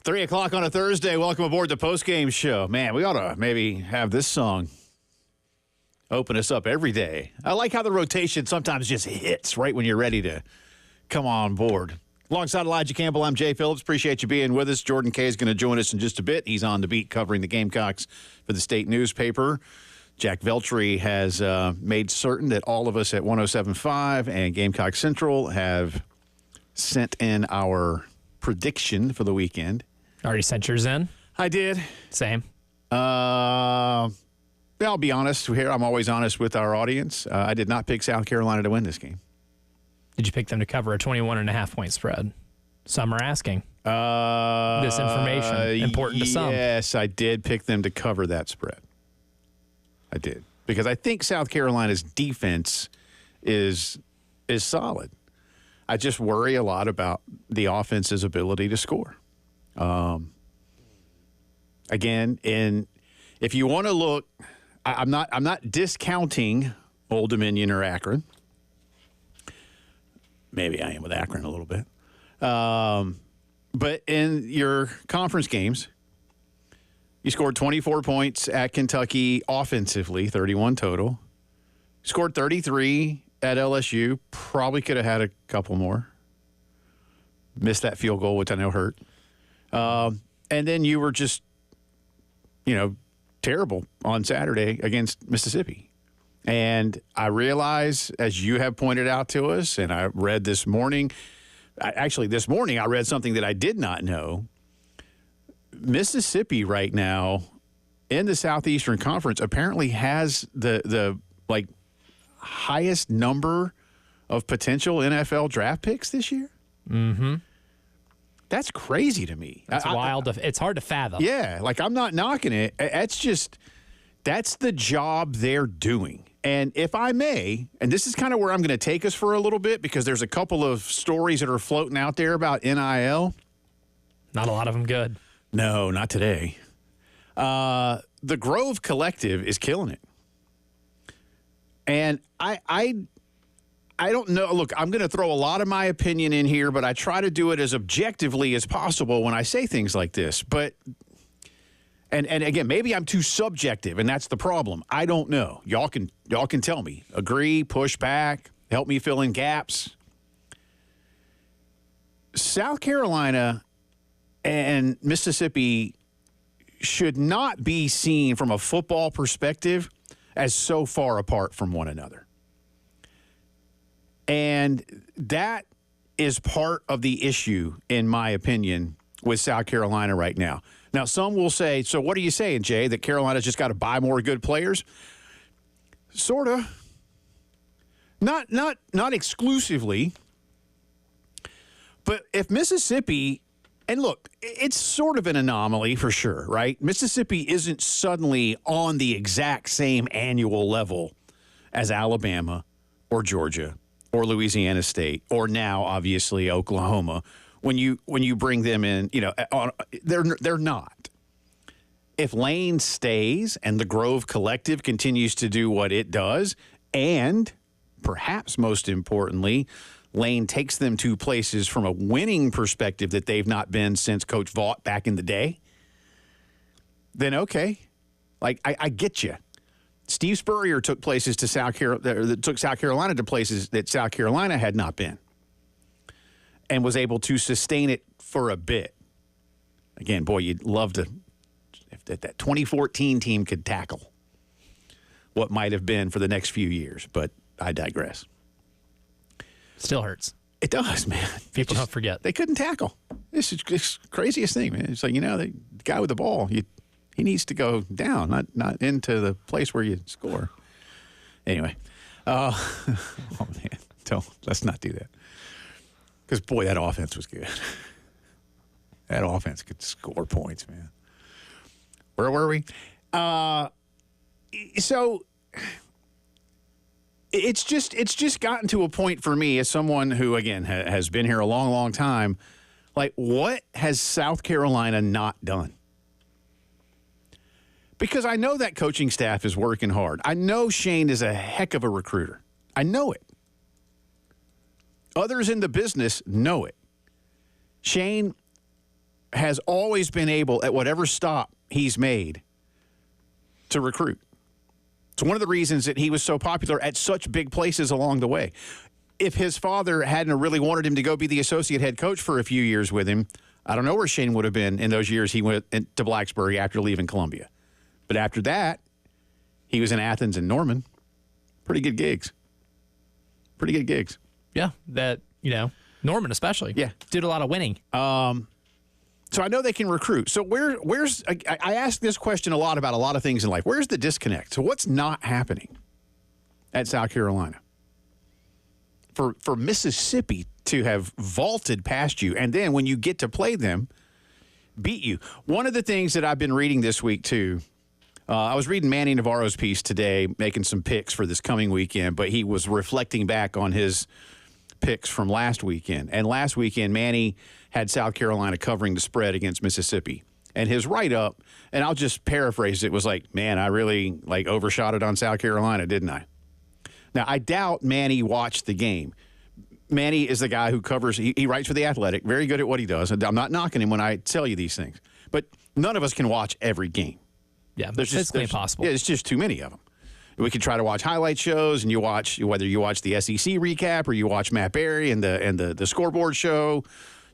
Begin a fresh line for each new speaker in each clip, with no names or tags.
3 o'clock on a Thursday. Welcome aboard the Postgame Show. Man, we ought to maybe have this song open us up every day. I like how the rotation sometimes just hits right when you're ready to come on board. Alongside Elijah Campbell, I'm Jay Phillips. Appreciate you being with us. Jordan Kay is going to join us in just a bit. He's on the beat covering the Gamecocks for the state newspaper. Jack Veltri has made certain that all of us at 107.5 and Gamecock Central have sent in our prediction for the weekend.
Already sent yours in?
I did.
Same.
I'll be honest here. I'm always honest with our audience. I did not pick South Carolina to win this game.
Did you pick them to cover a 21.5 point spread? Some are asking. This information important to some.
Yes, I did pick them to cover that spread. I did. Because I think South Carolina's defense is solid. I just worry a lot about the offense's ability to score. Again, if you want to look, I'm not discounting Old Dominion or Akron. Maybe I am with Akron a little bit. But in your conference games, you scored 24 points at Kentucky offensively, 31 total. Scored 33 at LSU. Probably could have had a couple more. Missed that field goal, which I know hurt. And then you were just, terrible on Saturday against Mississippi. And I realize, as you have pointed out to us, and I read this morning, this morning I read something that I did not know. Mississippi right now in the Southeastern Conference apparently has the highest number of potential NFL draft picks this year.
Mm-hmm.
That's crazy to me.
That's wild. It's hard to fathom.
Yeah, I'm not knocking it. That's the job they're doing. And if I may, and this is kind of where I'm going to take us for a little bit because there's a couple of stories that are floating out there about NIL.
Not a lot of them good.
No, not today. The Grove Collective is killing it. And I don't know. Look, I'm going to throw a lot of my opinion in here, but I try to do it as objectively as possible when I say things like this. But, and again, maybe I'm too subjective, and that's the problem. I don't know. Y'all can tell me. Agree, push back, help me fill in gaps. South Carolina and Mississippi should not be seen from a football perspective as so far apart from one another. And that is part of the issue, in my opinion, with South Carolina right now. Now, some will say, so what are you saying, Jay, that Carolina's just got to buy more good players? Sort of. Not exclusively. But if Mississippi, and look, it's sort of an anomaly for sure, right? Mississippi isn't suddenly on the exact same annual level as Alabama or Georgia or Louisiana State, or now, obviously, Oklahoma. When you bring them in, they're not. If Lane stays and the Grove Collective continues to do what it does, and perhaps most importantly, Lane takes them to places from a winning perspective that they've not been since Coach Vaught back in the day, then okay. I get you. Steve Spurrier took places to South Carolina to places that South Carolina had not been, and was able to sustain it for a bit. Again, boy, you'd love to if that 2014 team could tackle what might have been for the next few years, but I digress.
Still hurts.
It does, man.
People don't forget.
They couldn't tackle. This is the craziest thing, man. It's like, the guy with the ball, he needs to go down, not into the place where you score. Anyway. Oh, man. Let's not do that. Because, boy, that offense was good. That offense could score points, man. Where were we? So it's just gotten to a point for me as someone who, again, has been here a long, long time. Like, what has South Carolina not done? Because I know that coaching staff is working hard. I know Shane is a heck of a recruiter. I know it. Others in the business know it. Shane has always been able, at whatever stop he's made, to recruit. It's one of the reasons that he was so popular at such big places along the way. If his father hadn't really wanted him to go be the associate head coach for a few years with him, I don't know where Shane would have been in those years he went to Blacksburg after leaving Columbia. But after that, he was in Athens and Norman. Pretty good gigs.
Yeah, Norman especially.
Yeah.
Did a lot of winning.
So I know they can recruit. So where's I ask this question a lot about a lot of things in life. Where's the disconnect? So what's not happening at South Carolina? For Mississippi to have vaulted past you, and then when you get to play them, beat you. One of the things that I've been reading this week, too, I was reading Manny Navarro's piece today, making some picks for this coming weekend, but he was reflecting back on his picks from last weekend. And last weekend, Manny had South Carolina covering the spread against Mississippi. And his write-up, and I'll just paraphrase it, was like, man, I really overshot it on South Carolina, didn't I? Now, I doubt Manny watched the game. Manny is the guy who covers, he writes for The Athletic, very good at what he does. And I'm not knocking him when I tell you these things. But none of us can watch every game.
Yeah, it's physically impossible.
Yeah, it's just too many of them. We could try to watch highlight shows, and whether you watch the SEC recap or you watch Matt Berry and the scoreboard show,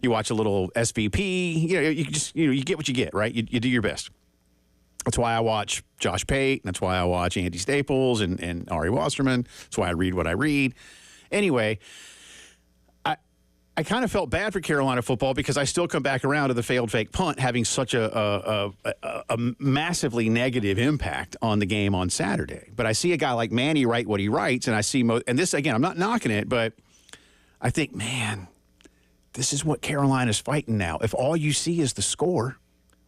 you watch a little SVP. You get what you get, right? You do your best. That's why I watch Josh Pate. That's why I watch Andy Staples and Ari Wasserman. That's why I read what I read. Anyway, I kind of felt bad for Carolina football because I still come back around to the failed fake punt having such a massively negative impact on the game on Saturday. But I see a guy like Manny write what he writes, and I see and this, again, I'm not knocking it, but I think, man, this is what Carolina's fighting now. If all you see is the score,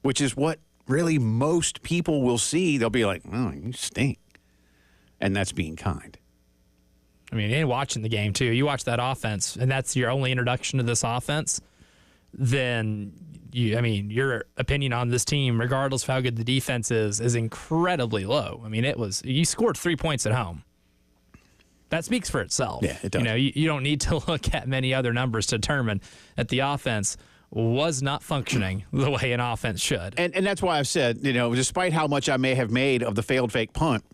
which is what really most people will see, they'll be like, oh, you stink. And that's being kind.
I mean, and watching the game, too. You watch that offense, and that's your only introduction to this offense, then, your opinion on this team, regardless of how good the defense is incredibly low. I mean, you scored 3 points at home. That speaks for itself.
Yeah, it does.
You don't need to look at many other numbers to determine that the offense was not functioning the way an offense should.
And that's why I've said, despite how much I may have made of the failed fake punt,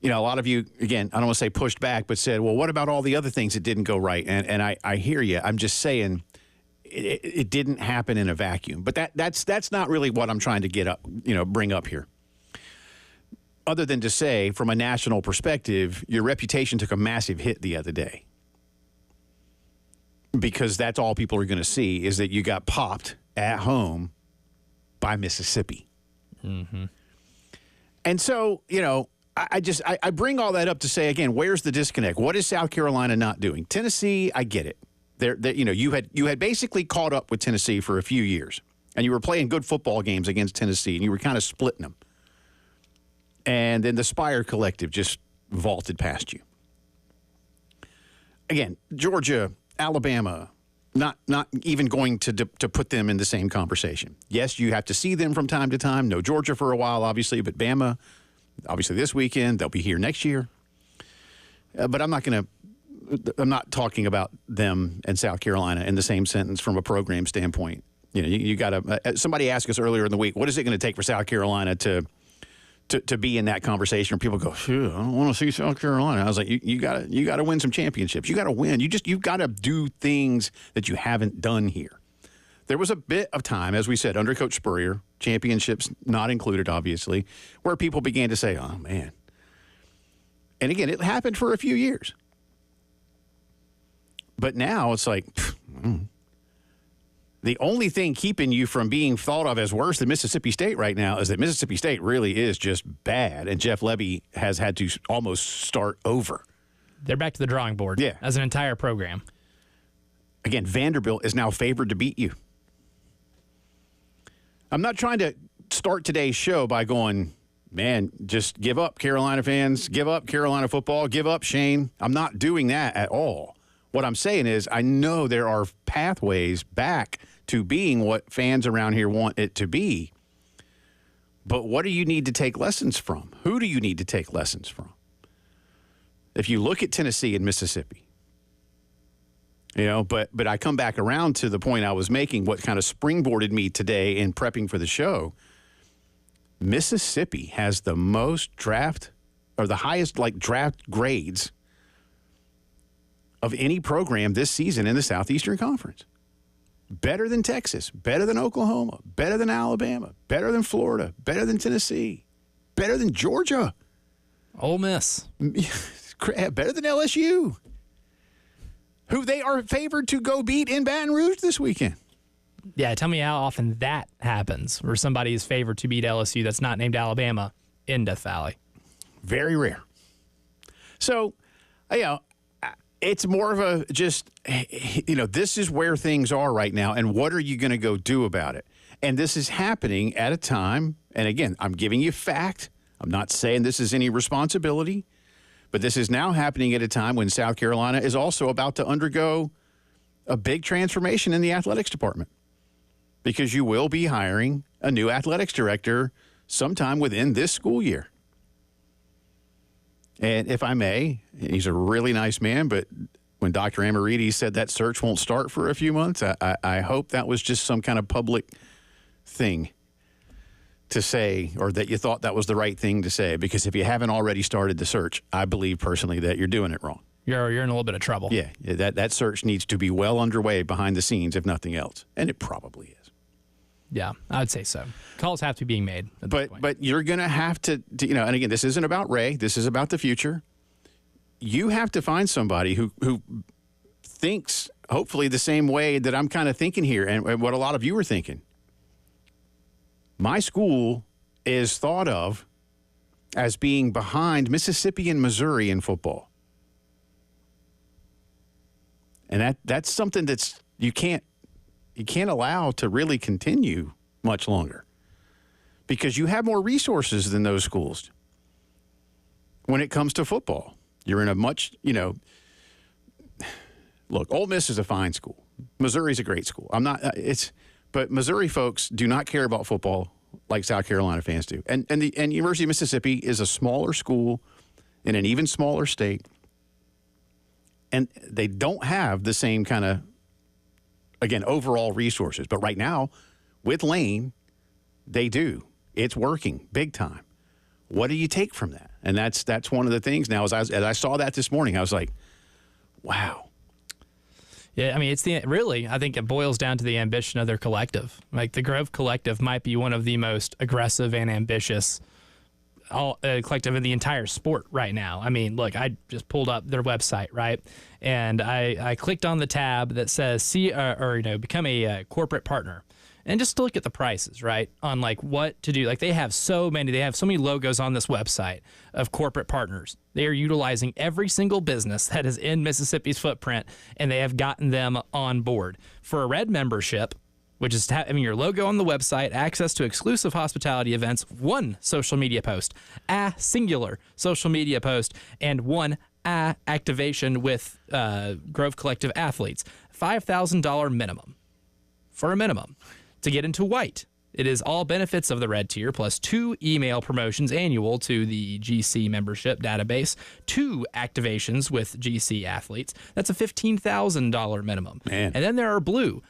a lot of you, again, I don't want to say pushed back, but said, well, what about all the other things that didn't go right? And I hear you. I'm just saying it didn't happen in a vacuum. But that's not really what I'm trying to bring up here. Other than to say, from a national perspective, your reputation took a massive hit the other day. Because that's all people are going to see is that you got popped at home by Mississippi. Mm-hmm. And so, I bring all that up to say, again, where's the disconnect? What is South Carolina not doing? Tennessee, I get it. You had basically caught up with Tennessee for a few years, and you were playing good football games against Tennessee, and you were kind of splitting them. And then the Spire Collective just vaulted past you. Again, Georgia, Alabama, not even going to put them in the same conversation. Yes, you have to see them from time to time. No Georgia for a while, obviously, but Bama, obviously this weekend. They'll be here next year. But I'm not talking about them and South Carolina in the same sentence from a program standpoint. You got to. Somebody asked us earlier in the week, what is it going to take for South Carolina to be in that conversation? Where people go, I don't want to see South Carolina. I was like, you got to win some championships. You got to win. You've got to do things that you haven't done here. There was a bit of time, as we said, under Coach Spurrier, championships not included, obviously, where people began to say, oh, man. And again, it happened for a few years. But now it's like, the only thing keeping you from being thought of as worse than Mississippi State right now is that Mississippi State really is just bad, and Jeff Lebby has had to almost start over.
They're back to the drawing board as an entire program.
Again, Vanderbilt is now favored to beat you. I'm not trying to start today's show by going, man, just give up, Carolina fans. Give up Carolina football. Give up, Shane. I'm not doing that at all. What I'm saying is I know there are pathways back to being what fans around here want it to be. But what do you need to take lessons from? Who do you need to take lessons from? If you look at Tennessee and Mississippi, But I come back around to the point I was making, what kind of springboarded me today in prepping for the show. Mississippi has the most the highest draft grades of any program this season in the Southeastern Conference. Better than Texas, better than Oklahoma, better than Alabama, better than Florida, better than Tennessee, better than Georgia.
Ole Miss.
Better than LSU, who they are favored to go beat in Baton Rouge this weekend.
Yeah, tell me how often that happens, where somebody is favored to beat LSU that's not named Alabama in Death Valley.
Very rare. So, it's more of a this is where things are right now, and what are you going to go do about it? And this is happening at a time, and again, I'm giving you fact. I'm not saying this is any responsibility, but this is now happening at a time when South Carolina is also about to undergo a big transformation in the athletics department, because you will be hiring a new athletics director sometime within this school year. And if I may, he's a really nice man, but when Dr. Amoriti said that search won't start for a few months, I hope that was just some kind of public thing to say, or that you thought that was the right thing to say, because if you haven't already started the search, I believe personally that you're doing it wrong.
You're in a little bit of trouble.
Yeah, that search needs to be well underway behind the scenes, if nothing else, and it probably is.
Yeah, I'd say so. Calls have to be being made at this point.
But you're going to have to, and again, this isn't about Ray. This is about the future. You have to find somebody who thinks, hopefully, the same way that I'm kind of thinking here, and what a lot of you are thinking. My school is thought of as being behind Mississippi and Missouri in football. And that's something that's you can't allow to really continue much longer, because you have more resources than those schools when it comes to football. You're in a much, look, Ole Miss is a fine school. Missouri's a great school. But Missouri folks do not care about football like South Carolina fans do. And University of Mississippi is a smaller school in an even smaller state. And they don't have the same kind of, again, overall resources. But right now, with Lane, they do. It's working big time. What do you take from that? And that's one of the things now. As I saw that this morning, I was like, wow.
Yeah, I mean, I think it boils down to the ambition of their collective. Like, the Grove Collective might be one of the most aggressive and ambitious collective in the entire sport right now. I mean, look, I just pulled up their website, right? And I clicked on the tab that says become a corporate partner. And just to look at the prices, right, on what to do. They have so many logos on this website of corporate partners. They are utilizing every single business that is in Mississippi's footprint, and they have gotten them on board. For a Red membership, which is having your logo on the website, access to exclusive hospitality events, one social media post, a singular social media post, and one activation with Grove Collective athletes, $5,000 minimum for a minimum. To get into White, it is all benefits of the Red tier plus 2 email promotions annual to the GC membership database, 2 activations with GC athletes. That's a $15,000 minimum.
Man. And
then there are Blue.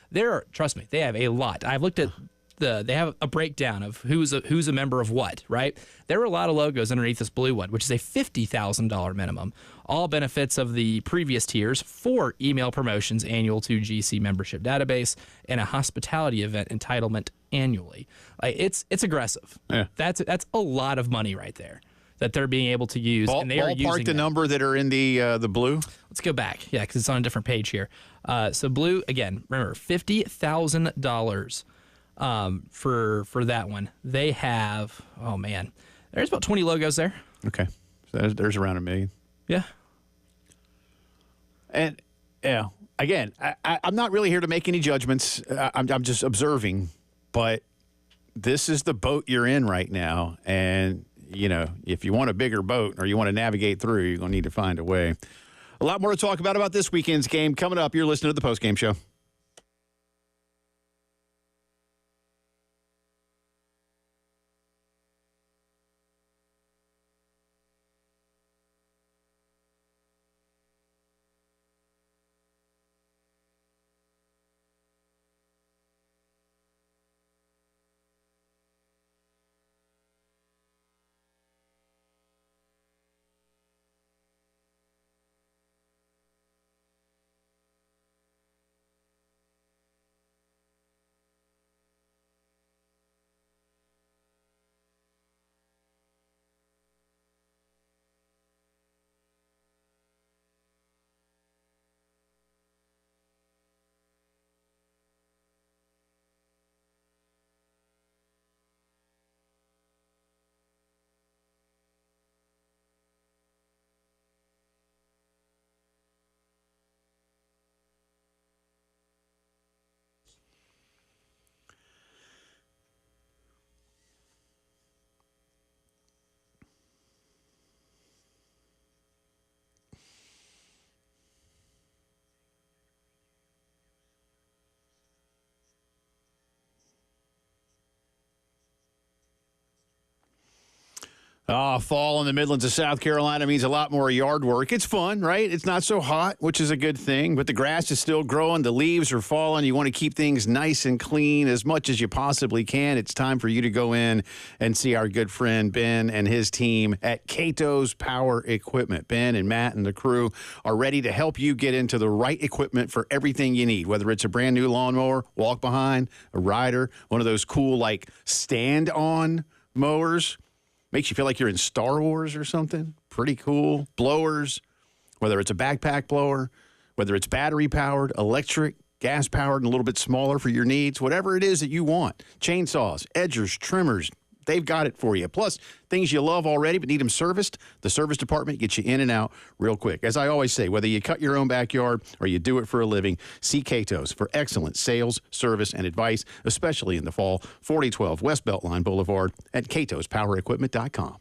Trust me, they have a lot. I've looked at they have a breakdown of who's a member of what, right? There are a lot of logos underneath this Blue one, which is a $50,000 minimum. All benefits of the previous tiers, 4 email promotions annual to GC membership database, and a hospitality event entitlement annually. It's aggressive.
Yeah.
That's a lot of money right there that they're being able to use. And they are using
the number that are in the Blue.
Let's go back, because it's on a different page here. So Blue, again, remember, $50,000 for that one. They have, there's about 20 logos there.
Okay, so there's around $1 million.
Yeah.
And again, I'm not really here to make any judgments. I'm just observing, but this is the boat you're in right now. And, if you want a bigger boat or you want to navigate through, you're going to need to find a way. A lot more to talk about this weekend's game coming up. You're listening to the Postgame Show. Fall in the Midlands of South Carolina means a lot more yard work. It's fun, right? It's not so hot, which is a good thing, but the grass is still growing. The leaves are falling. You want to keep things nice and clean as much as you possibly can. It's time for you to go in and see our good friend Ben and his team at Cato's Power Equipment. Ben and Matt and the crew are ready to help you get into the right equipment for everything you need, whether it's a brand new lawnmower, walk behind, a rider, one of those cool, like, stand-on mowers. Makes you feel like you're in Star Wars or something. Pretty cool. Blowers, whether it's a backpack blower, whether it's battery-powered, electric, gas-powered, and a little bit smaller for your needs, whatever it is that you want. Chainsaws, edgers, trimmers, they've got it for you. Plus, things you love already but need them serviced, the service department gets you in and out real quick. As I always say, whether you cut your own backyard or you do it for a living, see Cato's for excellent sales, service, and advice, especially in the fall. 4012 West Beltline Boulevard at catospowerequipment.com.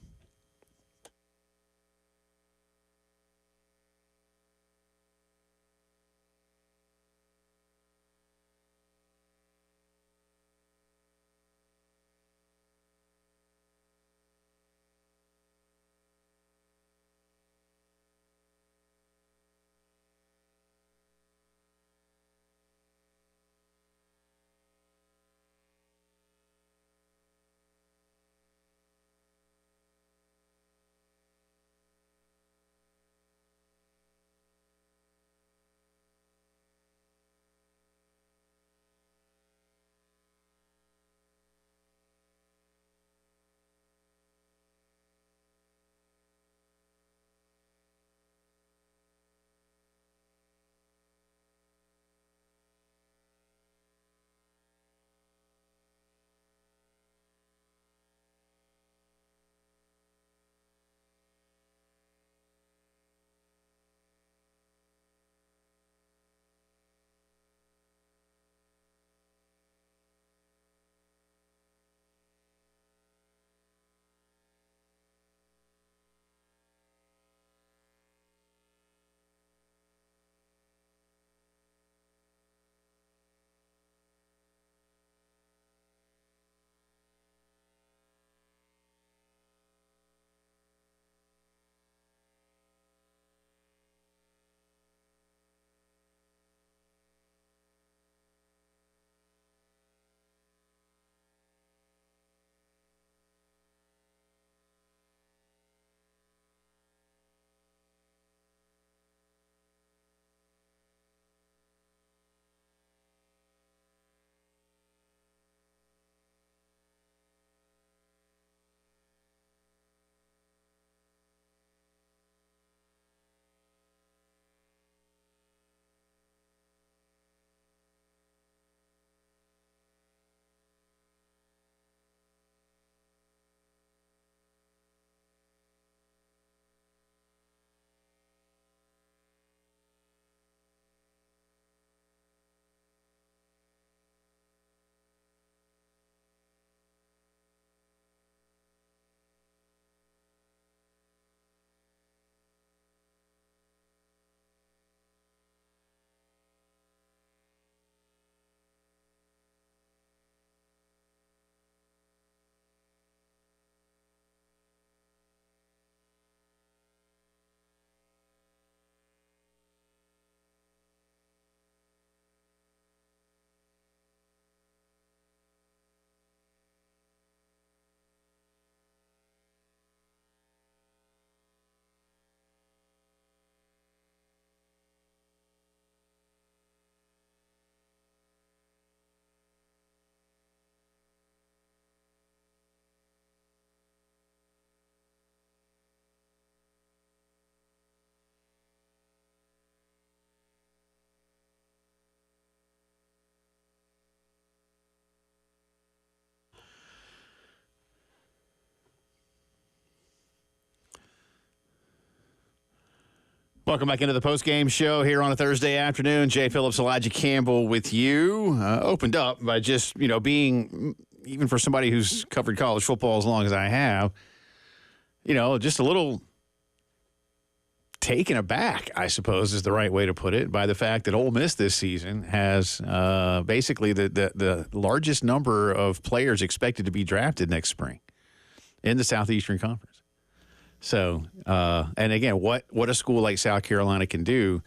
Welcome back into the Postgame Show here on a Thursday afternoon. Jay Phillips, Elijah Campbell with you. Opened up by just, being, even for somebody who's covered college football as long as I have, just a little taken aback, I suppose is the right way to put it, by the fact that Ole Miss this season has basically the largest number of players expected to be drafted next spring in the Southeastern Conference. So, and again, what a school like South Carolina can do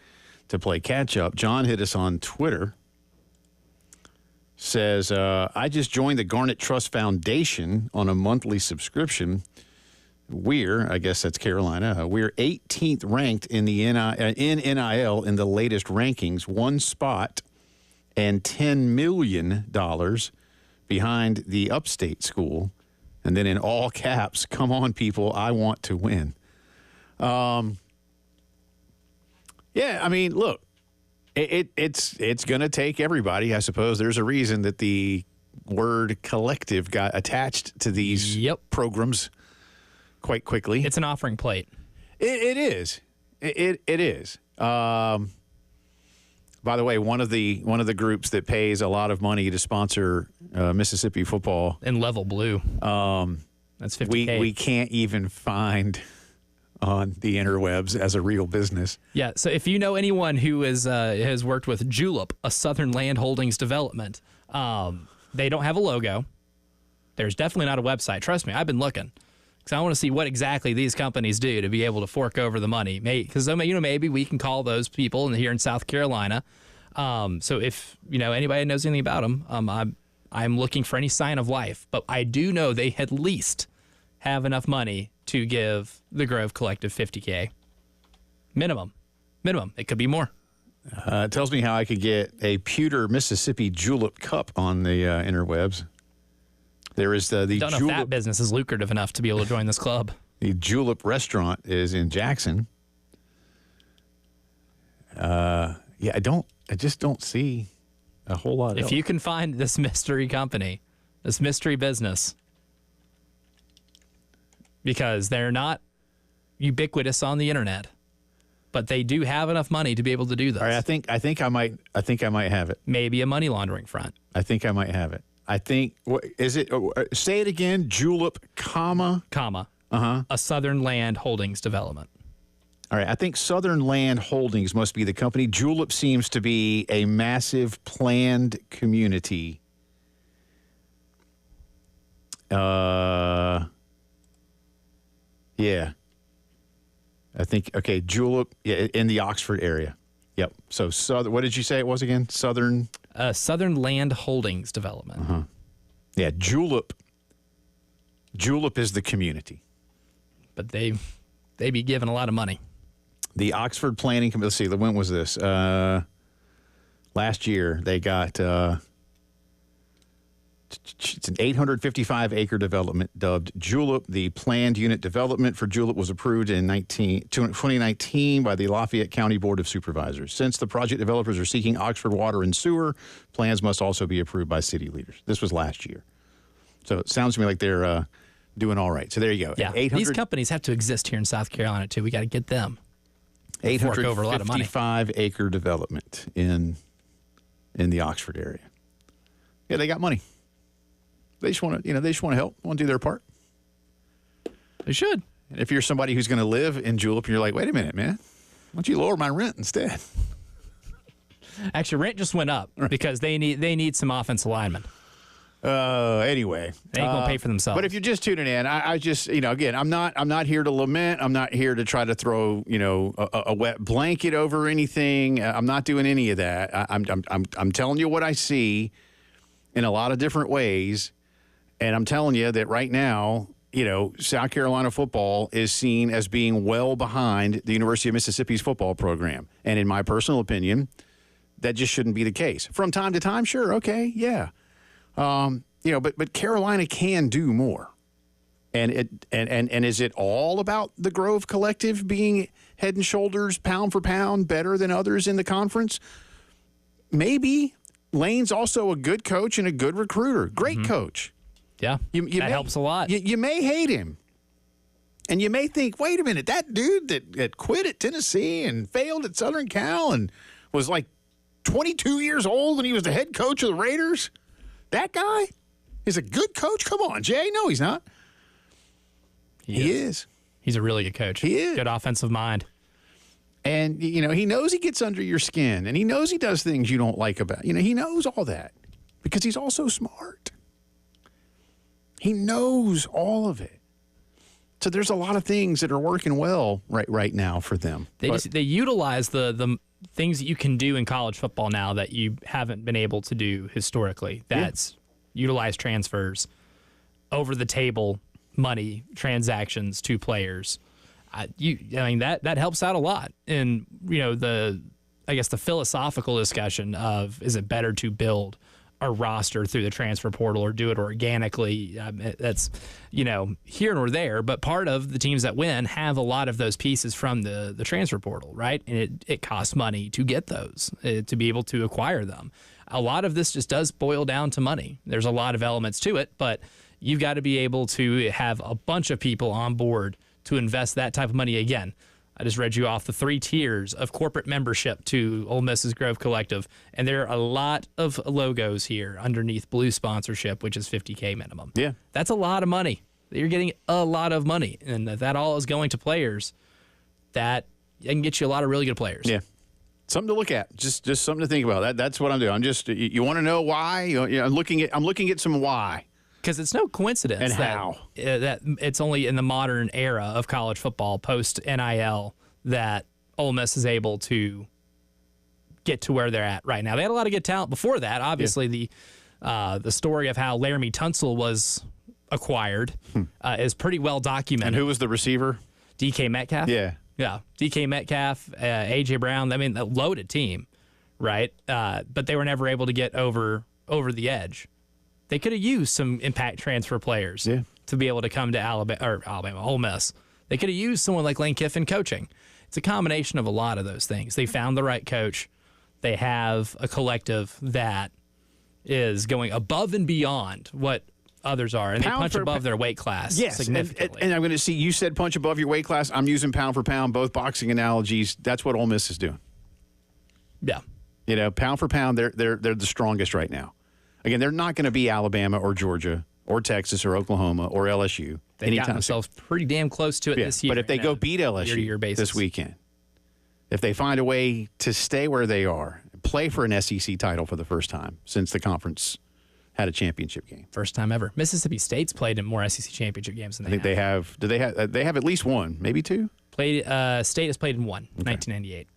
to play catch up. John hit us on Twitter. Says, I just joined the Garnet Trust Foundation on a monthly subscription. I guess that's Carolina. We're 18th ranked in the NIL in the latest rankings, one spot and $10 million behind the upstate school. And then in all caps, come on, people, I want to win. Yeah, I mean, look, it's going to take everybody. I suppose there's a reason that the word collective got attached to these programs quite quickly.
It's an offering plate.
It is. It is. By the way, one of the groups that pays a lot of money to sponsor Mississippi football
in Level Blue. That's $50K.
We can't even find on the interwebs as a real business.
Yeah. So if you know anyone who has worked with Julep, a Southern Land Holdings development, they don't have a logo. There's definitely not a website. Trust me, I've been looking. Because I want to see what exactly these companies do to be able to fork over the money. Because maybe we can call those people here in South Carolina. So if anybody knows anything about them, I'm looking for any sign of life. But I do know they at least have enough money to give the Grove Collective $50K minimum. It could be more.
It tells me how I could get a pewter Mississippi Julep cup on the interwebs. There is the
don't know if that business is lucrative enough to be able to join this club.
The Julep restaurant is in Jackson. I just don't see a whole lot.
If you can find this mystery company, this mystery business, because they're not ubiquitous on the internet, but they do have enough money to be able to do this.
All right, I think I might have it.
Maybe a money laundering front.
I think I might have it. I think, what is it? Say it again. Julep, comma.
A Southern Land Holdings development.
All right. I think Southern Land Holdings must be the company. Julep seems to be a massive planned community. Yeah. I think, okay, Julep, in the Oxford area. Yep. So, what did you say it was again? Southern
Land Holdings Development.
Yeah, Julep. Julep is the community.
But they be given a lot of money.
The Oxford Planning Committee, let's see, when was this? Last year, they got, it's an 855-acre development dubbed Julep. The planned unit development for Julep was approved in 2019 by the Lafayette County Board of Supervisors. Since the project developers are seeking Oxford water and sewer, plans must also be approved by city leaders. This was last year. So it sounds to me like they're doing all right. So there you go.
Yeah, these companies have to exist here in South Carolina, too. We got to get them.
855-acre development in the Oxford area. Yeah, they got money. They just want to help, want to do their part.
They should.
And if you're somebody who's going to live in Julep and you're like, wait a minute, man, why don't you lower my rent instead?
Actually, rent just went up because they need some offensive linemen.
Anyway,
they ain't gonna pay for themselves.
But if you're just tuning in, I just again, I'm not here to lament. I'm not here to try to throw a wet blanket over anything. I'm not doing any of that. I'm telling you what I see in a lot of different ways. And I'm telling you that right now, South Carolina football is seen as being well behind the University of Mississippi's football program. And in my personal opinion, that just shouldn't be the case. From time to time, sure, okay, yeah. But Carolina can do more. And is it all about the Grove Collective being head and shoulders, pound for pound, better than others in the conference? Maybe. Lane's also a good coach and a good recruiter. Great coach.
Yeah, that helps a lot.
You may hate him. And you may think, wait a minute, that dude that quit at Tennessee and failed at Southern Cal and was like 22 years old and he was the head coach of the Raiders? That guy is a good coach? Come on, Jay. No, he's not. He is.
He's a really good coach.
He is.
Good offensive mind.
And, he knows he gets under your skin, and he knows he does things you don't like about. He knows all that because he's also smart. He knows all of it. So there's a lot of things that are working well right now for them.
They utilize the things that you can do in college football now that you haven't been able to do historically. That's utilize transfers, over the table money transactions to players. I mean that helps out a lot. And the philosophical discussion of, is it better to build a roster through the transfer portal or do it organically? That's here nor there, but part of the teams that win have a lot of those pieces from the transfer portal, right? And it costs money to get those, to be able to acquire them. A lot of this just does boil down to money. There's a lot of elements to it, but you've got to be able to have a bunch of people on board to invest that type of money. Again, I just read you off the 3 tiers of corporate membership to Ole Miss's Grove Collective, and there are a lot of logos here underneath blue sponsorship, which is $50K minimum. Yeah. That's a lot of money. You're getting a lot of money, and that all is going to players that can get you a lot of really good players. Yeah.
Something to look at, just something to think about. That's what I'm doing. I'm just, you want to know why? I'm looking at some why.
Because it's no coincidence
and
that it's only in the modern era of college football, post NIL, that Ole Miss is able to get to where they're at right now. They had a lot of good talent before that. Obviously, the story of how Laramie Tunsil was acquired is pretty well documented.
And who was the receiver?
DK Metcalf. Yeah, DK Metcalf, AJ Brown. I mean, a loaded team, right? But they were never able to get over the edge. They could have used some impact transfer players to be able to come to Ole Miss. They could have used someone like Lane Kiffin coaching. It's a combination of a lot of those things. They found the right coach. They have a collective that is going above and beyond what others are, and they punch above their weight class significantly.
And I'm going to see, you said punch above your weight class. I'm using pound for pound, both boxing analogies. That's what Ole Miss is doing.
Yeah.
Pound for pound, they're the strongest right now. Again, they're not going to be Alabama or Georgia or Texas or Oklahoma or LSU.
They got themselves pretty damn close to it this year.
But if they go beat LSU this weekend, if they find a way to stay where they are, play for an SEC title for the first time since the conference had a championship game.
First time ever. Mississippi State's played in more SEC championship games than they
they have. Do they have? They have at least one, maybe 2.
State has played in one, 1998.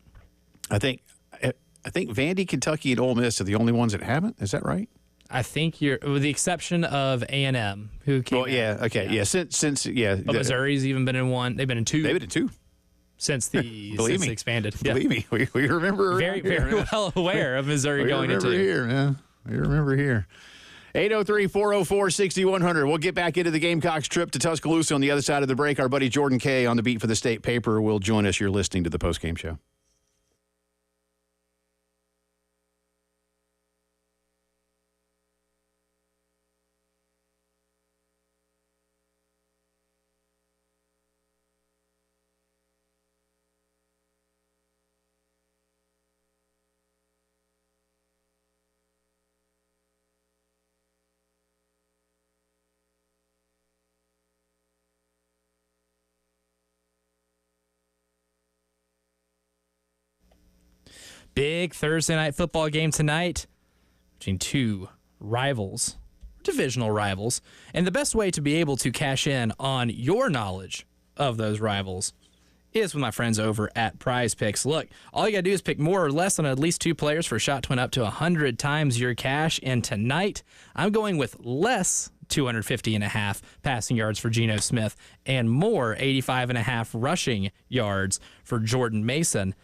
I think Vandy, Kentucky, and Ole Miss are the only ones that haven't. Is that right?
I think you're, with the exception of A&M, who came.
Well, since
But Missouri's even been in one. They've been in 2.
They've been in 2
since they expanded.
Believe me, we remember.
Very well aware of Missouri going into
here, man. We remember here. 803-404-6100. We'll get back into the Gamecocks trip to Tuscaloosa on the other side of the break. Our buddy Jordan Kay on the beat for the State Paper will join us. You're listening to the Postgame Show.
Big Thursday night football game tonight between 2 rivals, divisional rivals. And the best way to be able to cash in on your knowledge of those rivals is with my friends over at Prize Picks. Look, all you got to do is pick more or less on at least 2 players for a shot to win up to 100 times your cash. And tonight, I'm going with less 250.5 passing yards for Geno Smith and more 85.5 rushing yards for Jordan Mason.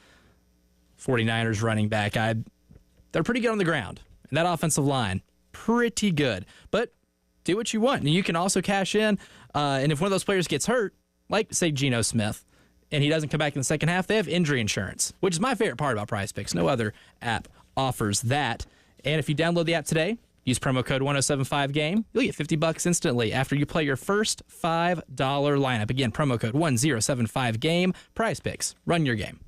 49ers running back. They're pretty good on the ground. And that offensive line, pretty good. But do what you want. And you can also cash in. And if one of those players gets hurt, like, say, Geno Smith, and he doesn't come back in the second half, they have injury insurance, which is my favorite part about Prize Picks. No other app offers that. And if you download the app today, use promo code 1075GAME, you'll get $50 instantly after you play your first $5 lineup. Again, promo code 1075GAME. Prize Picks. Run your game.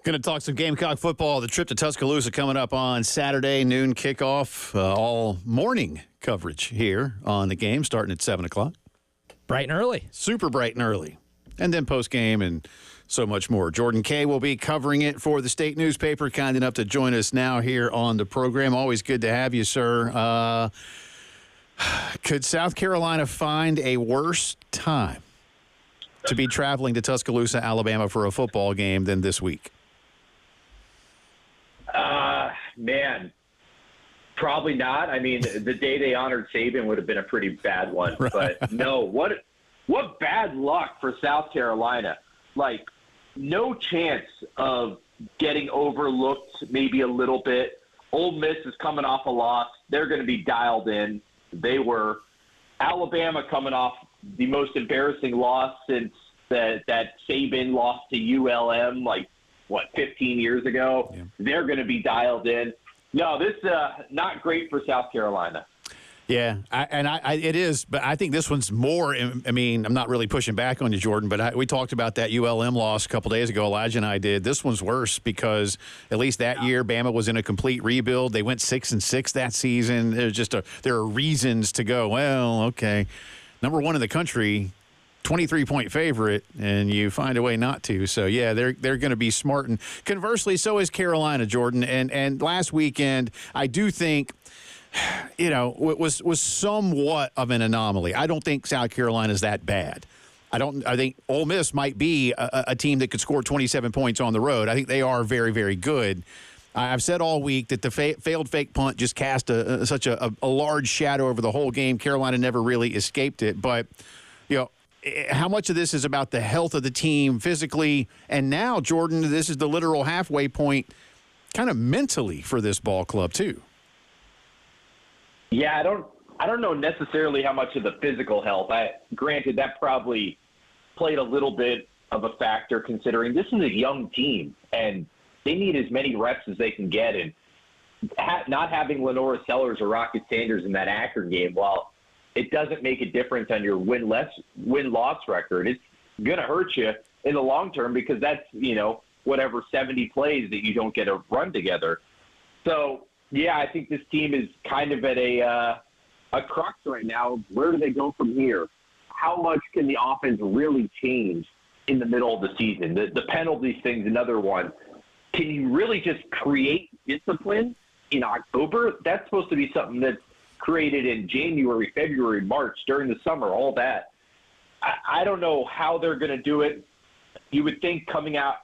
Going to talk some Gamecock football. The trip to Tuscaloosa coming up on Saturday, noon kickoff. All morning coverage here on the game, starting at 7 o'clock.
Bright and early.
Super bright and early. And then post-game and so much more. Jordan Kay will be covering it for the state newspaper. Kind enough to join us now here on the program. Always good to have you, sir. Could South Carolina find a worse time to be traveling to Tuscaloosa, Alabama for a football game than this week?
Man, probably not. I mean, the day they honored Saban would have been a pretty bad one. Right. But no, what bad luck for South Carolina. Like, no chance of getting overlooked maybe a little bit. Ole Miss is coming off a loss. They're going to be dialed in. They were. Alabama coming off the most embarrassing loss since that Saban lost to ULM, 15 years ago. Yeah. They're going to be dialed in. No, this not great for South Carolina.
Yeah, it is, but I think this one's more. I mean, I'm not really pushing back on you, Jordan, but we talked about that ULM loss a couple days ago. Elijah and I did. This one's worse because at least that year, Bama was in a complete rebuild. They went 6-6 that season. There are reasons to go, well, okay, number one in the country, 23-point favorite, and you find a way not to. So, yeah, they're going to be smart. And conversely, so is Carolina, Jordan. And last weekend, I do think, was somewhat of an anomaly. I don't think South Carolina is that bad. I think Ole Miss might be a team that could score 27 points on the road. I think they are very, very good. I've said all week that the failed fake punt just cast such a large shadow over the whole game. Carolina never really escaped it. But, how much of this is about the health of the team physically? And now, Jordan, this is the literal halfway point kind of mentally for this ball club, too.
Yeah, I don't know necessarily how much of the physical health. Granted, that probably played a little bit of a factor considering this is a young team, and they need as many reps as they can get. And not having Lenora Sellers or Rocket Sanders in that Akron game, while it doesn't make a difference on your win-loss record, it's going to hurt you in the long term because that's, whatever 70 plays that you don't get a run together. So, yeah, I think this team is kind of at a crux right now. Where do they go from here? How much can the offense really change in the middle of the season? The penalties thing's another one. Can you really just create discipline in October? That's supposed to be something that's created in January, February, March, during the summer, all that. I don't know how they're going to do it. You would think coming out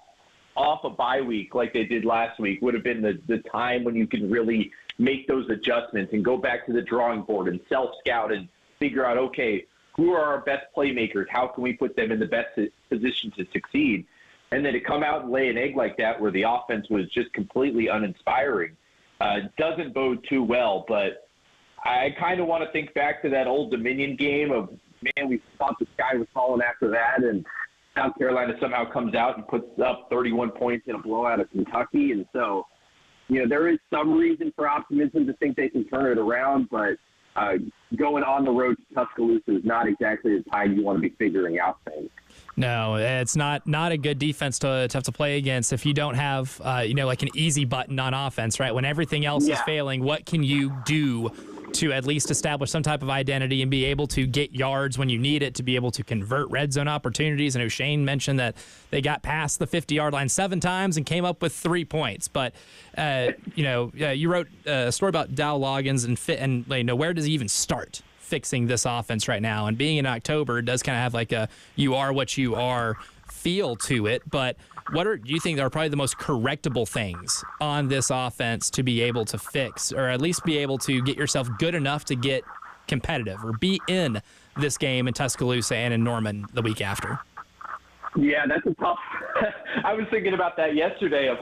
off a bye week like they did last week would have been the time when you can really make those adjustments and go back to the drawing board and self-scout and figure out, okay, who are our best playmakers? How can we put them in the best position to succeed? And then to come out and lay an egg like that where the offense was just completely uninspiring doesn't bode too well. But I kind of want to think back to that Old Dominion game of, man, we thought the sky was falling after that, and South Carolina somehow comes out and puts up 31 points in a blowout of Kentucky. And so, there is some reason for optimism to think they can turn it around, but going on the road to Tuscaloosa is not exactly the time you want to be figuring out things.
No, it's not a good defense to have to play against if you don't have, like an easy button on offense, right? When everything else is failing, what can you do to at least establish some type of identity and be able to get yards when you need it, to be able to convert red zone opportunities? I know Shane mentioned that they got past the 50-yard line 7 times and came up with 3 points. But, you wrote a story about Dow Loggins and where does he even start fixing this offense right now? And being in October, it does kind of have like a you are what you are feel to it. But do you think are probably the most correctable things on this offense to be able to fix, or at least be able to get yourself good enough to get competitive or be in this game in Tuscaloosa and in Norman the week after?
Yeah, that's a tough. I was thinking about that yesterday of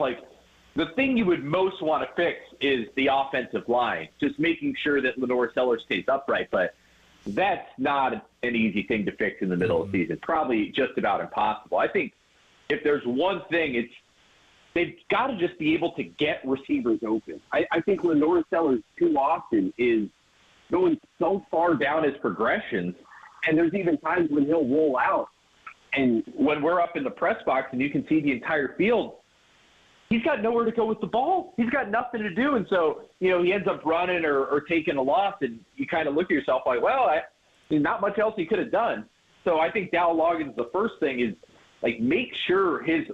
the thing you would most want to fix is the offensive line, just making sure that Lenore Sellers stays upright. But that's not an easy thing to fix in the middle of the season. Probably just about impossible. I think if there's one thing, they've got to just be able to get receivers open. I think Lenore Sellers too often is going so far down his progressions, and there's even times when he'll roll out. And when we're up in the press box and you can see the entire field, he's got nowhere to go with the ball. He's got nothing to do. And so, he ends up running or taking a loss, and you kind of look at yourself like, well, not much else he could have done. So I think Dow Loggins, the first thing is, like, make sure his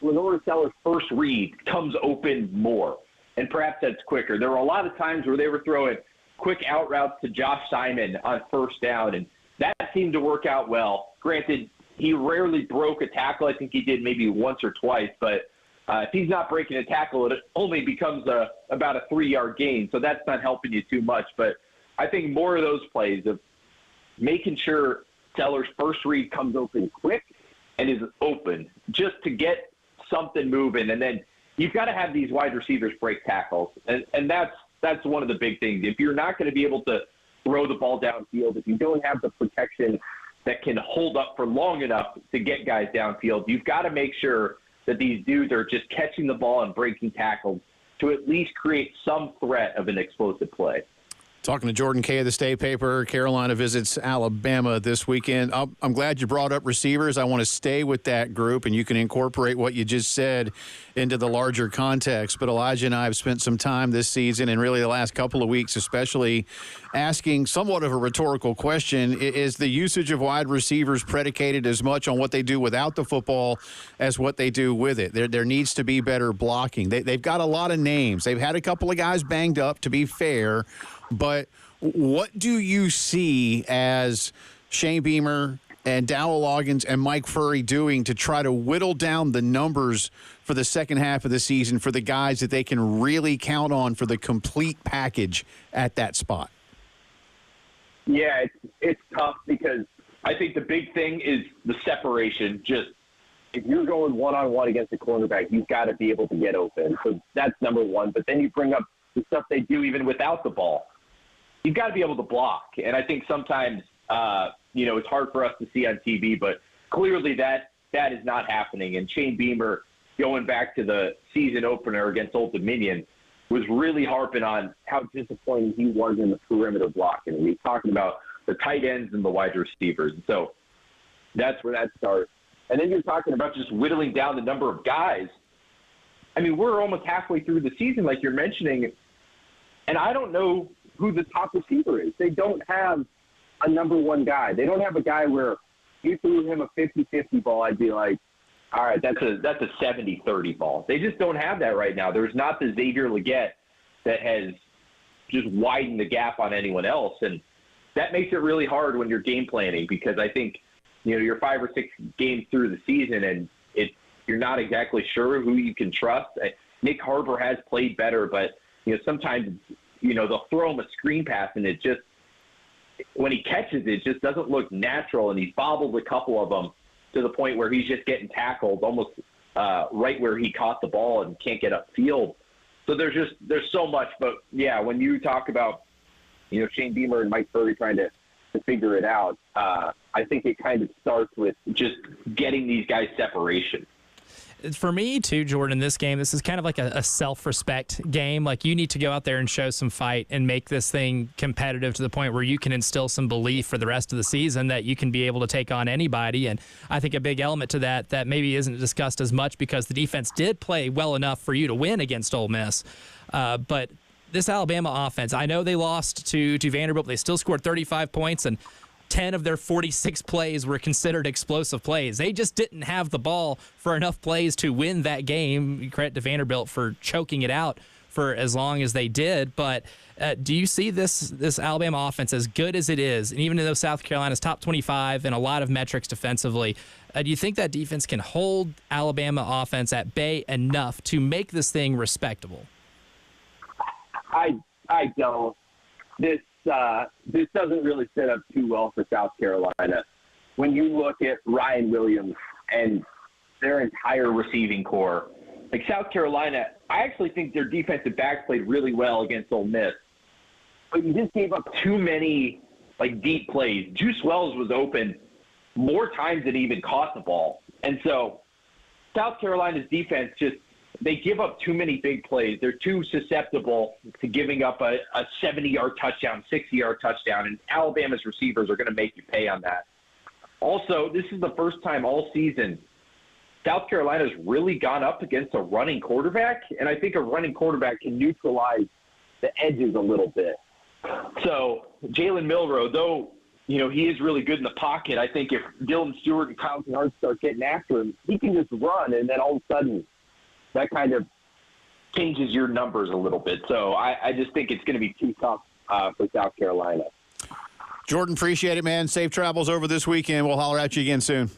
Lenore Seller's first read comes open more, and perhaps that's quicker. There were a lot of times where they were throwing quick out routes to Josh Simon on first down, and that seemed to work out well. Granted, he rarely broke a tackle. I think he did maybe once or twice, but if he's not breaking a tackle, it only becomes about a 3-yard gain, so that's not helping you too much. But I think more of those plays of making sure Seller's first read comes open quick and is open just to get something moving. And then you've got to have these wide receivers break tackles. And that's one of the big things. If you're not going to be able to throw the ball downfield, if you don't have the protection that can hold up for long enough to get guys downfield, you've got to make sure that these dudes are just catching the ball and breaking tackles to at least create some threat of an explosive play.
Talking to Jordan Kay of the State Paper. Carolina visits Alabama this weekend. I'm glad you brought up receivers. I want to stay with that group, and you can incorporate what you just said into the larger context. But Elijah and I have spent some time this season, and really the last couple of weeks especially, asking somewhat of a rhetorical question. Is the usage of wide receivers predicated as much on what they do without the football as what they do with it? There needs to be better blocking. They've got a lot of names. They've had a couple of guys banged up, to be fair. But what do you see as Shane Beamer and Dowell Loggins and Mike Furry doing to try to whittle down the numbers for the second half of the season for the guys that they can really count on for the complete package at that spot?
Yeah, it's tough because I think the big thing is the separation. Just if you're going one-on-one against a cornerback, you've got to be able to get open. So that's number one. But then you bring up the stuff they do even without the ball. You've got to be able to block. And I think sometimes, it's hard for us to see on TV, but clearly that is not happening. And Shane Beamer, going back to the season opener against Old Dominion, was really harping on how disappointing he was in the perimeter blocking. And he's talking about the tight ends and the wide receivers. And so that's where that starts. And then you're talking about just whittling down the number of guys. I mean, we're almost halfway through the season, like you're mentioning, and I don't know who the top receiver is. They don't have a number one guy. They don't have a guy where you threw him a 50-50 ball, I'd be like, all right, that's a 70-30 ball. They just don't have that right now. There's not the Xavier Legette that has just widened the gap on anyone else. And that makes it really hard when you're game planning because I think, you're 5 or 6 games through the season and you're not exactly sure who you can trust. Nick Harbor has played better, but, sometimes they'll throw him a screen pass and it just, when he catches it, just doesn't look natural. And he's bobbled a couple of them to the point where he's just getting tackled almost right where he caught the ball and can't get upfield. So there's so much. But, yeah, when you talk about, Shane Beamer and Mike Furry trying to figure it out, I think it kind of starts with just getting these guys separation.
For me, too, Jordan, this game, this is kind of like a self-respect game. Like, you need to go out there and show some fight and make this thing competitive to the point where you can instill some belief for the rest of the season that you can be able to take on anybody. And I think a big element to that maybe isn't discussed as much because the defense did play well enough for you to win against Ole Miss. But this Alabama offense, I know they lost to Vanderbilt. They still scored 35 points, and 10 of their 46 plays were considered explosive plays. They just didn't have the ball for enough plays to win that game. Credit to Vanderbilt for choking it out for as long as they did. But do you see this Alabama offense as good as it is, and even though South Carolina's top 25 in a lot of metrics defensively, do you think that defense can hold Alabama offense at bay enough to make this thing respectable?
I don't. This doesn't really set up too well for South Carolina. When you look at Ryan Williams and their entire receiving core, like South Carolina, I actually think their defensive backs played really well against Ole Miss. But you just gave up too many deep plays. Juice Wells was open more times than he even caught the ball. And so South Carolina's defense they give up too many big plays. They're too susceptible to giving up a 70-yard touchdown, 60-yard touchdown, and Alabama's receivers are going to make you pay on that. Also, this is the first time all season South Carolina's really gone up against a running quarterback, and I think a running quarterback can neutralize the edges a little bit. So Jalen Milroe, though, he is really good in the pocket. I think if Dylan Stewart and Kyle Kennard start getting after him, he can just run, and then all of a sudden that kind of changes your numbers a little bit. So I just think it's going to be too tough for South Carolina.
Jordan, appreciate it, man. Safe travels over this weekend. We'll holler at you again soon.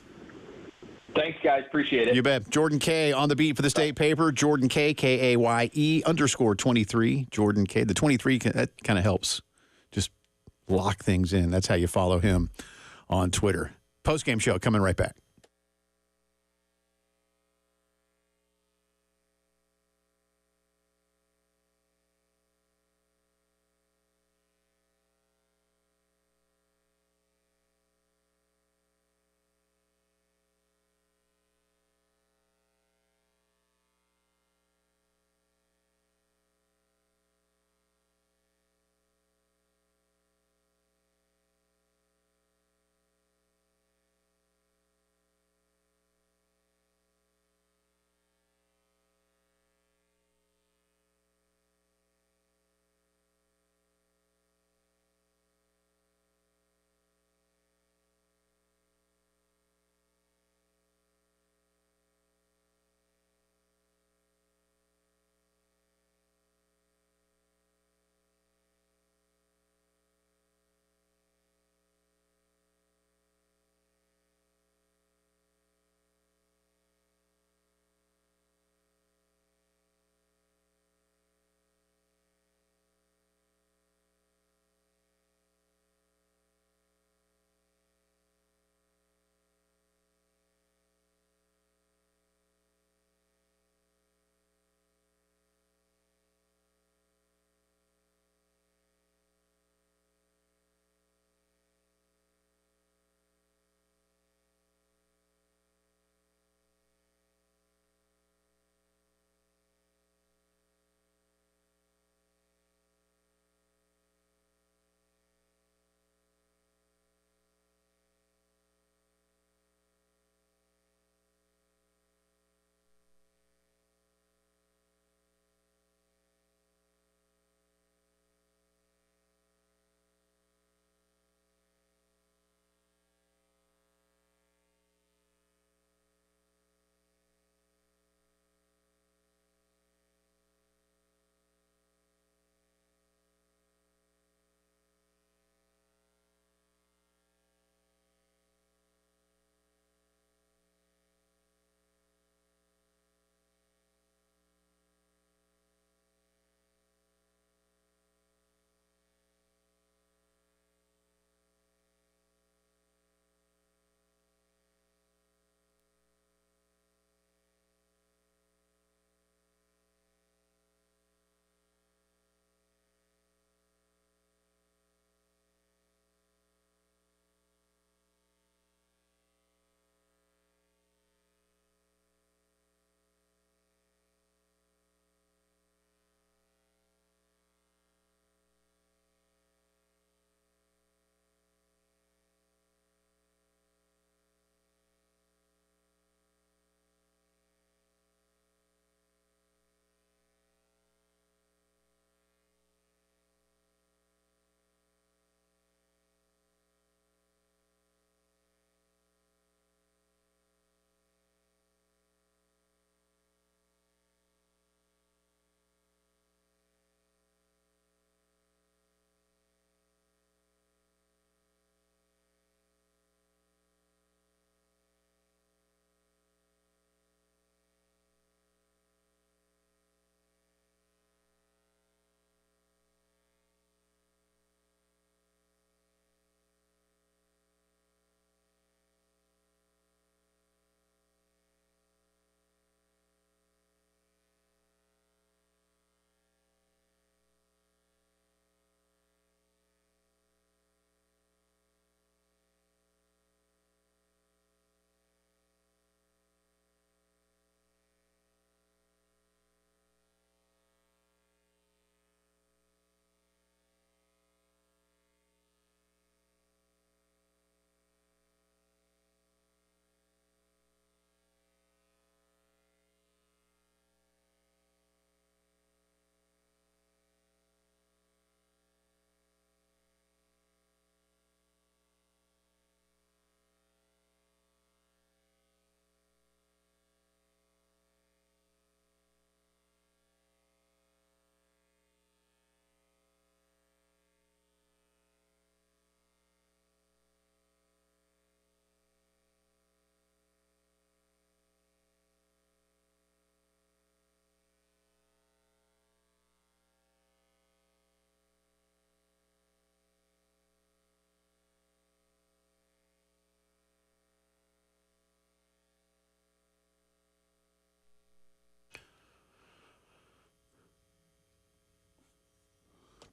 Thanks, guys. Appreciate it.
You bet. Jordan K. on the beat for the State paper. Jordan K. K-A-Y-E _23. Jordan K. The 23, that kind of helps. Just lock things in. That's how you follow him on Twitter. Postgame Show coming right back.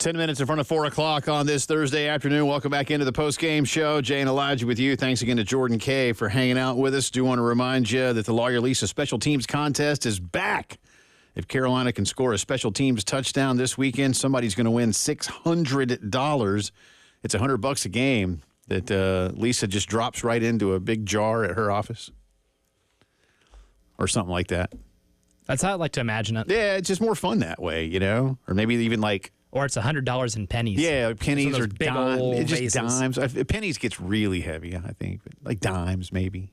10 minutes in front of 4 o'clock on this Thursday afternoon. Welcome back into the Postgame Show. Jay and Elijah with you. Thanks again to Jordan K. for hanging out with us. Do want to remind you that the Lawyer Lisa Special Teams Contest is back. If Carolina can score a special teams touchdown this weekend, somebody's going to win $600. It's $100 a game that Lisa just drops right into a big jar at her office or something like that.
That's how I'd like to imagine it.
Yeah, it's just more fun that way, you know? Or maybe even like...
Or it's $100 in pennies.
Yeah, pennies or
big old
dimes. Just
vases.
dimes. Pennies gets really heavy, I think. Like dimes, maybe.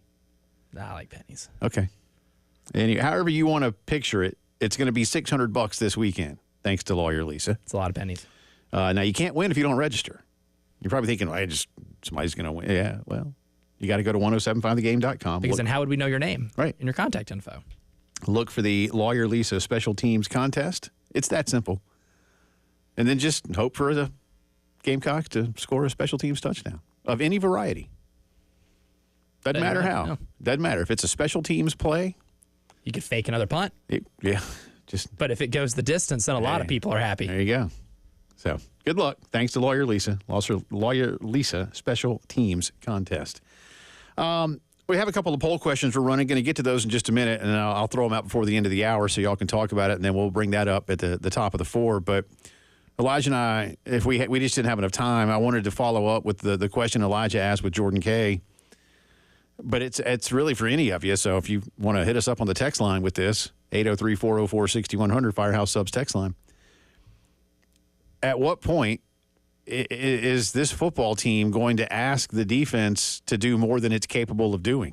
I like pennies.
Okay. However you want to picture it, it's going to be $600 this weekend, thanks to Lawyer Lisa.
It's a lot of pennies.
Now, you can't win if you don't register. You're probably thinking, somebody's going to win. Yeah, well, you got to go to 1075thegame.com.
Because then how would we know your name?
Right.
And your contact info.
Look for the Lawyer Lisa Special Teams Contest. It's that simple. And then just hope for the Gamecocks to score a special teams touchdown of any variety. Doesn't matter how.
No.
Doesn't matter. If it's a special teams play.
You could fake another punt.
But
if it goes the distance, then a lot of people are happy.
There you go. So, good luck. Thanks to Lawyer Lisa. Also, Lawyer Lisa Special Teams Contest. We have a couple of poll questions we're running. Going to get to those in just a minute, and I'll throw them out before the end of the hour so y'all can talk about it, and then we'll bring that up at the top of the 4. But Elijah and I, if we just didn't have enough time, I wanted to follow up with the question Elijah asked with Jordan K. But it's really for any of you. So if you want to hit us up on the text line with this, 803-404-6100, Firehouse Subs text line. At what point is this football team going to ask the defense to do more than it's capable of doing?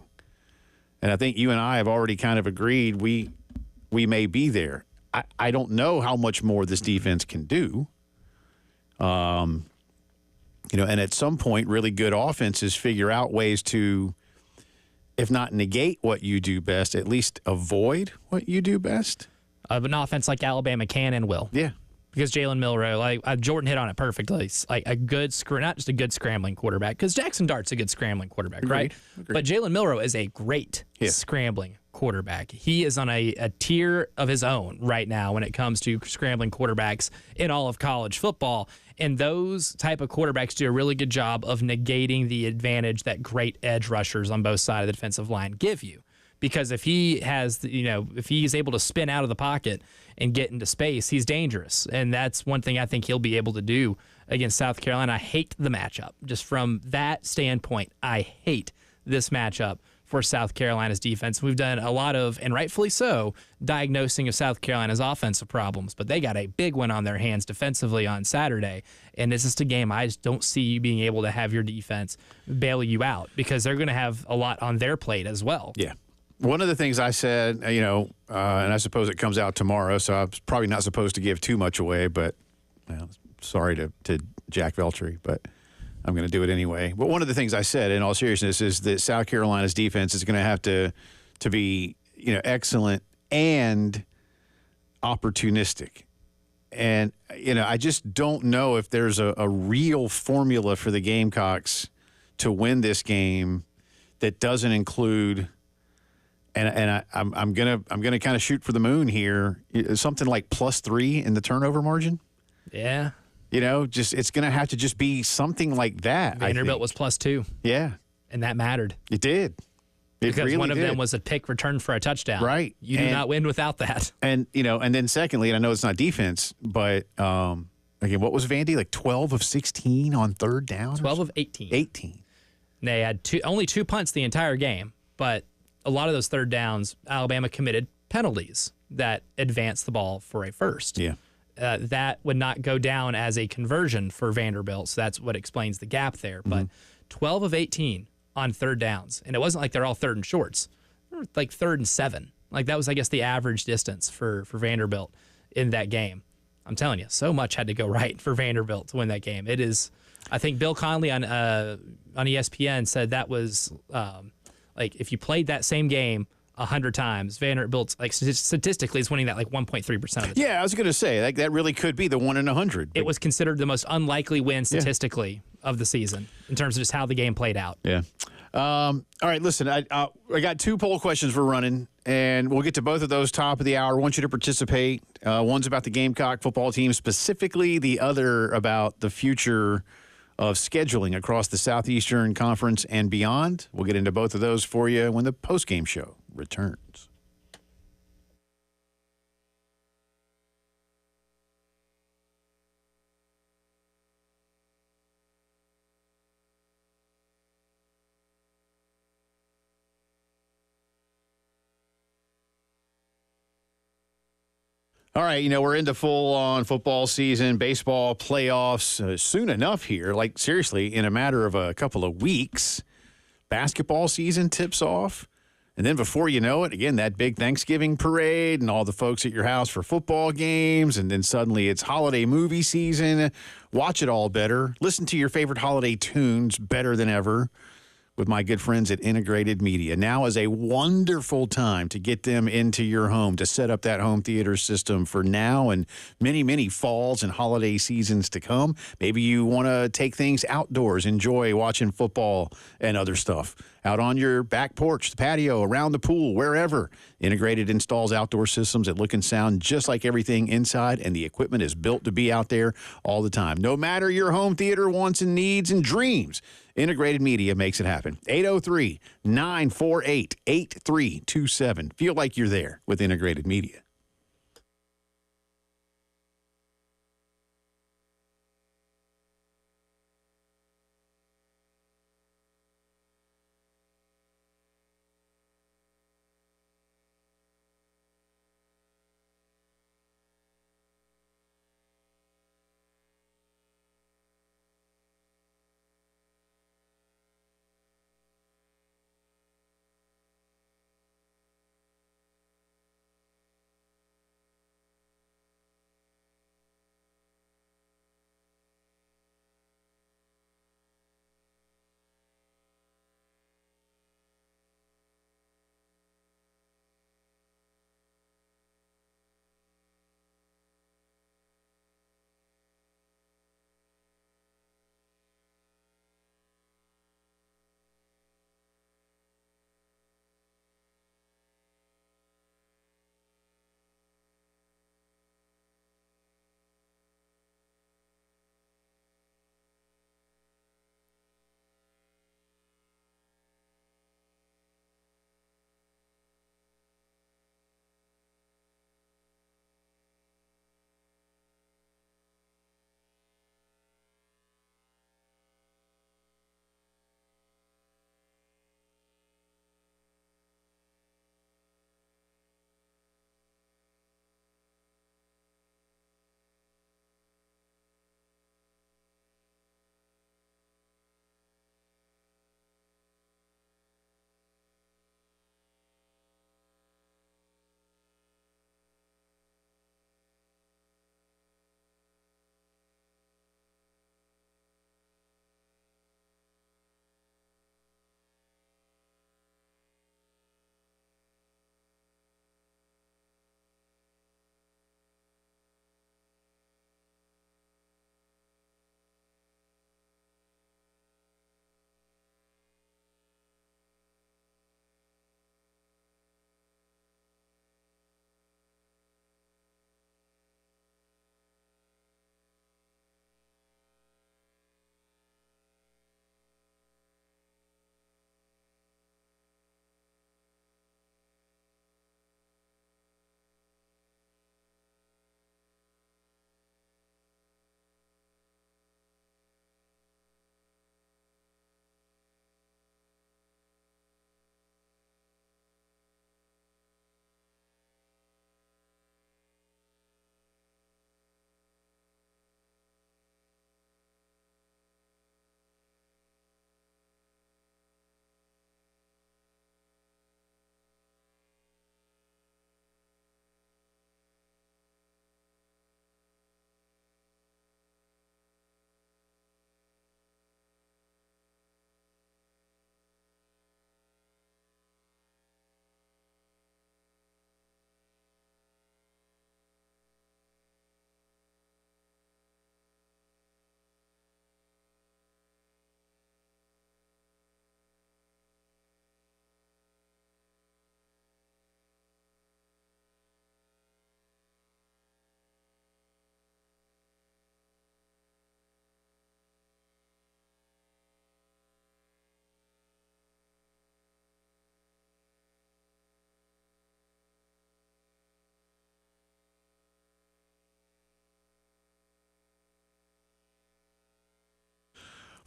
And I think you and I have already kind of agreed we may be there. I don't know how much more this defense can do. And at some point, really good offenses figure out ways to, if not negate what you do best, at least avoid what you do best.
An offense like Alabama can and will.
Yeah.
Because Jalen Milroe, Jordan hit on it perfectly. It's like a good, not just a good scrambling quarterback, because Jackson Dart's a good scrambling quarterback, right?
Agreed.
But Jalen Milroe is a great scrambling quarterback. He is on a tier of his own right now when it comes to scrambling quarterbacks in all of college football. And those type of quarterbacks do a really good job of negating the advantage that great edge rushers on both sides of the defensive line give you. Because if he has, if he's able to spin out of the pocket and get into space, he's dangerous. And that's one thing I think he'll be able to do against South Carolina. I hate the matchup. Just from that standpoint, I hate this matchup for South Carolina's defense. We've done a lot of, and rightfully so, diagnosing of South Carolina's offensive problems, but they got a big one on their hands defensively on Saturday. And this is a game I just don't see you being able to have your defense bail you out, because they're going to have a lot on their plate as well.
Yeah. One of the things I said, and I suppose it comes out tomorrow, so I'm probably not supposed to give too much away, but sorry to Jack Veltri, but I'm going to do it anyway. But one of the things I said, in all seriousness, is that South Carolina's defense is going to have to be, excellent and opportunistic. And, I just don't know if there's a real formula for the Gamecocks to win this game that doesn't include... And I'm gonna kind of shoot for the moon here. Something like +3 in the turnover margin.
Yeah.
It's gonna have to just be something like that.
Vanderbilt was +2.
Yeah.
And that mattered.
It did.
Because really one of them was a pick return for a touchdown.
Right.
You do not win without that.
And and then secondly, and I know it's not defense, but again, what was Vandy, like 12 of 16 on third down?
12 of 18.
18.
They had only 2 punts the entire game, but a lot of those third downs, Alabama committed penalties that advanced the ball for a first.
Yeah.
That would not go down as a conversion for Vanderbilt, so that's what explains the gap there.
Mm-hmm.
But 12 of 18 on third downs, and it wasn't like they're all third and shorts. They were like 3rd and 7. Like that was, I guess, the average distance for Vanderbilt in that game. I'm telling you, so much had to go right for Vanderbilt to win that game. It is, I think Bill Conley on ESPN said that was like if you played that same game 100 times, Vanderbilt, like statistically, is winning that like 1.3% of the time.
Yeah, I was going to say like that really could be the 1 in 100.
It was considered the most unlikely win statistically of the season in terms of just how the game played out.
Yeah. All right, listen, I got 2 poll questions we're running, and we'll get to both of those top of the hour. I want you to participate. One's about the Gamecock football team specifically, the other about the future of scheduling across the Southeastern Conference and beyond. We'll get into both of those for you when the postgame show returns. All right, we're into full-on football season, baseball playoffs soon enough here. Like, seriously, in a matter of a couple of weeks, basketball season tips off. And then before you know it, again, that big Thanksgiving parade and all the folks at your house for football games. And then suddenly it's holiday movie season. Watch it all better. Listen to your favorite holiday tunes better than ever with my good friends at Integrated Media. Now is a wonderful time to get them into your home, to set up that home theater system for now and many, many falls and holiday seasons to come. Maybe you want to take things outdoors, enjoy watching football and other stuff out on your back porch, the patio, around the pool, wherever. Integrated installs outdoor systems that look and sound just like everything inside, and the equipment is built to be out there all the time. No matter your home theater wants and needs and dreams, Integrated Media makes it happen. 803-948-8327. Feel like you're there with Integrated Media.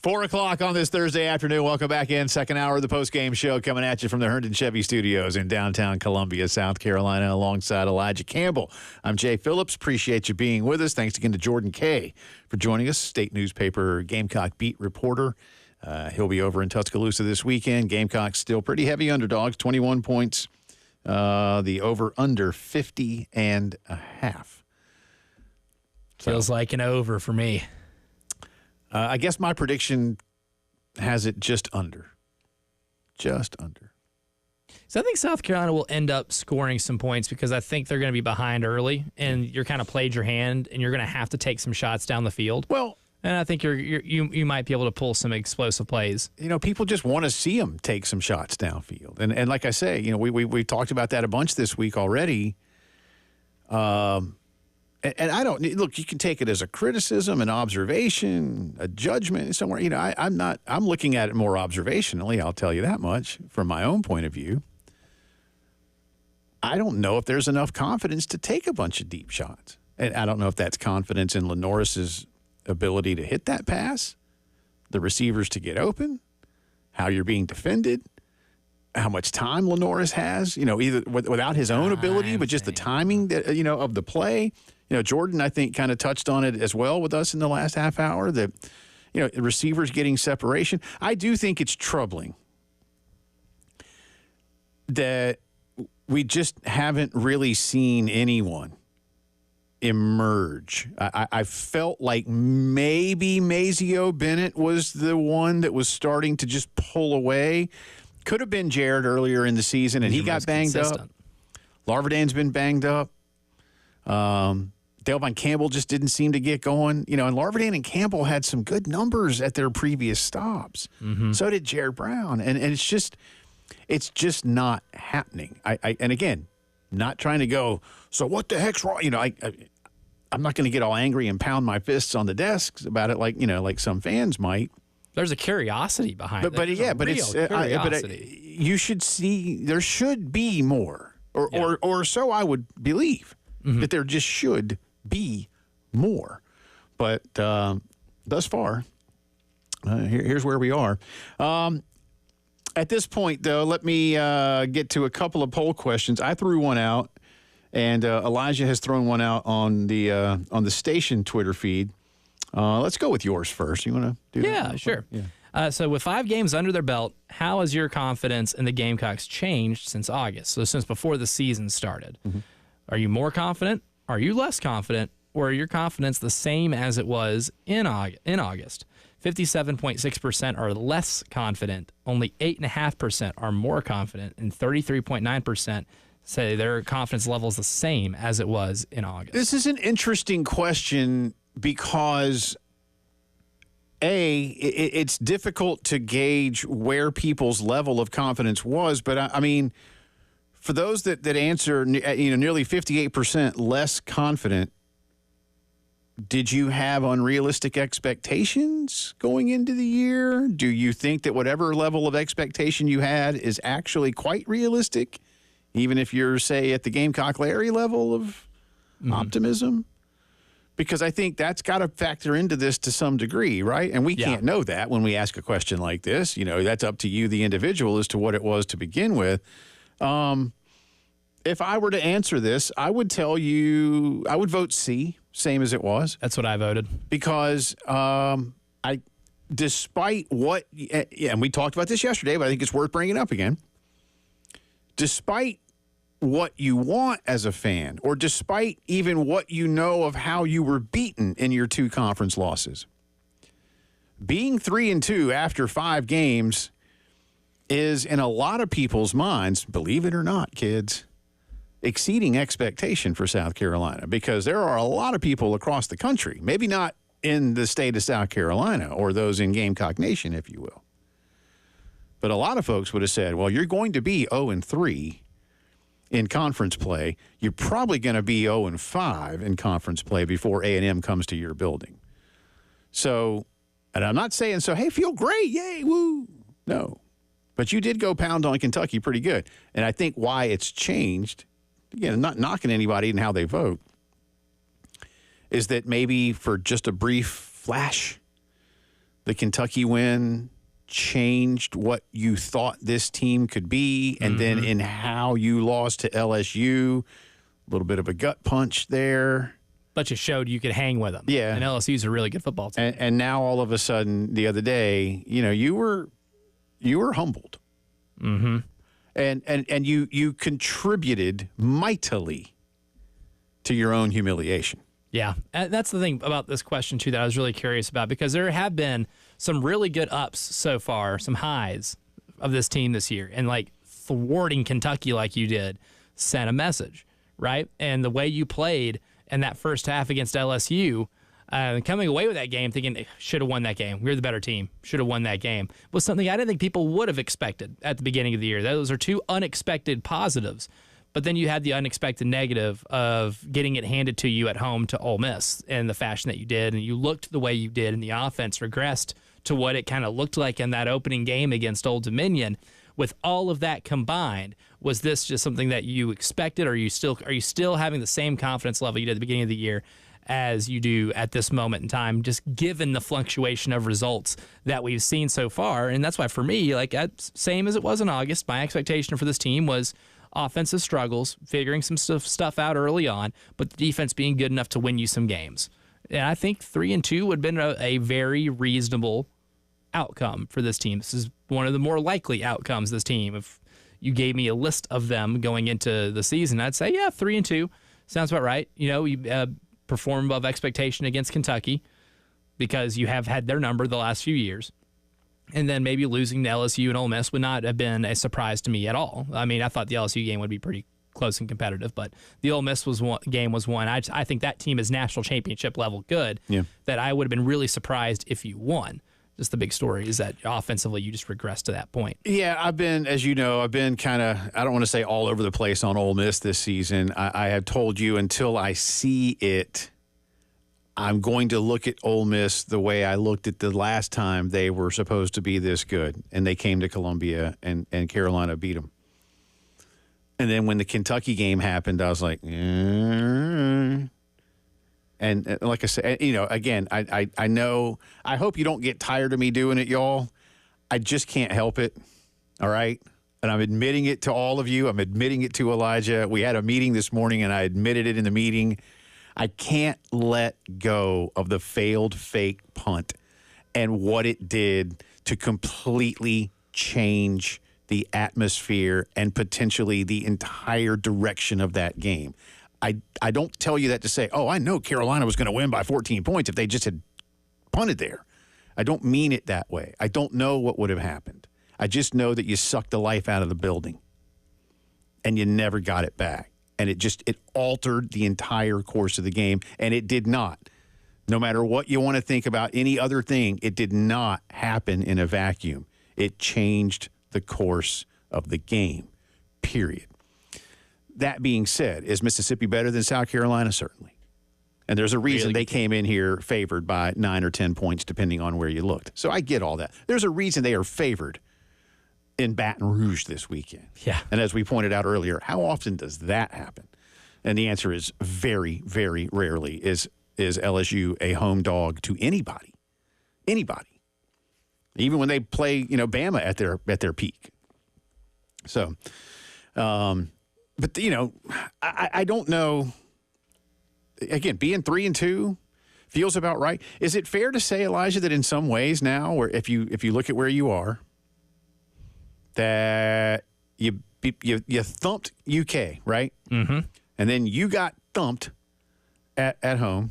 4 o'clock on this Thursday afternoon. Welcome back in. Second hour of the Postgame Show coming at you from the Herndon Chevy Studios in downtown Columbia, South Carolina, alongside Elijah Campbell. I'm Jay Phillips. Appreciate you being with us. Thanks again to Jordan Kay for joining us, state newspaper Gamecock beat reporter. He'll be over in Tuscaloosa this weekend. Gamecocks still pretty heavy underdogs, 21 points. The over-under 50.5.
Feels like an over for me.
I guess my prediction has it just under. Just under.
So I think South Carolina will end up scoring some points because I think they're going to be behind early, and you're kind of played your hand, and you're going to have to take some shots down the field.
Well,
and I think you might be able to pull some explosive plays.
You know, people just want to see them take some shots downfield, and like I say, you know, we talked about that a bunch this week already. And I don't look. You can take it as a criticism, an observation, a judgment somewhere. You know, I'm looking at it more observationally. I'll tell you that much from my own point of view. I don't know if there's enough confidence to take a bunch of deep shots, and I don't know if that's confidence in Lenoris's ability to hit that pass, the receivers to get open, how you're being defended, how much time Lenoris has. You know, either without his own ability, but just the timing that of the play. You know, Jordan, I think, kind of touched on it as well with us in the last half hour, that, you know, the receivers getting separation. I do think it's troubling that we just haven't really seen anyone emerge. I felt like maybe Mazio Bennett was the one that was starting to just pull away. Could have been Jared earlier in the season, and he got banged up. Larvadane's been banged up. Delvon Campbell just didn't seem to get going. You know, and Larvadane and Campbell had some good numbers at their previous stops. Mm-hmm. So did Jared Brown. And it's just not happening. And again, not trying to go, so what the heck's wrong? You know, I'm not going to get all angry and pound my fists on the desks about it like some fans might.
There's a curiosity behind it.
But you should see, there should be more. Or so I would believe, that there just should be more. But thus far, here's where we are. At this point, though, let me get to a couple of poll questions. I threw one out, and Elijah has thrown one out on the station Twitter feed. Let's go with yours first. You want to do that?
Yeah, sure. Yeah. So with 5 games under their belt, how has your confidence in the Gamecocks changed since August? So since before the season started. Mm-hmm. Are you more confident? Are you less confident? Or are your confidence the same as it was in August? 57.6% are less confident. Only 8.5% are more confident. And 33.9% say their confidence level is the same as it was in August.
This is an interesting question because, it's difficult to gauge where people's level of confidence was. But, I mean, for those that answer, nearly 58% less confident, did you have unrealistic expectations going into the year? Do you think that whatever level of expectation you had is actually quite realistic, even if you're, say, at the Gamecock Larry level of optimism? Because I think that's got to factor into this to some degree, right? And we can't know that when we ask a question like this. You know, that's up to you, the individual, as to what it was to begin with. If I were to answer this, I would tell you I would vote C, same as it was.
That's what I voted.
Because despite what, and we talked about this yesterday, but I think it's worth bringing up again. Despite what you want as a fan, or despite even what you know of how you were beaten in your 2 conference losses, being 3-2 after 5 games is, in a lot of people's minds, believe it or not, kids, exceeding expectation for South Carolina, because there are a lot of people across the country, maybe not in the state of South Carolina or those in Gamecock Nation, if you will, but a lot of folks would have said, well, you're going to be 0-3 in conference play. You're probably going to be 0-5 in conference play before A&M comes to your building. So, and I'm not saying, so, hey, feel great, yay, woo. No. But you did go pound on Kentucky pretty good. And I think why it's changed, again, not knocking anybody and how they vote, is that maybe for just a brief flash, the Kentucky win changed what you thought this team could be, and then in how you lost to LSU, a little bit of a gut punch there.
But you showed you could hang with them.
Yeah.
And LSU's a really good football team.
And now all of a sudden, the other day, you were humbled.
Mm-hmm.
And you contributed mightily to your own humiliation.
Yeah, and that's the thing about this question, too, that I was really curious about, because there have been some really good ups so far, some highs of this team this year. And, like, thwarting Kentucky like you did sent a message, right? And the way you played in that first half against LSU, coming away with that game thinking, should have won that game. We're the better team. Should have won that game. Was something I didn't think people would have expected at the beginning of the year. Those are two unexpected positives. But then you had the unexpected negative of getting it handed to you at home to Ole Miss in the fashion that you did, and you looked the way you did, and the offense regressed to what it kind of looked like in that opening game against Old Dominion. With all of that combined, was this just something that you expected, or are you still having the same confidence level you did at the beginning of the year as you do at this moment in time, just given the fluctuation of results that we've seen so far? And that's why, for me, like, same as it was in August, my expectation for this team was offensive struggles, figuring some stuff out early on, but the defense being good enough to win you some games. And I think 3-2 would have been a very reasonable outcome for this team. This is one of the more likely outcomes this team. If you gave me a list of them going into the season, I'd say, yeah, 3-2 sounds about right. You perform above expectation against Kentucky because you have had their number the last few years. And then maybe losing to LSU and Ole Miss would not have been a surprise to me at all. I mean, I thought the LSU game would be pretty close and competitive, but the Ole Miss game was one. I think that team is national championship level good.
Yeah.
That I would have been really surprised if you won. Just the big story is that offensively you just regressed to that point.
Yeah, I've been kind of, I don't want to say all over the place on Ole Miss this season. I have told you until I see it, I'm going to look at Ole Miss the way I looked at the last time they were supposed to be this good, and they came to Columbia, and Carolina beat them. And then when the Kentucky game happened, I was like, And like I said, again, I know, I hope you don't get tired of me doing it, y'all. I just can't help it, all right? And I'm admitting it to all of you. I'm admitting it to Elijah. We had a meeting this morning, and I admitted it in the meeting. I can't let go of the failed fake punt and what it did to completely change the atmosphere and potentially the entire direction of that game. I don't tell you that to say, I know Carolina was going to win by 14 points if they just had punted there. I don't mean it that way. I don't know what would have happened. I just know that you sucked the life out of the building and you never got it back. And it altered the entire course of the game, and it did not. No matter what you want to think about any other thing, it did not happen in a vacuum. It changed the course of the game, period. That being said, is Mississippi better than South Carolina? Certainly. And there's a reason they came in here favored by 9 or 10 points, depending on where you looked. So I get all that. There's a reason they are favored in Baton Rouge this weekend.
Yeah.
And as we pointed out earlier, how often does that happen? And the answer is very, very rarely is LSU a home dog to anybody. Anybody. Even when they play, Bama at their peak. So, but I don't know. Again, being 3-2 feels about right. Is it fair to say, Elijah, that in some ways now, or if you look at where you are, that you thumped UK, right?
Mm-hmm.
And then you got thumped at home.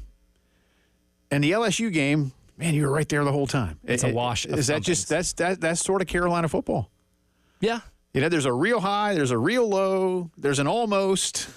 And the LSU game, man, you were right there the whole time.
It's a wash.
Is that just that's sort of Carolina football?
Yeah.
There's a real high, there's a real low, there's an almost.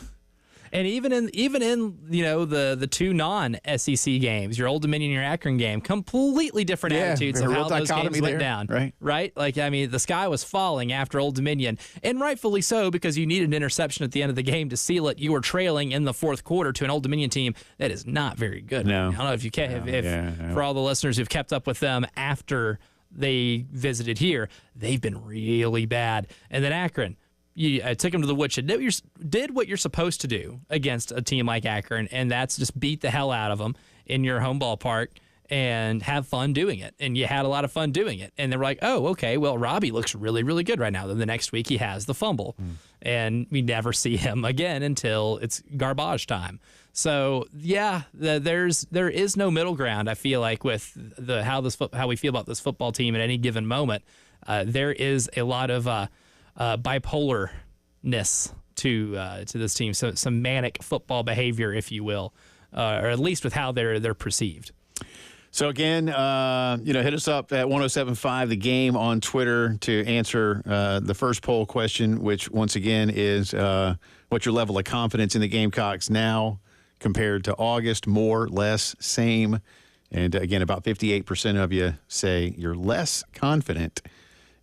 And even in the two non-SEC games, your Old Dominion, your Akron game, completely different attitudes of how those games went down. Right? Like, I mean, the sky was falling after Old Dominion, and rightfully so, because you needed an interception at the end of the game to seal it. You were trailing in the fourth quarter to an Old Dominion team that is not very good.
No.
I don't know if you can, for all the listeners who've kept up with them after they visited here, they've been really bad. And then Akron, I took them to the woodshed. Did what you're supposed to do against a team like Akron, and that's just beat the hell out of them in your home ballpark and have fun doing it. And you had a lot of fun doing it. And they're like, oh, okay, well, Robbie looks really, really good right now. Then the next week he has the fumble. And we never see him again until it's garbage time. So, yeah, there is no middle ground, I feel like, with how we feel about this football team at any given moment. There is a lot of bipolarness to this team, so some manic football behavior, if you will, or at least with how they're perceived.
So again, hit us up at 107.5 The Game on Twitter to answer the first poll question, which once again is what's your level of confidence in the Gamecocks now compared to August? More, less, same? And again, about 58% of you say you're less confident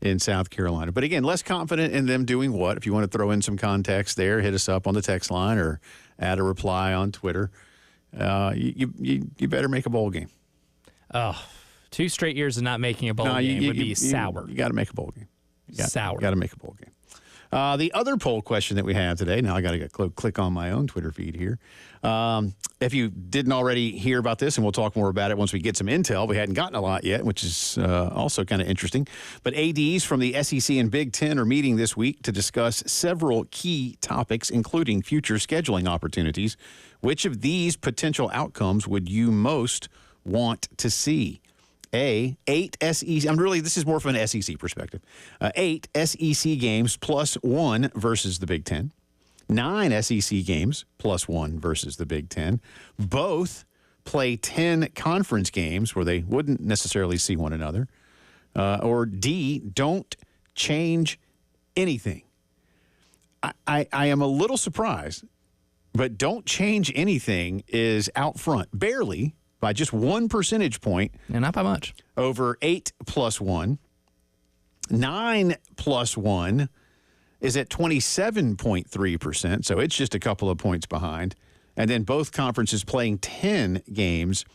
in South Carolina. But again, less confident in them doing what? If you want to throw in some context there, hit us up on the text line or add a reply on Twitter. You better make a bowl game.
Oh, 2 straight years of not making a bowl game would be sour.
You got to make a bowl game.
Sour.
You got to make a bowl game. The other poll question that we have today, now I got to click on my own Twitter feed here. If you didn't already hear about this, and we'll talk more about it once we get some intel. We hadn't gotten a lot yet, which is also kind of interesting. But ADs from the SEC and Big Ten are meeting this week to discuss several key topics, including future scheduling opportunities. Which of these potential outcomes would you most want to see? 8 SEC. This is more from an SEC perspective. 8 SEC games plus 1 versus the Big Ten. 9 SEC games plus 1 versus the Big Ten. Both play 10 conference games where they wouldn't necessarily see one another. Or D, don't change anything. I am a little surprised, but don't change anything is out front, barely, by just 1 percentage point.
And not by much.
Over 8 plus 1. 9 plus 1 is at 27.3%, so it's just a couple of points behind. And then both conferences playing 10 games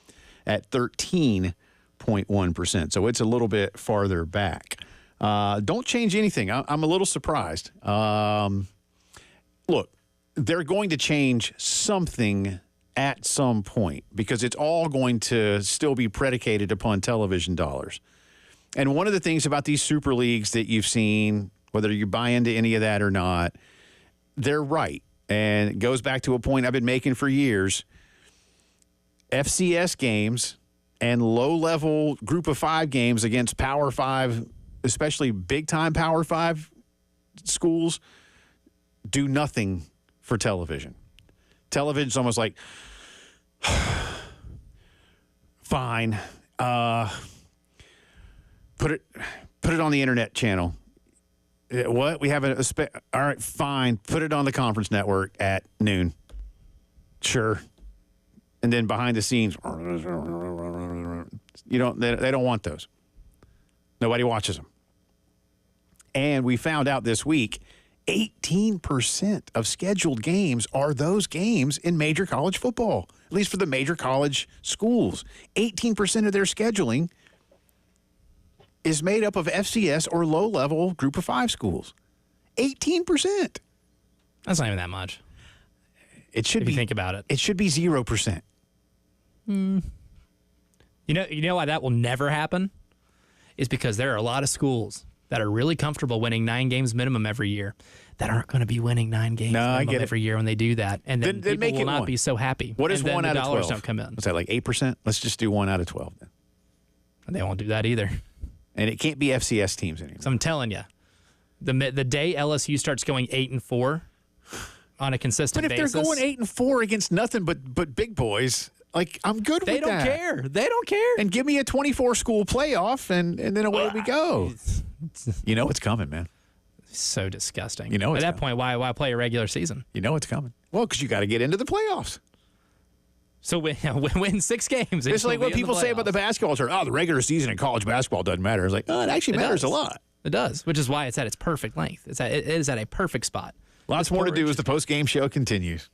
at 13.1%, so it's a little bit farther back. Don't change anything. I'm a little surprised. Look, they're going to change something at some point because it's all going to still be predicated upon television dollars. And one of the things about these super leagues that you've seen, whether you buy into any of that or not, they're right. And it goes back to a point I've been making for years. FCS games and low-level group of 5 games against Power 5, especially big-time Power 5 schools, do nothing for television. Television's almost like, fine, put it on the internet channel. What? We have all right, fine, put it on the conference network at noon. Sure. And then behind the scenes, they don't want those. Nobody watches them. And we found out this week 18% of scheduled games are those games in major college football, at least for the major college schools. 18% of their scheduling is made up of FCS or low-level group of 5 schools. 18%.
That's not even that much.
It should
if
be.
You think about it.
It should be 0%.
You know why that will never happen? Is because there are a lot of schools that are really comfortable winning 9 games minimum every year that aren't going to be winning 9 games minimum every year when they do that. And then people will not be so happy.
What is
and
1 out of 12?
Dollars don't come in.
What's that, like 8%? Let's just do 1 out of 12 then.
And they won't do that either.
And it can't be FCS teams anymore.
So I'm telling you, the day LSU starts going 8-4 on a consistent basis.
But if they're going 8-4 against nothing but big boys, like, I'm good with that.
They don't care. They don't care.
And give me a 24-school playoff, and then away we go. You know it's coming, man.
So disgusting.
You know
at that point, why play a regular season?
You know it's coming. Well, because you got to get into the playoffs.
So win 6 games.
It's like what people say about the basketball tournament. Oh, the regular season in college basketball doesn't matter. It's like, oh, it actually matters a lot.
It does, which is why it's at its perfect length. It is at a perfect spot.
Lots more to do as the post-game show continues.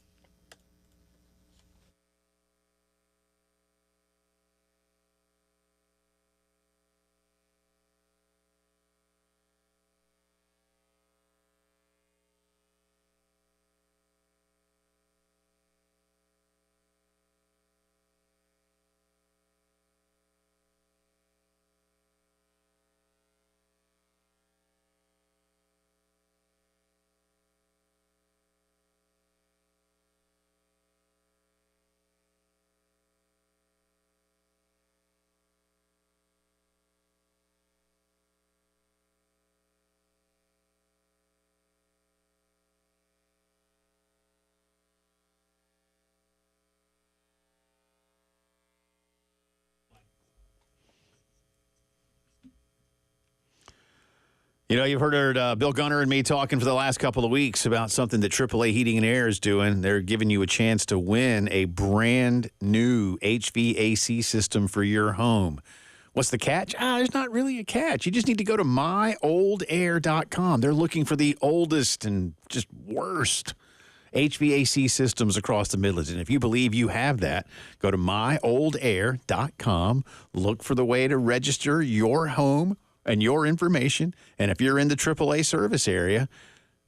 You know, you've heard Bill Gunner and me talking for the last couple of weeks about something that AAA Heating and Air is doing. They're giving you a chance to win a brand new HVAC system for your home. What's the catch? There's not really a catch. You just need to go to myoldair.com. They're looking for the oldest and just worst HVAC systems across the Midlands. And if you believe you have that, go to myoldair.com. Look for the way to register your home and your information. And if you're in the AAA service area,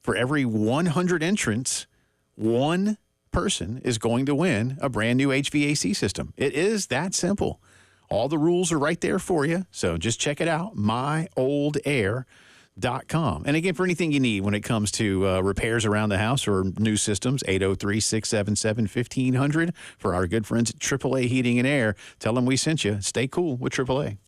for every 100 entrants, one person is going to win a brand new HVAC system. It is that simple. All the rules are right there for you. So just check it out, myoldair.com. And again, for anything you need when it comes to repairs around the house or new systems, 803-677-1500 for our good friends at AAA Heating and Air. Tell them we sent you. Stay cool with AAA.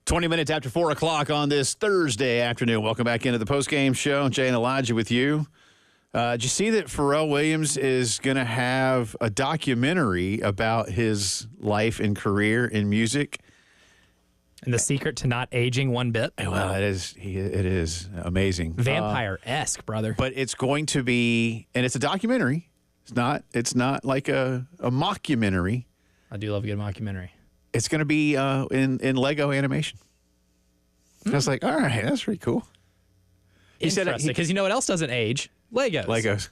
Twenty minutes after 4 o'clock on this Thursday afternoon. Welcome back into the Postgame Show. Jay and Elijah with you. Did you see that Pharrell Williams is going to have a documentary about his life and career in music?
And the secret to not aging one bit?
Well, it is amazing.
Vampire-esque, brother.
But it's going to be, and it's a documentary, It's not like a mockumentary.
I do love a good mockumentary.
It's going to be in Lego animation. I was like, all right, that's pretty cool.
He said because you know what else doesn't age? Legos.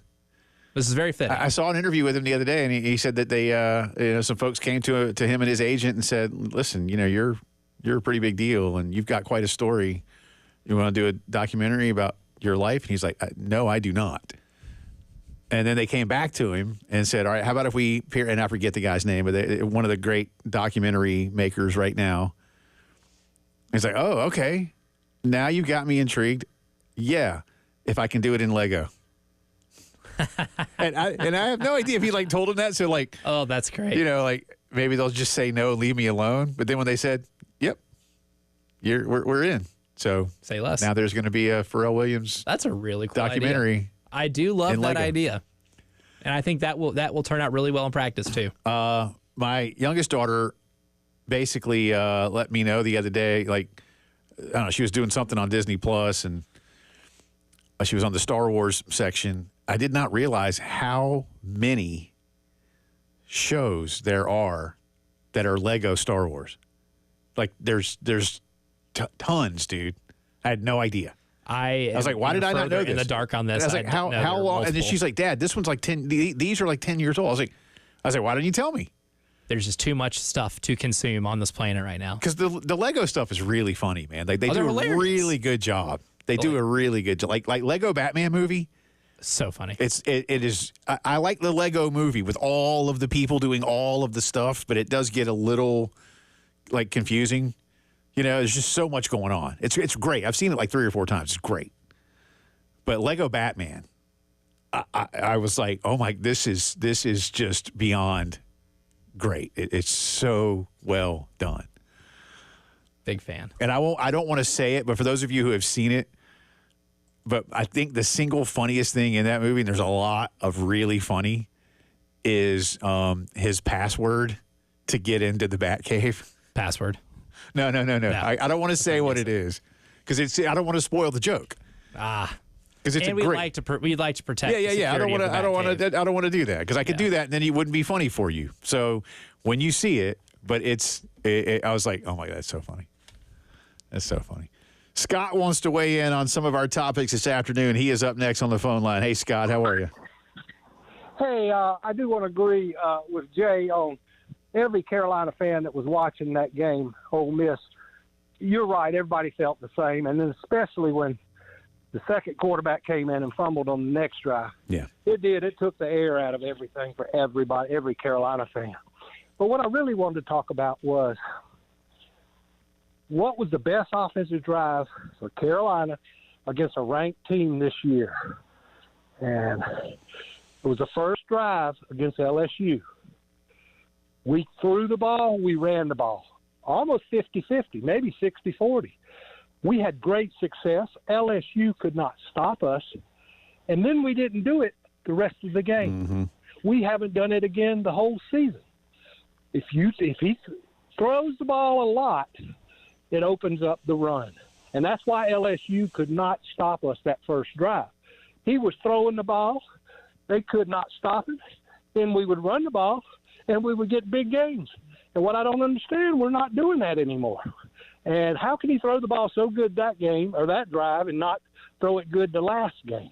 This is very fitting.
I saw an interview with him the other day, and he said that they, some folks came to him and his agent and said, "Listen, you're a pretty big deal, and you've got quite a story. You want to do a documentary about your life?" And he's like, "No, I do not." And then they came back to him and said, "All right, how about if we?" And I forget the guy's name, but one of the great documentary makers right now. He's like, "Oh, okay. Now you've got me intrigued. Yeah, if I can do it in Lego." and I have no idea if he told him that. So
oh, that's great.
Maybe they'll just say no, leave me alone. But then when they said, "Yep, we're in," so
say less.
Now there's going to be a Pharrell Williams.
That's a really cool
documentary.
Idea. I do love that idea, and I think that will turn out really well in practice too.
My youngest daughter basically let me know the other day. I don't know, she was doing something on Disney Plus, and she was on the Star Wars section. I did not realize how many shows there are that are Lego Star Wars. There's tons, dude. I had no idea. I was like, why did I not know this?
In the dark on this.
And I was like, how long? Multiple. And then she's like, Dad, this one's 10. These are 10 years old. I was like, why didn't you tell me?
There's just too much stuff to consume on this planet right now.
Because the Lego stuff is really funny, man. They do a really good job. They do a really good job. Like Lego Batman movie.
So funny.
It is. I like the Lego movie with all of the people doing all of the stuff, but it does get a little confusing. There's just so much going on. It's great. I've seen it 3 or 4 times. It's great. But Lego Batman, I was like, oh my, this is just beyond great. It's so well done.
Big fan.
And I don't want to say it, but for those of you who have seen it, but I think the single funniest thing in that movie, and there's a lot of really funny, is his password to get into the Batcave.
Password?
No. I don't want to say what it is because I don't want to spoil the joke. Because it's
we'd like to protect.
Yeah. I don't want to do that because I could do that and then it wouldn't be funny for you. So when you see it, but I was like, oh my God, that's so funny. That's so funny. Scott wants to weigh in on some of our topics this afternoon. He is up next on the phone line. Hey, Scott, how are you?
Hey, I do want to agree with Jay on every Carolina fan that was watching that game, Ole Miss. You're right. Everybody felt the same. And then especially when the second quarterback came in and fumbled on the next drive.
Yeah.
It did. It took the air out of everything for everybody, every Carolina fan. But what I really wanted to talk about was what was the best offensive drive for Carolina against a ranked team this year? And it was the first drive against LSU. We threw the ball, we ran the ball. Almost 50-50, maybe 60-40. We had great success. LSU could not stop us. And then we didn't do it the rest of the game.
Mm-hmm.
We haven't done it again the whole season. If he throws the ball a lot, it opens up the run. And that's why LSU could not stop us that first drive. He was throwing the ball. They could not stop it. Then we would run the ball, and we would get big gains. And what I don't understand, we're not doing that anymore. And how can he throw the ball so good that game or that drive and not throw it good the last game?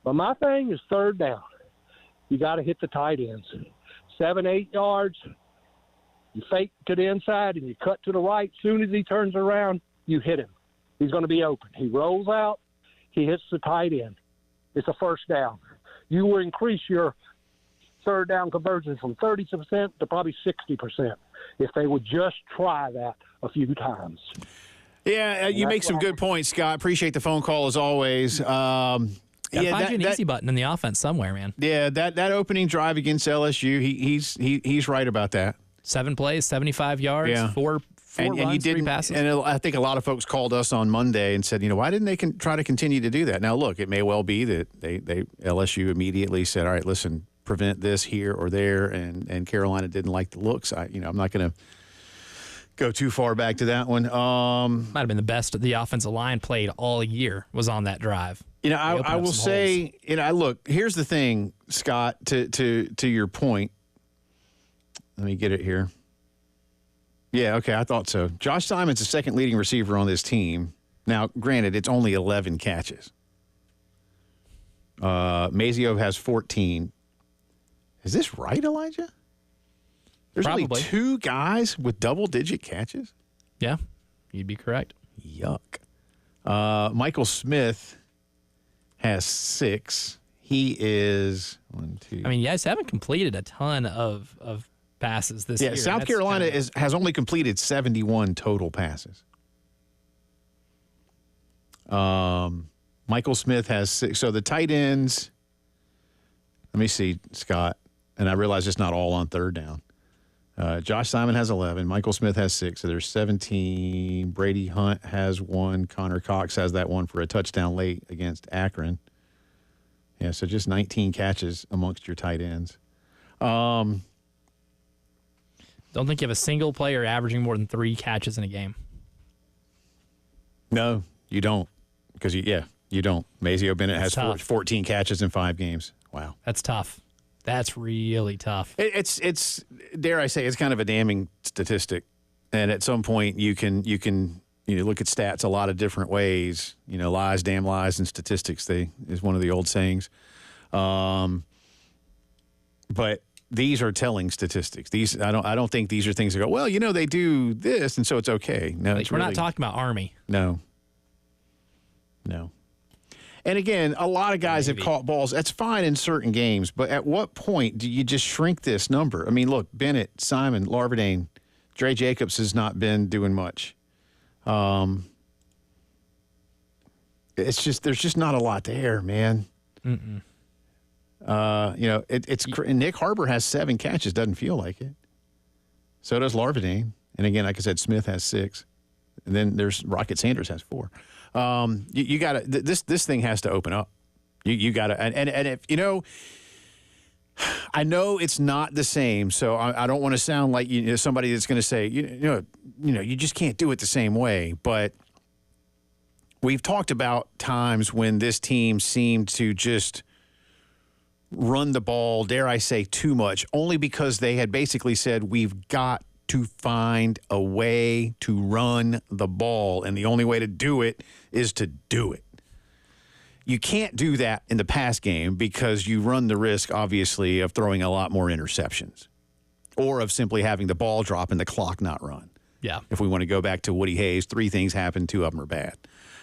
But my thing is third down. You got to hit the tight ends. 7-8 yards. You fake to the inside and you cut to the right. As soon as he turns around, you hit him. He's going to be open. He rolls out. He hits the tight end. It's a first down. You will increase your third down conversion from 30% to probably 60% if they would just try that a few times.
Yeah, you make some good points, Scott. Appreciate the phone call as always.
Find you an easy button in the offense somewhere, man.
Yeah, that opening drive against LSU, he's right about that.
7 plays, 75 yards,
yeah.
four
and
runs,
you didn't,
3 passes.
And I think a lot of folks called us on Monday and said, why didn't they try to continue to do that? Now, look, it may well be that LSU immediately said, all right, listen, prevent this here or there, and Carolina didn't like the looks. I'm not going to go too far back to that one.
Might have been the best the offensive line played all year was on that drive.
I will say, look, here's the thing, Scott, to your point. Let me get it here. Yeah, okay, I thought so. Josh Simon's the second leading receiver on this team. Now, granted, it's only 11 catches. Mazio has 14. Is this right, Elijah? There's
Probably.
only 2 guys with double-digit catches?
Yeah, you'd be correct.
Yuck. Michael Smith has 6. He is 1, 2.
I mean, you guys haven't completed a ton of passes this year.
Yeah, South Carolina has only completed 71 total passes. Michael Smith has 6. So the tight ends, let me see, Scott, and I realize it's not all on third down. Josh Simon has 11. Michael Smith has 6. So there's 17. Brady Hunt has 1. Connor Cox has that one for a touchdown late against Akron. Yeah, so just 19 catches amongst your tight ends.
Don't think you have a single player averaging more than 3 catches in a game.
No, you don't. Because, you don't. Mazio Bennett has 14 catches in 5 games. Wow.
That's tough. That's really tough.
It's dare I say, it's kind of a damning statistic. And at some point you can look at stats a lot of different ways. Lies, damn lies, and statistics is one of the old sayings. But these are telling statistics. I don't think these are things that go, well, they do this and so it's okay. No,
We're not talking about Army.
No. And again, a lot of guys have caught balls. That's fine in certain games, but at what point do you just shrink this number? I mean, look, Bennett, Simon, Larvadain, Dre Jacobs has not been doing much. It's just there's just not a lot there, man.
Mm-mm.
Nick Harbor has 7 catches. Doesn't feel like it. So does Larvadain. And again, like I said, Smith has 6. And then there's Rocket Sanders has 4. You got to this thing has to open up. You got to and if I know it's not the same, so I don't want to sound like somebody that's going to say you just can't do it the same way. But we've talked about times when this team seemed to just run the ball, dare I say, too much, only because they had basically said we've got to find a way to run the ball, and the only way to do it is to do it. You can't do that in the pass game because you run the risk, obviously, of throwing a lot more interceptions or of simply having the ball drop and the clock not run.
Yeah.
If we want to go back to Woody Hayes, 3 things happen, 2 of them are bad.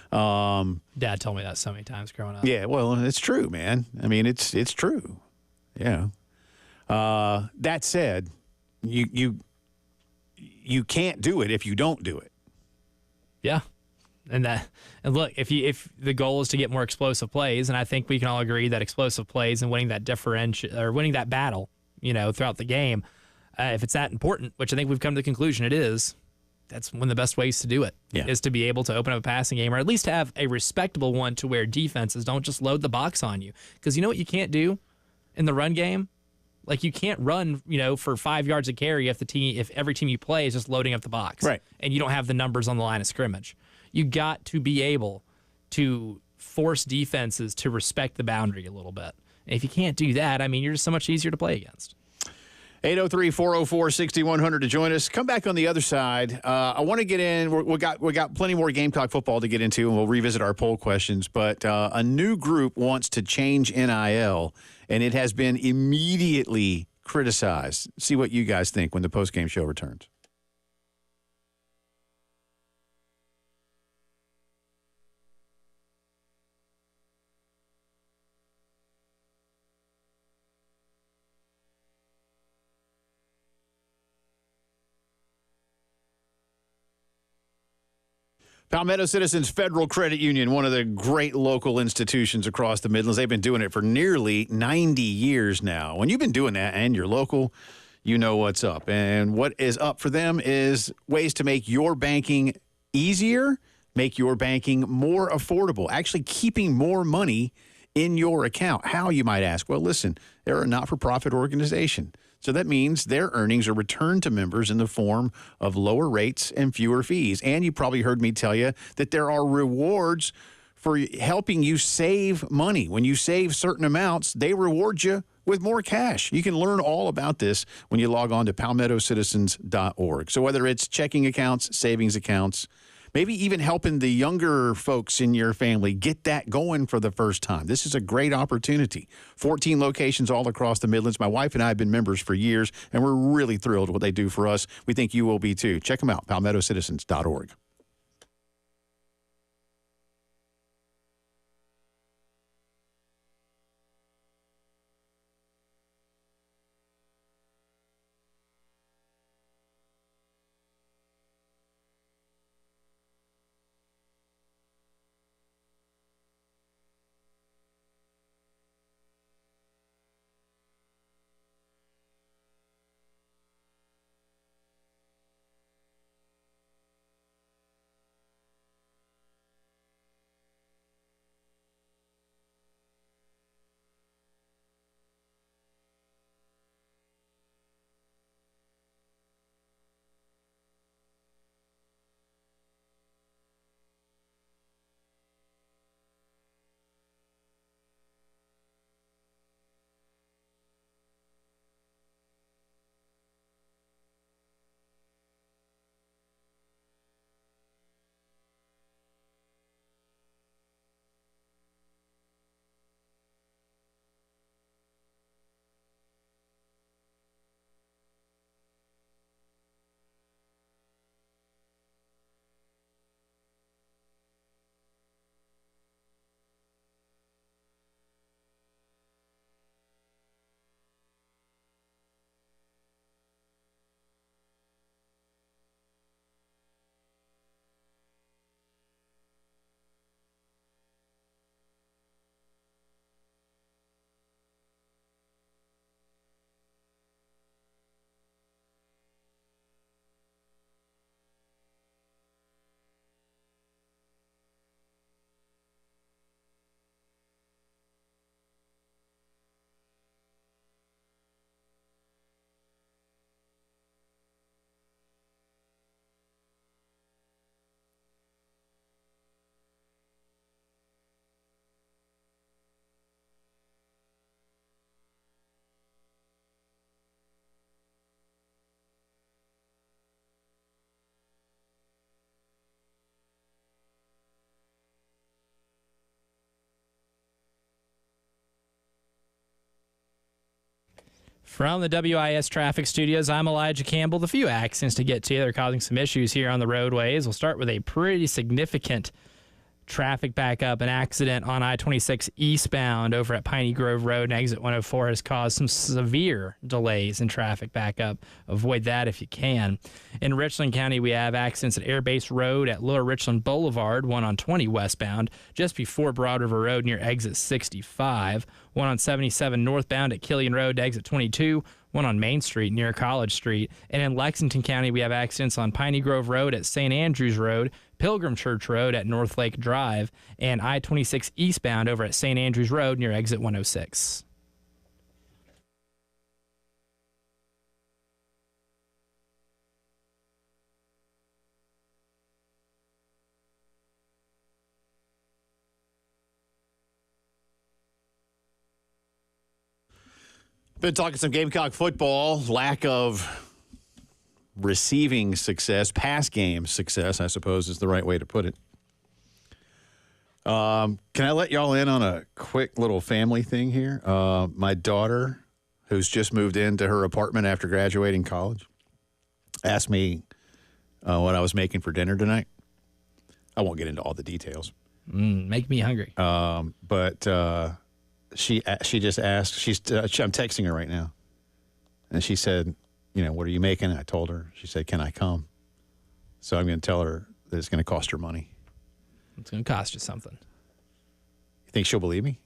Dad told me that so many times growing up.
Yeah, well, it's true, man. I mean, it's true. Yeah. That said, you can't do it if you don't do it.
Yeah. And look, if the goal is to get more explosive plays, and I think we can all agree that explosive plays and winning that winning that battle, throughout the game, if it's that important, which I think we've come to the conclusion it is, that's one of the best ways to do it, is to be able to open up a passing game or at least have a respectable one to where defenses don't just load the box on you. Because you know what you can't do in the run game? Like, you can't run, for 5 yards of carry if every team you play is just loading up the box.
Right.
And you don't have the numbers on the line of scrimmage. You got to be able to force defenses to respect the boundary a little bit. And if you can't do that, you're just so much easier to play against.
803-404-6100 to join us. Come back on the other side. I want to get in. We got plenty more Gamecock football to get into, and we'll revisit our poll questions. But a new group wants to change NIL, and it has been immediately criticized. See what you guys think when the postgame show returns. Palmetto Citizens Federal Credit Union, one of the great local institutions across the Midlands. They've been doing it for nearly 90 years now. When you've been doing that and you're local, you know what's up. And what is up for them is ways to make your banking easier, make your banking more affordable, actually keeping more money in your account. How, you might ask? Well, listen, they're a not-for-profit organization. So that means their earnings are returned to members in the form of lower rates and fewer fees. And you probably heard me tell you that there are rewards for helping you save money. When you save certain amounts, they reward you with more cash. You can learn all about this when you log on to palmettocitizens.org. So whether it's checking accounts, savings accounts, maybe even helping the younger folks in your family get that going for the first time, this is a great opportunity. 14 locations all across the Midlands. My wife and I have been members for years, and we're really thrilled with what they do for us. We think you will be too. Check them out, palmettocitizens.org.
From the WIS Traffic Studios, I'm Elijah Campbell. The few accidents to get to that are causing some issues here on the roadways. We'll start with a pretty significant traffic backup. An accident on I-26 eastbound over at Piney Grove Road and exit 104 has caused some severe delays in traffic backup. Avoid that if you can. In Richland County, we have accidents at Air Base Road at Lower Richland Boulevard, one on 20 westbound, just before Broad River Road near exit 65, one on 77 northbound at Killian Road to exit 22, one on Main Street near College Street. And in Lexington County, we have accidents on Piney Grove Road at St. Andrews Road, Pilgrim Church Road at North Lake Drive, and I-26 eastbound over at St. Andrews Road near exit 106.
Been talking some Gamecock football, lack of receiving success, pass game success, I suppose is the right way to put it. Can I let y'all in on a quick little family thing here? My daughter, who's just moved into her apartment after graduating college, asked me what I was making for dinner tonight. I won't get into all the details.
Make me hungry.
But she just asked. I'm texting her right now, and she said, "You know, what are you making?" I told her. She said, "Can I come?" So I'm going to tell her that it's going to cost her money.
It's going to cost you something.
You think she'll believe me?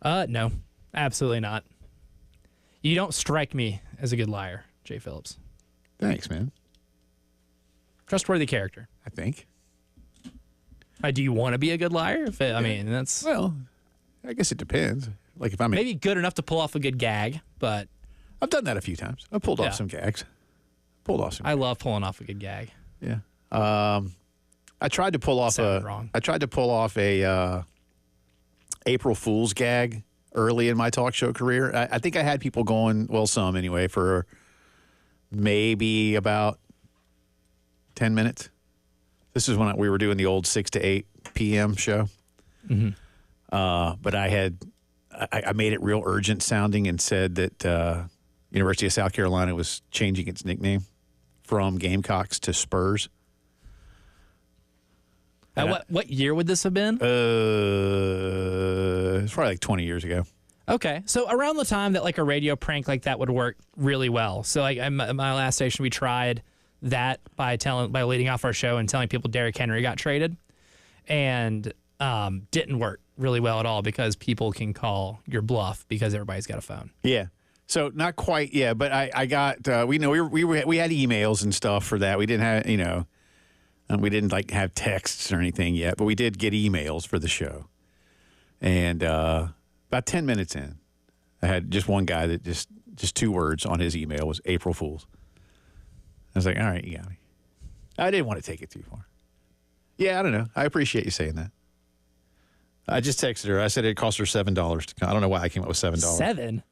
No, absolutely not. You don't strike me as a good liar, Jay Phillips.
Thanks, man.
Trustworthy character.
I think.
Do you want to be a good liar? I mean, that's
Well, I guess it depends. Like if I'm
maybe good enough to pull off a good gag, but
I've done that a few times. I've pulled off some gags.
I love pulling off a good gag.
Yeah. I tried to pull off a April Fool's gag early in my talk show career. I think I had people going, well, some anyway, for maybe about 10 minutes. This is when we were doing the old 6 to 8 p.m. show. Mm-hmm. But I made it real urgent sounding and said that University of South Carolina was changing its nickname from Gamecocks to Spurs.
What year would this have been?
It's probably like 20 years ago.
Okay, so around the time that like a radio prank like that would work really well. So like at my last station, we tried that by leading off our show and telling people Derrick Henry got traded, and didn't work really well at all because people can call your bluff because everybody's got a phone.
Yeah. So not quite, yeah, but I got we had emails and stuff for that. We didn't have we didn't like have texts or anything yet, but we did get emails for the show. And about 10 minutes in, I had just one guy that just 2 words on his email was April Fool's. I was like, all right, you got me. I didn't want to take it too far. Yeah, I don't know. I appreciate you saying that. I just texted her. I said it cost her $7 to come. I don't know why I came up with $7.
$7?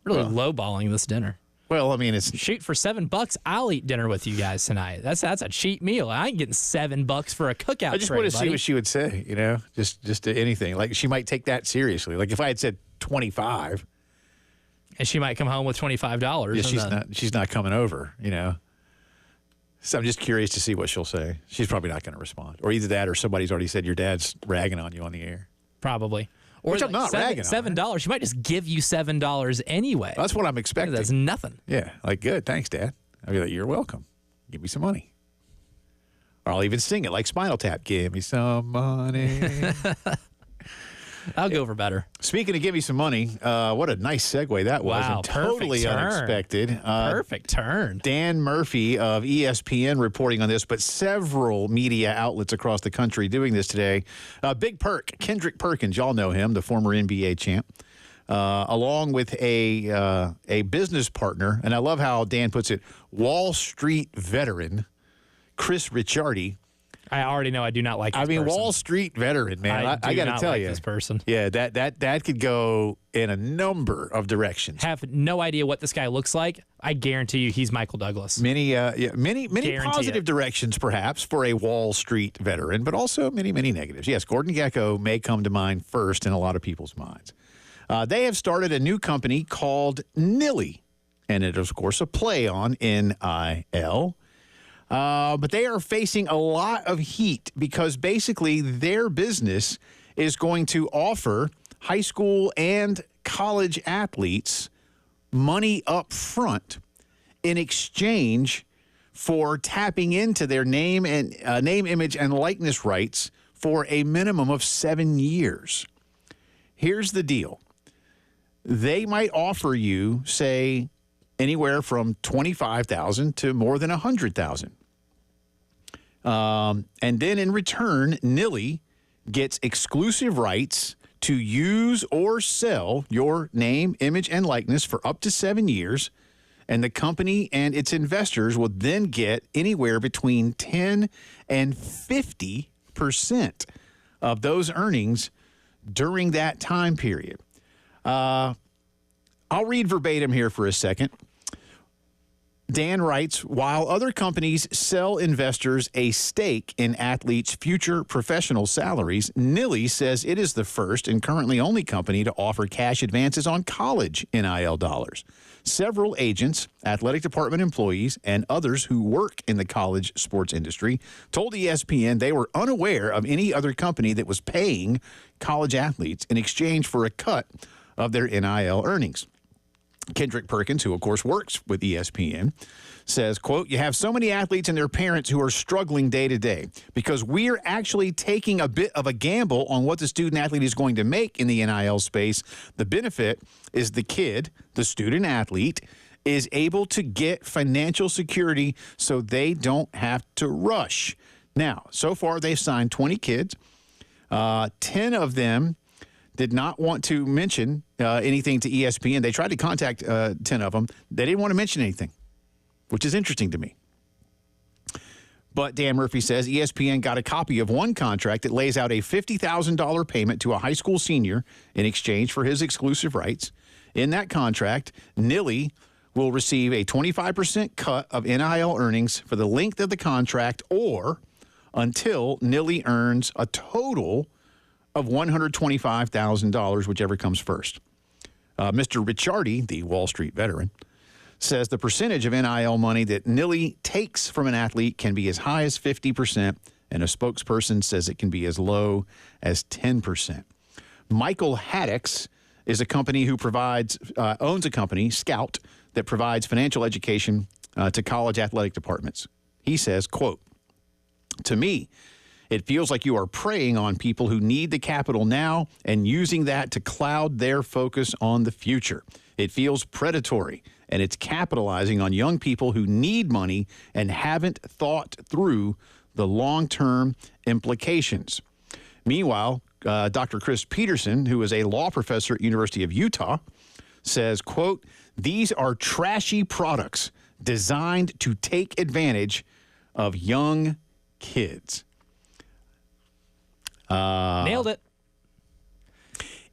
Really lowballing this dinner.
Well, I mean, it's
shoot for $7. I'll eat dinner with you guys tonight. That's a cheap meal. I ain't getting $7 for a cookout.
I just want to see what she would say. Just anything. Like she might take that seriously. Like if I had said 25,
and she might come home with $25.
Yeah, she's not coming over. So I'm just curious to see what she'll say. She's probably not going to respond, or either that, or somebody's already said your dad's ragging on you on the air.
Probably. Or
which I'm not ragging on.
$7. She might just give you $7 anyway.
That's what I'm expecting.
That's nothing.
Yeah, like good, thanks, Dad. I'll be like, you're welcome. Give me some money. Or I'll even sing it like Spinal Tap. Give me some money.
I'll go for better.
Speaking of give me some money, what a nice segue that was.
Wow,
and totally unexpected.
Perfect turn.
Dan Murphy of ESPN reporting on this, but several media outlets across the country doing this today. Big Perk, Kendrick Perkins, y'all know him, the former NBA champ, along with a business partner, and I love how Dan puts it, Wall Street veteran, Chris Ricciardi.
I already know I do not like this person.
Wall Street veteran, man. I got to tell you.
This person.
Yeah, that could go in a number of directions.
Have no idea what this guy looks like. I guarantee you he's Michael Douglas.
Many positive directions, perhaps, for a Wall Street veteran, but also many negatives. Yes, Gordon Gekko may come to mind first in a lot of people's minds. They have started a new company called Nilly, and it is, of course, a play on NIL. But they are facing a lot of heat because basically their business is going to offer high school and college athletes money up front in exchange for tapping into their name, image, and likeness rights for a minimum of 7 years. Here's the deal. They might offer you, say, anywhere from $25,000 to more than $100,000. And then in return, Nilly gets exclusive rights to use or sell your name, image, and likeness for up to 7 years. And the company and its investors will then get anywhere between 10 and 50% of those earnings during that time period. I'll read verbatim here for a second. Dan writes, while other companies sell investors a stake in athletes' future professional salaries, Nilly says it is the first and currently only company to offer cash advances on college NIL dollars. Several agents, athletic department employees, and others who work in the college sports industry told ESPN they were unaware of any other company that was paying college athletes in exchange for a cut of their NIL earnings. Kendrick Perkins, who, of course, works with ESPN, says, quote, you have so many athletes and their parents who are struggling day to day because we're actually taking a bit of a gamble on what the student athlete is going to make in the NIL space. The benefit is the kid, the student athlete, is able to get financial security so they don't have to rush. Now, so far they've signed 20 kids. 10 of them did not want to mention anything to ESPN. They tried to contact 10 of them. They didn't want to mention anything, which is interesting to me. But Dan Murphy says ESPN got a copy of one contract that lays out a $50,000 payment to a high school senior in exchange for his exclusive rights. In that contract, Nilly will receive a 25% cut of NIL earnings for the length of the contract or until Nilly earns a total of $125,000, whichever comes first. Mr. Ricciardi, the Wall Street veteran, says the percentage of NIL money that Nilly takes from an athlete can be as high as 50%, and a spokesperson says it can be as low as 10%. Michael Haddix is a company who owns a company, Scout, that provides financial education to college athletic departments. He says, quote, "To me, it feels like you are preying on people who need the capital now and using that to cloud their focus on the future. It feels predatory, and it's capitalizing on young people who need money and haven't thought through the long-term implications." Meanwhile, Dr. Chris Peterson, who is a law professor at University of Utah, says, quote, "These are trashy products designed to take advantage of young kids."
Nailed it.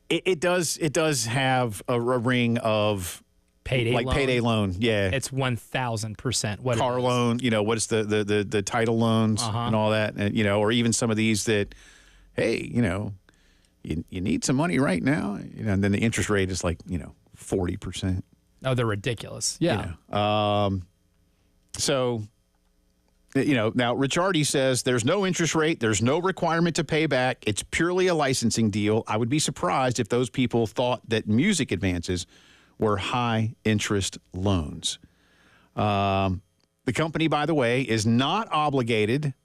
It does have a ring of
Payday
like
loan.
payday loan. Yeah.
It's 1,000% what
car
it is.
loan, what is the title loans and all that, and or even some of these that, hey, you need some money right now, and then the interest rate is like 40%.
Oh, they're ridiculous. Yeah.
So, now Ricciardi says there's no interest rate, there's no requirement to pay back. It's purely a licensing deal. I would be surprised if those people thought that music advances were high interest loans. The company, by the way, is not obligated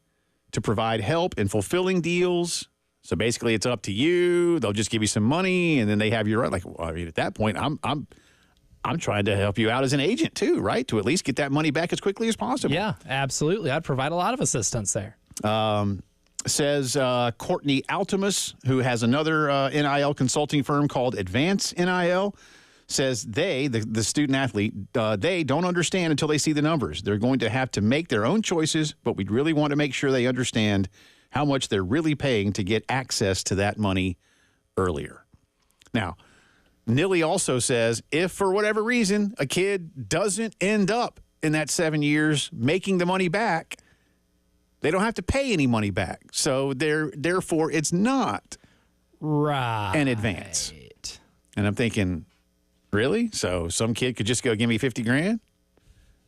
to provide help in fulfilling deals. So basically, it's up to you. They'll just give you some money, and then they have your right. Like, well, I mean, at that point, I'm trying to help you out as an agent too, right? To at least get that money back as quickly as possible.
Yeah, absolutely. I'd provide a lot of assistance there.
Says Courtney Altimus, who has another NIL consulting firm called Advance NIL, says the student athlete, they don't understand until they see the numbers. They're going to have to make their own choices, but we really want to make sure they understand how much they're really paying to get access to that money earlier. Now, Nilly also says if for whatever reason a kid doesn't end up in that 7 years making the money back, they don't have to pay any money back. So therefore, it's not an advance. And I'm thinking, really? So some kid could just go give me $50,000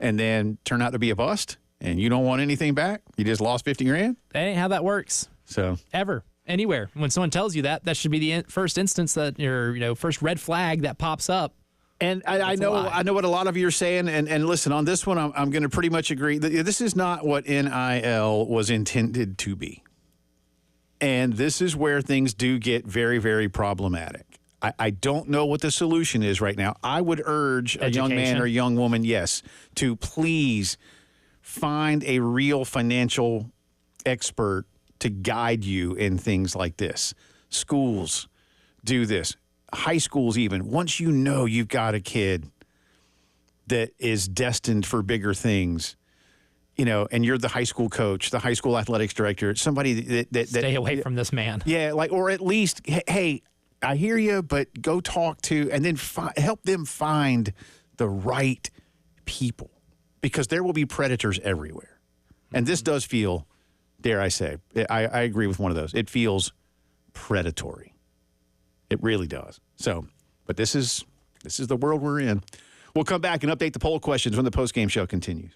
and then turn out to be a bust, and you don't want anything back? You just lost $50,000?
That ain't how that works.
So
ever. Anywhere. When someone tells you that should be the first instance that your first red flag that pops up.
And I know what a lot of you are saying, and listen, on this one, I'm going to pretty much agree. This is not what NIL was intended to be. And this is where things do get very, very problematic. I don't know what the solution is right now. I would urge a young man or a young woman, yes, to please find a real financial expert to guide you in things like this. Schools do this. High schools even. Once you know you've got a kid that is destined for bigger things, and you're the high school coach, the high school athletics director, somebody that
stay away from this man.
Yeah, or at least, hey, I hear you, but go talk to, and then help them find the right people, because there will be predators everywhere. And this does feel, dare I say, I agree with one of those. It feels predatory. It really does. So, but this is the world we're in. We'll come back and update the poll questions when the postgame show continues.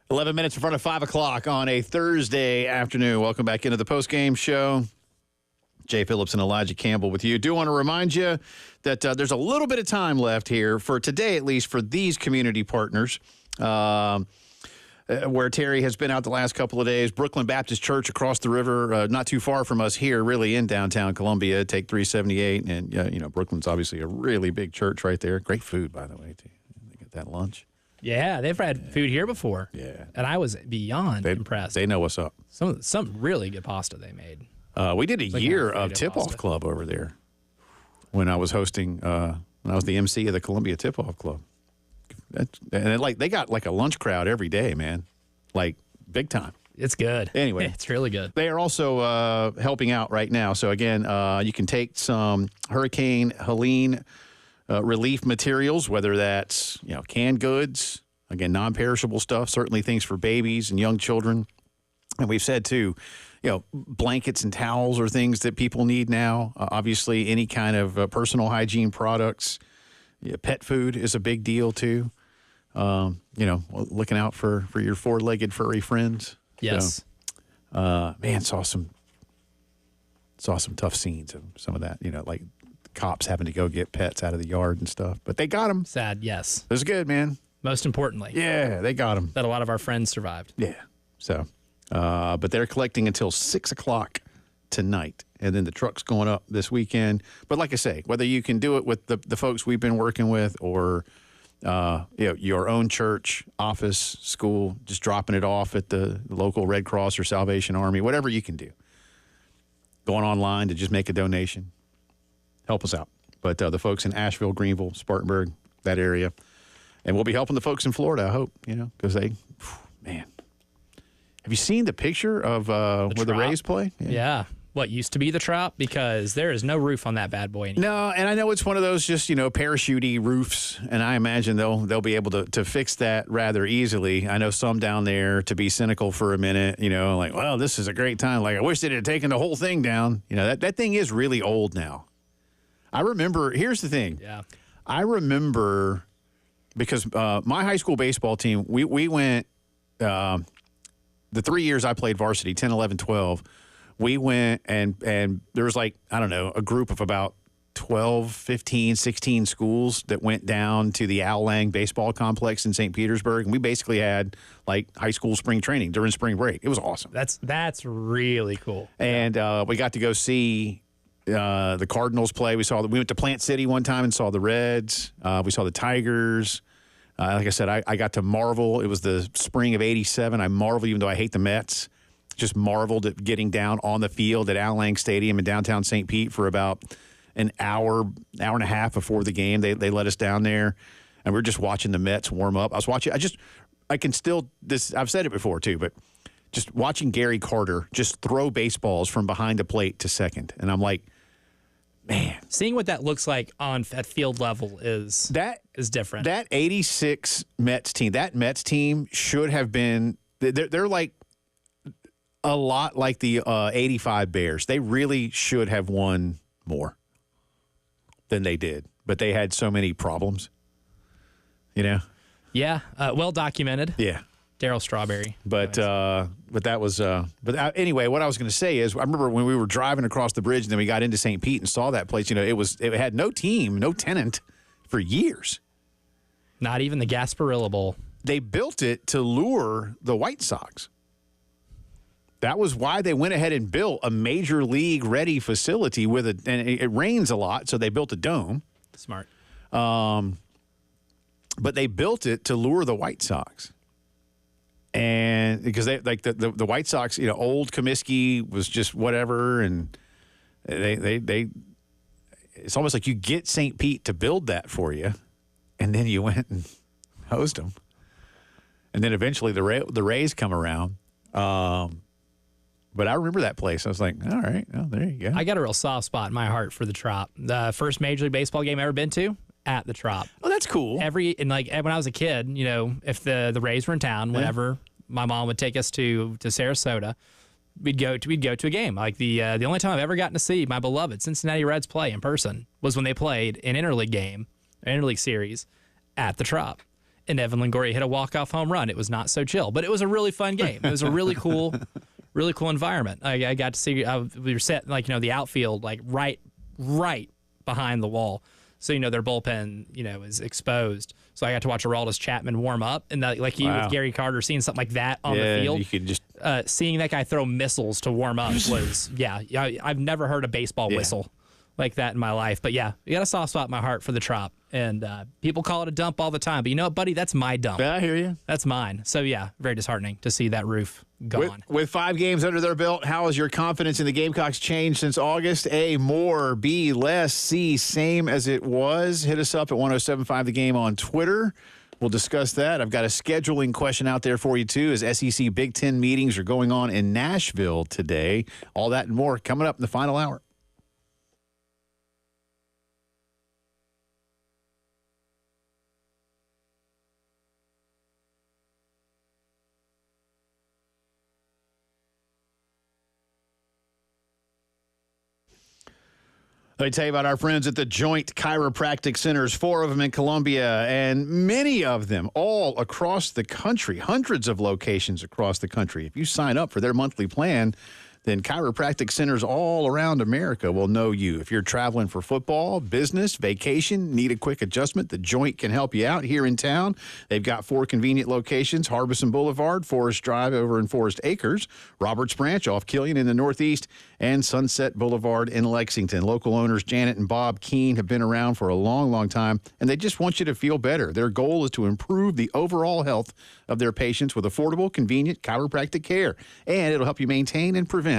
11 minutes in front of 5 o'clock on a Thursday afternoon. Welcome back into the Postgame Show. Jay Phillips and Elijah Campbell with you. Do want to remind you that there's a little bit of time left here for today, at least for these community partners, where Terry has been out the last couple of days. Brooklyn Baptist Church across the river, not too far from us here, really in downtown Columbia. Take 378, and Brooklyn's obviously a really big church right there. Great food, by the way, too. They get that lunch.
Yeah, they've had food here before.
Yeah,
and I was beyond impressed.
They know what's up.
Some really good pasta they made.
We did a year of Tip-Off Club over there when I was hosting, when I was the MC of the Columbia Tip-Off Club. They got like a lunch crowd every day, man. Like, big time.
It's good.
Anyway.
It's really good.
They are also helping out right now. So, again, you can take some Hurricane Helene relief materials, whether that's, canned goods, again, non-perishable stuff, certainly things for babies and young children. And we've said, too, blankets and towels are things that people need now. Obviously, any kind of personal hygiene products. Pet food is a big deal, too. Looking out for your four-legged furry friends.
Yes.
So, man, saw some tough scenes of some of that, like cops having to go get pets out of the yard and stuff. But they got them.
Sad, yes.
It was good, man.
Most importantly.
Yeah, they got them.
That a lot of our friends survived.
Yeah. So, but they're collecting until 6 o'clock tonight. And then the truck's going up this weekend. But like I say, whether you can do it with the folks we've been working with or your own church, office, school, just dropping it off at the local Red Cross or Salvation Army, whatever you can do. Going online to just make a donation. Help us out. But the folks in Asheville, Greenville, Spartanburg, that area. And we'll be helping the folks in Florida, I hope, because man. Have you seen the picture of where the Rays play?
Yeah. What used to be the Trop? Because there is no roof on that bad boy anymore.
No, and I know it's one of those just, parachute-y roofs, and I imagine they'll be able to fix that rather easily. I know some down there, to be cynical for a minute, like, well, this is a great time. Like, I wish they'd have taken the whole thing down. That thing is really old now. I remember, here's the thing.
Yeah.
I remember, because my high school baseball team, we went, the 3 years I played varsity, 10, 11, 12, we went and there was a group of about 12, 15, 16 schools that went down to the Al Lang baseball complex in St. Petersburg. And we basically had high school spring training during spring break. It was awesome.
That's really cool.
And we got to go see the Cardinals play. We went to Plant City one time and saw the Reds. We saw the Tigers. Like I said, I got to marvel. It was the spring of '87. I marveled, even though I hate the Mets. Just marveled at getting down on the field at Al Lang Stadium in downtown St. Pete for about an hour and a half before the game. They let us down there, and we were just watching the Mets warm up. I've said it before too, but just watching Gary Carter just throw baseballs from behind the plate to second. And I'm like, man.
Seeing what that looks like at field level is different.
That 86 Mets team should have been – they're like – a lot like the 85 Bears. They really should have won more than they did, but they had so many problems, Yeah.
Well documented.
Yeah.
Darryl Strawberry.
But that was anyway, what I was going to say is I remember when we were driving across the bridge and then we got into St. Pete and saw that place, it had no team, no tenant for years.
Not even the Gasparilla Bowl.
They built it to lure the White Sox. That was why they went ahead and built a major league ready facility and it rains a lot, so they built a dome.
Smart.
But they built it to lure the White Sox. And because they the White Sox, old Comiskey was just whatever, and they it's almost like you get St. Pete to build that for you, and then you went and hosed them. And then eventually the Rays come around. But I remember that place. I was like, all right, well, there you go.
I got a real soft spot in my heart for the Trop. The first Major League Baseball game I ever been to, at the Trop.
Oh, that's cool.
When I was a kid, if the Rays were in town, whenever my mom would take us to Sarasota, we'd go to a game. Like the only time I've ever gotten to see my beloved Cincinnati Reds play in person was when they played an interleague series at the Trop. and Evan Longoria hit a walk-off home run. It was not so chill, but it was a really fun game. It was a really cool environment. I got to see, we were set, the outfield, right behind the wall. So, their bullpen, is exposed. So I got to watch Aroldis Chapman warm up. And with Gary Carter, seeing something like that on the field,
you could just
seeing that guy throw missiles to warm up was, I've never heard a baseball whistle like that in my life. But, you got a soft spot in my heart for the Trop. And people call it a dump all the time. But you know what, buddy? That's my dump.
I hear you.
That's mine. So, very disheartening to see that roof gone.
With 5 games under their belt, how has your confidence in the Gamecocks changed since August? A, more. B, less. C, same as it was. Hit us up at 107.5 The Game on Twitter. We'll discuss that. I've got a scheduling question out there for you, too, as SEC Big Ten meetings are going on in Nashville today. All that and more coming up in the final hour. Let me tell you about our friends at the Joint Chiropractic Centers, 4 of them in Columbia, and many of them all across the country, hundreds of locations across the country. If you sign up for their monthly plan, then chiropractic centers all around America will know you. If you're traveling for football, business, vacation, need a quick adjustment, the Joint can help you out here in town. They've got 4 convenient locations: Harbison Boulevard, Forest Drive over in Forest Acres, Roberts Branch off Killian in the Northeast, and Sunset Boulevard in Lexington. Local owners Janet and Bob Keene have been around for a long, long time, and they just want you to feel better. Their goal is to improve the overall health of their patients with affordable, convenient chiropractic care, and it'll help you maintain and prevent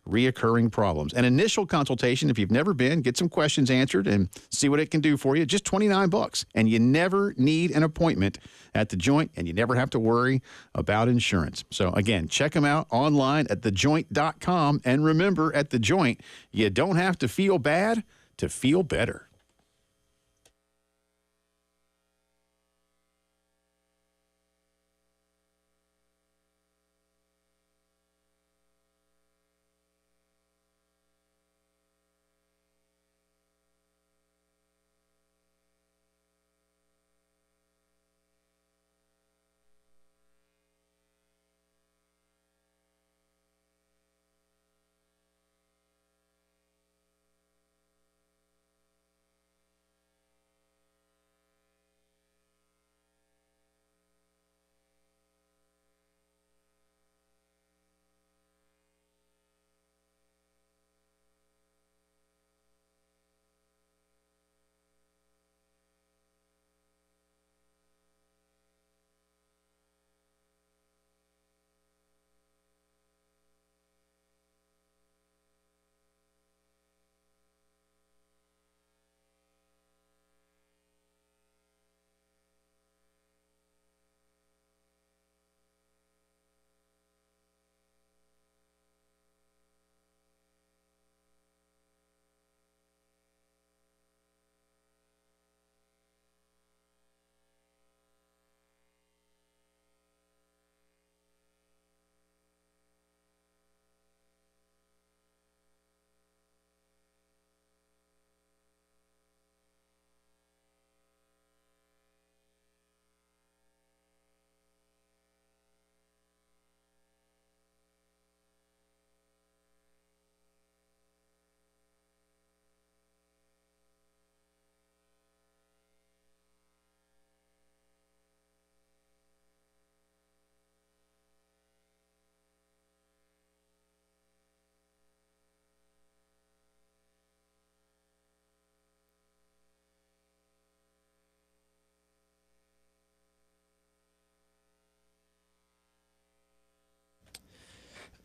reoccurring problems. An initial consultation, if you've never been, get some questions answered and see what it can do for you. Just $29, and you never need an appointment at the Joint, and you never have to worry about insurance. So again, check them out online at thejoint.com, and remember, at the Joint, you don't have to feel bad to feel better.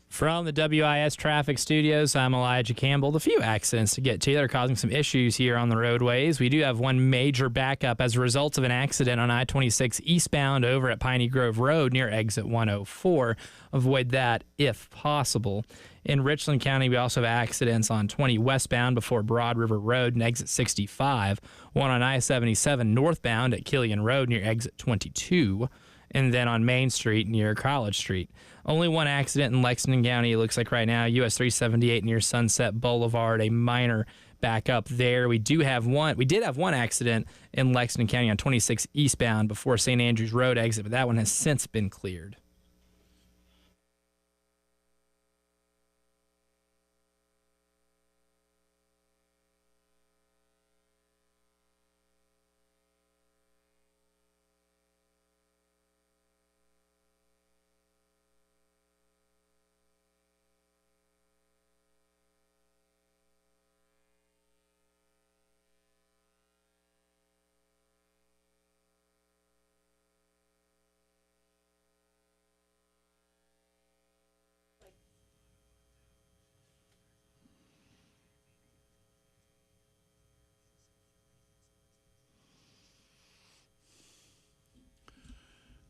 From the WIS Traffic Studios, I'm Elijah Campbell. The few accidents to get to that are causing some issues here on the roadways. We do have one major backup as a result of an accident on I-26 eastbound over at Piney Grove Road near exit 104. Avoid that if possible. In Richland County, we also have accidents on 20 westbound before Broad River Road and exit 65. One on I-77 northbound at Killian Road near exit 22. And then on Main Street near College Street. Only one accident in Lexington County, it looks like right now, US 378 near Sunset Boulevard, a minor back up there. We did have one accident in Lexington County on 26 eastbound before St. Andrews Road exit, but that one has since been cleared.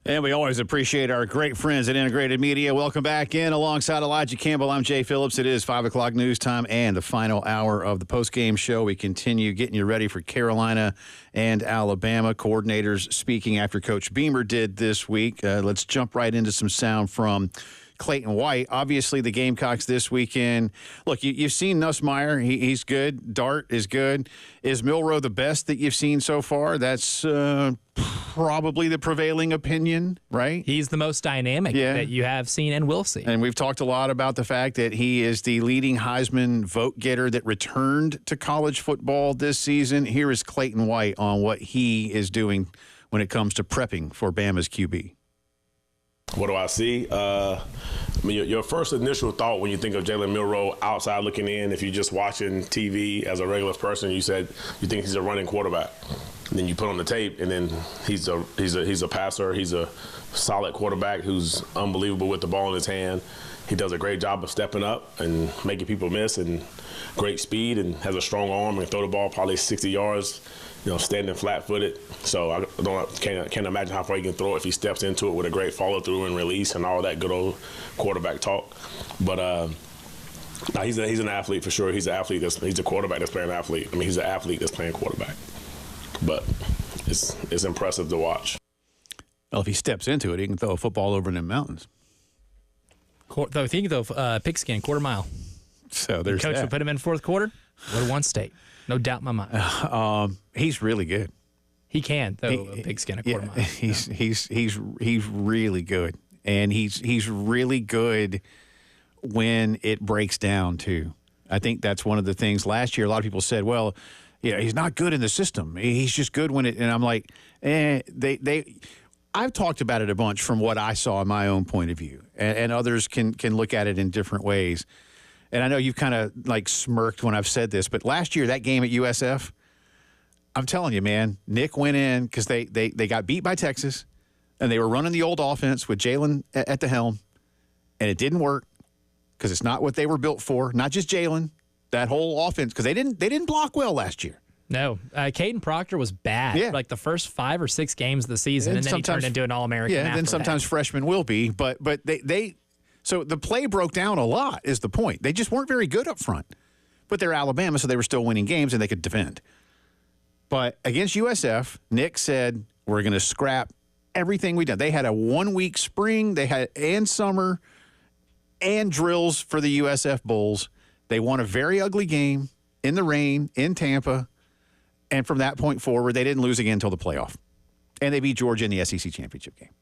And we always appreciate our great friends at Integrated Media. Welcome back in alongside Elijah Campbell. I'm Jay Phillips. It is 5 o'clock news time and the final hour of the postgame show. We continue getting you ready for Carolina and Alabama. Coordinators speaking after Coach Beamer did this week. Let's jump right into some sound from Clayton White. Obviously, the Gamecocks this weekend. Look, you've seen Nussmeier. He's good. Dart is good. Is Milroe the best that you've seen so far? That's probably the prevailing opinion, right?
He's the most dynamic that you have seen and will see.
And we've talked a lot about the fact that he is the leading Heisman vote getter that returned to college football this season. Here is Clayton White on what he is doing when it comes to prepping for Bama's QB.
What do I see? I mean, your first initial thought when you think of Jalen Milroe outside looking in, if you're just watching TV as a regular person, you said you think he's a running quarterback. And then you put on the tape, and then he's a passer. He's a solid quarterback who's unbelievable with the ball in his hand. He does a great job of stepping up and making people miss, and great speed, and has a strong arm and throw the ball probably 60 yards. Standing flat-footed. So I can't imagine how far he can throw it if he steps into it with a great follow-through and release and all that good old quarterback talk. But he's an athlete for sure. He's an athlete. He's a quarterback that's playing athlete. I mean, he's an athlete that's playing quarterback. But it's impressive to watch.
Well, if he steps into it, he can throw a football over in the mountains.
Though he can throw pigskin, quarter mile.
So there's
Coach
that.
would put him in fourth quarter. Would have won state. No doubt in my mind.
He's really good.
He can throw a pigskin a quarter mile.
He's really good, and he's really good when it breaks down too. I think that's one of the things. Last year, a lot of people said, "Well, he's not good in the system. He's just good when it." And I'm like, I've talked about it a bunch from what I saw in my own point of view, and others can look at it in different ways. And I know you've kind of like smirked when I've said this, but last year, that game at USF, I'm telling you, man, Nick went in because they got beat by Texas, and they were running the old offense with Jalen at the helm, and it didn't work because it's not what they were built for. Not just Jalen, that whole offense, because they didn't block well last year.
No, Caden Proctor was bad. Like the first 5 or 6 games of the season, and then he turned into an All-American.
Yeah, and then sometimes freshmen will be, but they. So the play broke down a lot is the point. They just weren't very good up front. But they're Alabama, so they were still winning games and they could defend. But against USF, Nick said, we're going to scrap everything we done. They had a 1-week spring, and summer, and drills for the USF Bulls. They won a very ugly game in the rain in Tampa. And from that point forward, they didn't lose again until the playoff. And they beat Georgia in the SEC championship game.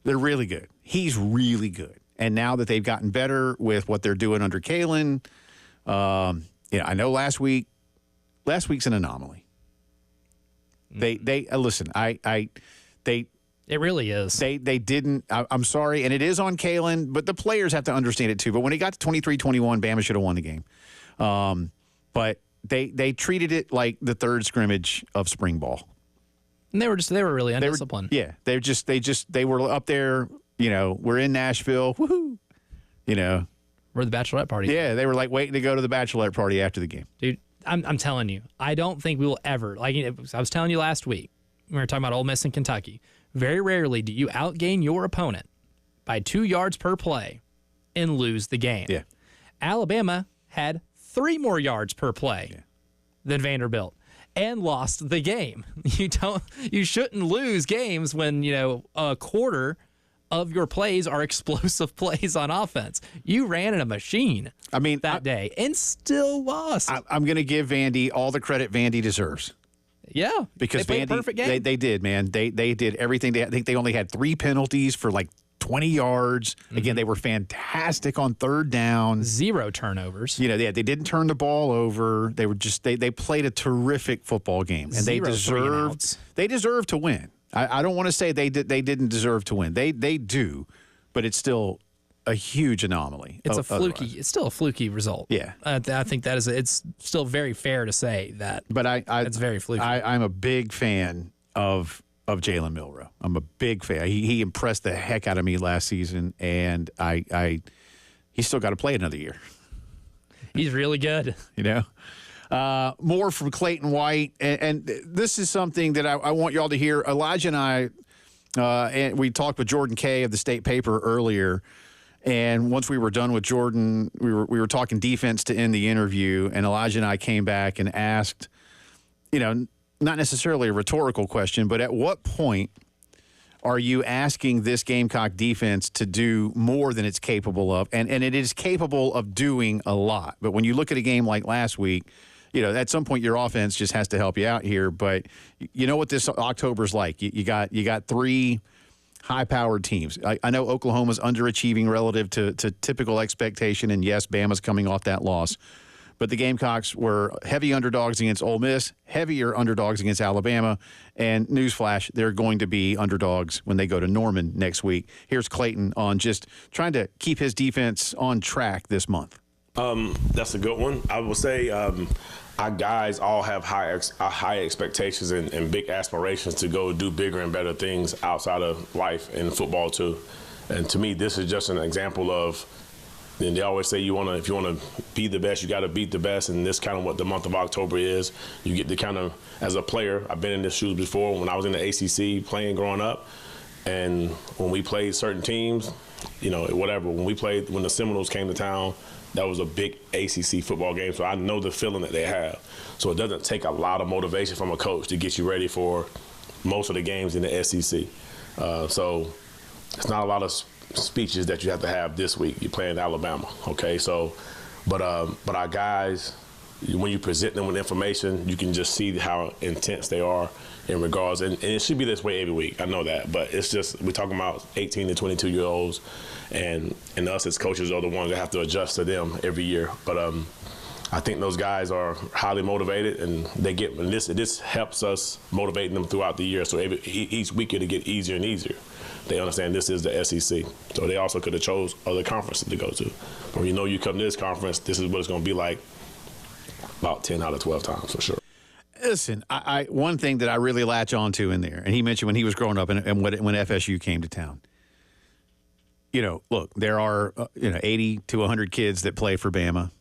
They're really good. He's really good. And now that they've gotten better with what they're doing under Kalen, I know last week's an anomaly. They listen. It
really is.
They didn't. I'm sorry, and it is on Kalen, but the players have to understand it too. But when it got to 23-21, Bama should have won the game. But they treated it like the third scrimmage of spring ball.
And they were really undisciplined.
They were up there. We're in Nashville. Woohoo!
We're the bachelorette party.
Yeah, they were like waiting to go to the bachelorette party after the game.
Dude, I'm telling you, I don't think we will ever, like I was telling you last week, we were talking about Ole Miss and Kentucky. Very rarely do you outgain your opponent by 2 yards per play and lose the game.
Yeah.
Alabama had 3 more yards per play than Vanderbilt and lost the game. You shouldn't lose games when, a quarter of your plays are explosive plays on offense. You ran in a machine that day and still lost.
I'm going to give Vandy all the credit Vandy deserves.
Yeah.
Because
they played
Vandy,
a perfect game.
They did, man. They did everything. I think they only had 3 penalties for like 20 yards. Again, they were fantastic on third down.
0 turnovers.
They didn't turn the ball over. They were just they played a terrific football game, and they deserved to win. I don't want to say they didn't deserve to win. They do, but it's still a huge anomaly.
It's It's still a fluky result.
Yeah,
I think that is. It's still very fair to say that.
But
it's very fluky.
I'm a big fan of Jalen Milroe. I'm a big fan. He impressed the heck out of me last season, and he's still got to play another year.
He's really good.
More from Clayton White, and this is something that I want y'all to hear. Elijah and I, and we talked with Jordan Kay of the State Paper earlier, and once we were done with Jordan, we were talking defense to end the interview, and Elijah and I came back and asked, not necessarily a rhetorical question, but at what point are you asking this Gamecock defense to do more than it's capable of? And it is capable of doing a lot. But when you look at a game like last week, at some point your offense just has to help you out here. But you know what this October's like. You got 3 high-powered teams. I know Oklahoma's underachieving relative to typical expectation, and yes, Bama's coming off that loss. But the Gamecocks were heavy underdogs against Ole Miss, heavier underdogs against Alabama, and newsflash, they're going to be underdogs when they go to Norman next week. Here's Clayton on just trying to keep his defense on track this month.
That's a good one. I will say our guys all have high expectations and big aspirations to go do bigger and better things outside of life and football too. And to me, this is just an example of. And they always say if you want to be the best, you got to beat the best. And this kind of what the month of October is. You get to kind of, as a player, I've been in this shoes before when I was in the ACC playing growing up. And when we played certain teams, whatever, when the Seminoles came to town, that was a big ACC football game. So I know the feeling that they have. So it doesn't take a lot of motivation from a coach to get you ready for most of the games in the SEC. So it's not a lot of speeches that you have to have this week. You're playing Alabama, okay? So, but our guys, when you present them with information, you can just see how intense they are in regards, and it should be this way every week. I know that, but it's just we're talking about 18 to 22-year-olds, and us as coaches are the ones that have to adjust to them every year. But I think those guys are highly motivated, and this helps us motivating them throughout the year. So each week it'll get easier and easier. They understand this is the SEC. So they also could have chose other conferences to go to. When you come to this conference, this is what it's going to be like about 10 out of 12 times for sure.
Listen, I one thing that I really latch on to in there, and he mentioned when he was growing up and when FSU came to town. Look, there are 80 to 100 kids that play for Bama.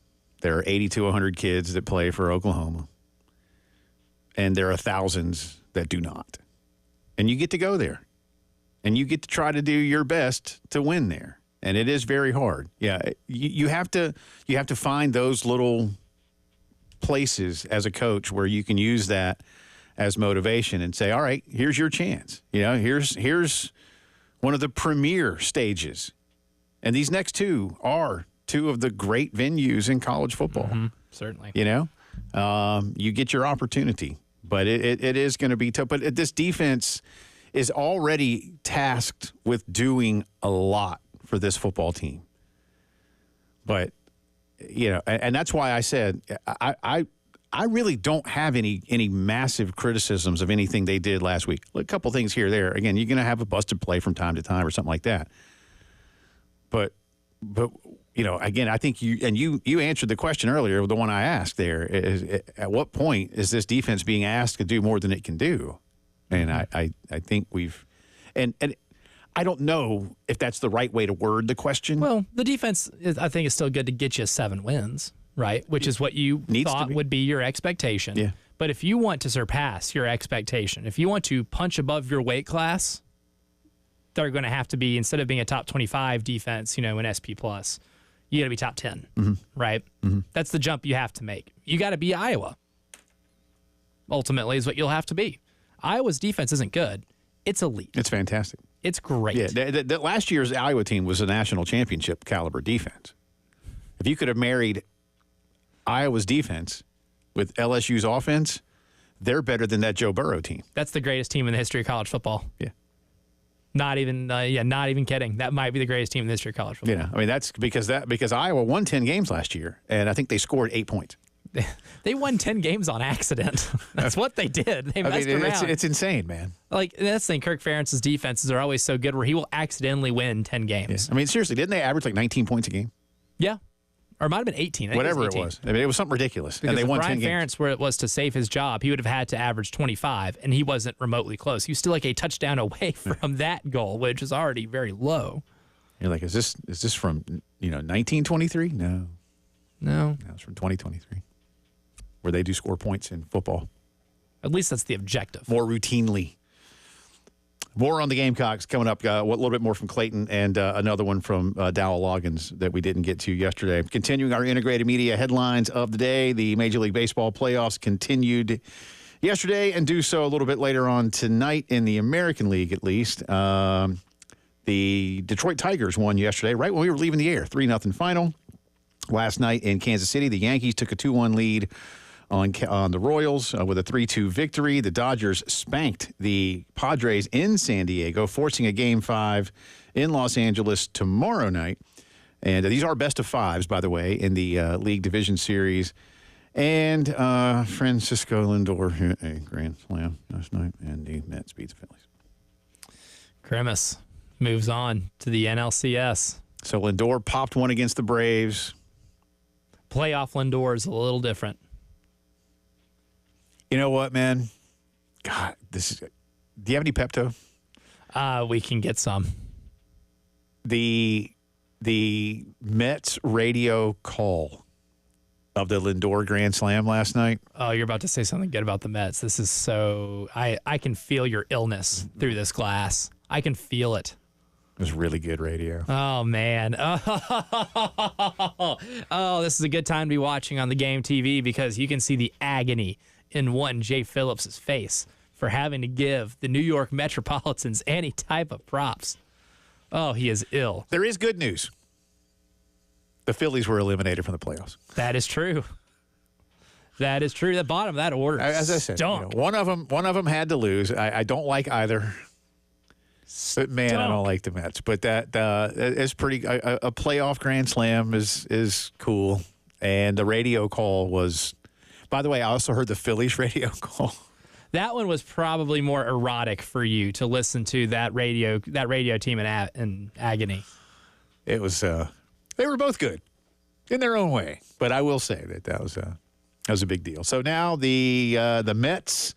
There are 80 to 100 kids that play for Oklahoma. And there are thousands that do not. And you get to go there. And you get to try to do your best to win there, and it is very hard. Yeah, you have to find those little places as a coach where you can use that as motivation and say, all right, here's your chance. Here's one of the premier stages, and these next 2 are 2 of the great venues in college football.
Mm-hmm, certainly,
you get your opportunity, but it is going to be tough. But this defense is already tasked with doing a lot for this football team. But, and that's why I said I really don't have any massive criticisms of anything they did last week. A couple things here or there. Again, you're going to have a busted play from time to time or something like that. But again, I think you answered the question earlier, the one I asked there, is at what point is this defense being asked to do more than it can do? And I think and I don't know if that's the right way to word the question.
Well, the defense, I think, is still good to get you 7 wins, right? Which is what you thought would be your expectation.
Yeah.
But if you want to surpass your expectation, if you want to punch above your weight class, they're going to have to be, instead of being a top 25 defense, in SP+, you got to be top 10, right? Mm-hmm. That's the jump you have to make. You got to be Iowa, ultimately, is what you'll have to be. Iowa's defense isn't good. It's elite.
It's fantastic.
It's great.
Yeah, that last year's Iowa team was a national championship caliber defense. If you could have married Iowa's defense with LSU's offense, they're better than that Joe Burrow team.
That's the greatest team in the history of college football.
Yeah.
Not even kidding. That might be the greatest team in the history of college football.
Yeah, I mean that's because Iowa won 10 games last year, and I think they scored 8 points.
They won 10 games on accident. That's what they did. They messed around.
It's insane, man.
Like, that's the thing. Kirk Ferentz's defenses are always so good where he will accidentally win 10 games.
Yeah. I mean, seriously, didn't they average like 19 points a game?
Yeah. Or it might have been 18.
Whatever
it
was. I mean, it was something ridiculous.
Because
and they won
Brian
10 games.
Ferentz, where it was to save his job, he would have had to average 25, and he wasn't remotely close. He was still like a touchdown away from that goal, which is already very low.
You're like, is this from 1923? No, it's from 2023, where they do score points in football.
At least that's the objective.
More routinely. More on the Gamecocks coming up. A little bit more from Clayton and another one from Dowell Loggins that we didn't get to yesterday. Continuing our integrated media headlines of the day, the Major League Baseball playoffs continued yesterday and do so a little bit later on tonight in the American League, at least. The Detroit Tigers won yesterday, right when we were leaving the air, 3-0 final. Last night in Kansas City, the Yankees took a 2-1 lead on the Royals with a 3-2 victory. The Dodgers spanked the Padres in San Diego, forcing a Game 5 in Los Angeles tomorrow night. And these are best of fives, by the way, in the League Division Series. And Francisco Lindor hit a grand slam last night, and the Mets beat the Phillies.
Grimace moves on to the NLCS.
So Lindor popped one against the Braves.
Playoff Lindor is a little different.
You know what, man? God, do you have any Pepto?
We can get some.
The Mets radio call of the Lindor Grand Slam last night.
Oh, you're about to say something good about the Mets. This is so... I can feel your illness through this glass. I can feel it.
It was really good radio.
Oh, man. Oh, this is a good time to be watching on the Game TV because you can see the agony in one Jay Phillips' face for having to give the New York Metropolitans any type of props. Oh, he is ill.
There is good news. The Phillies were eliminated from the playoffs.
That is true. That is true. The bottom of that order,
as I said, one of them had to lose. I don't like either. But man, I don't like the Mets. But that is pretty. A playoff Grand Slam is cool, and the radio call was. By the way, I also heard the Phillies radio call.
That one was probably more erotic for you to listen to that radio team in agony.
It was. They were both good in their own way, but I will say that was a big deal. So now the Mets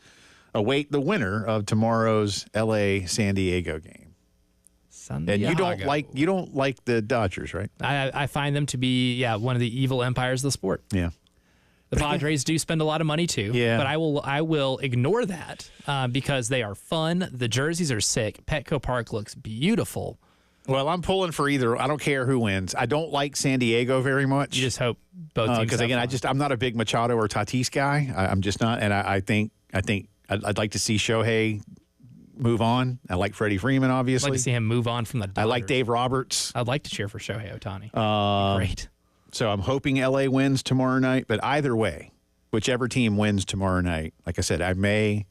await the winner of tomorrow's L.A. San Diego game. And you don't like the Dodgers, right?
I find them to be one of the evil empires of the sport.
Yeah.
The Padres do spend a lot of money too, but I will ignore that because they are fun. The jerseys are sick. Petco Park looks beautiful.
Well, I'm pulling for either. I don't care who wins. I don't like San Diego very much.
You just hope both teams.
Because again, I'm not a big Machado or Tatis guy. I'm just not, and I think I'd like to see Shohei move on. I like Freddie Freeman, obviously.
I'd like to see him move on from the Dodgers.
I like Dave Roberts.
I'd like to cheer for Shohei Ohtani. Great.
So I'm hoping LA wins tomorrow night, but either way, whichever team wins tomorrow night, like I said, I may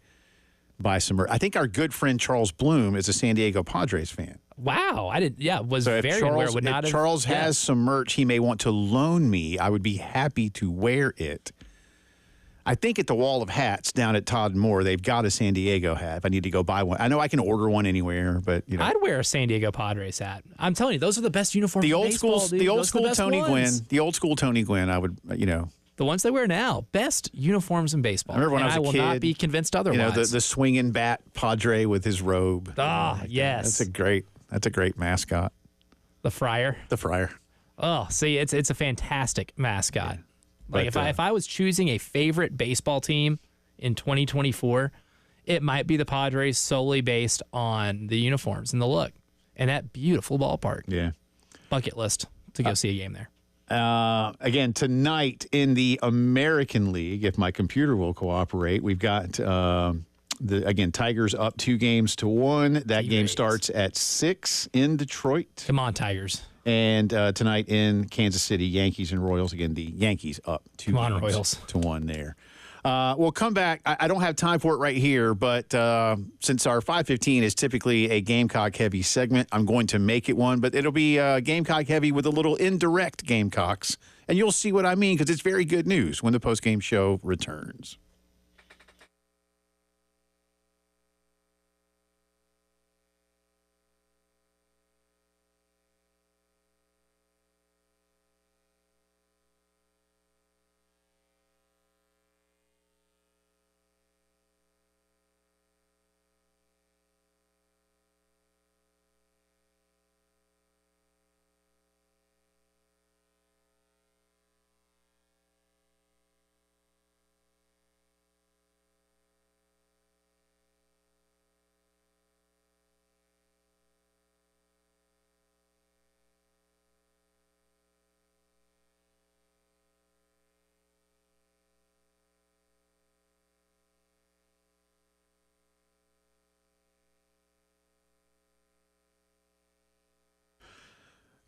buy some merch. I think our good friend Charles Bloom is a San Diego Padres fan.
Wow, I did. Yeah, was
so
very aware. Would not
if Charles has some merch he may want to loan me, I would be happy to wear it. I think at the Wall of Hats down at Todd Moore, they've got a San Diego hat. If I need to go buy one, I know I can order one anywhere, but
I'd wear a San Diego Padres hat. I'm telling you, those are the best uniforms.
The old
in baseball,
school,
dude.
the old
Those
school
are the best
Tony
ones.
Gwynn, the old school Tony Gwynn. I would,
the ones they wear now, best uniforms in baseball.
I remember when I was a
will
kid,
not be convinced otherwise.
The swinging bat Padre with his robe.
Yes,
that's a great mascot.
The Friar. Oh, see, it's a fantastic mascot.
Yeah.
Like if I was choosing a favorite baseball team in 2024, it might be the Padres solely based on the uniforms and the look and that beautiful ballpark.
Yeah.
Bucket list to go see a game there.
Again, tonight in the American League, if my computer will cooperate, we've got Again, Tigers up 2-1. That game starts at 6 in Detroit.
Come on, Tigers.
And tonight in Kansas City, Yankees and Royals. Again, the Yankees up 2-1 there. We'll come back. I don't have time for it right here, but since our 5:15 is typically a Gamecock-heavy segment, I'm going to make it one. But it'll be Gamecock-heavy with a little indirect Gamecocks. And you'll see what I mean, because it's very good news when the postgame show returns.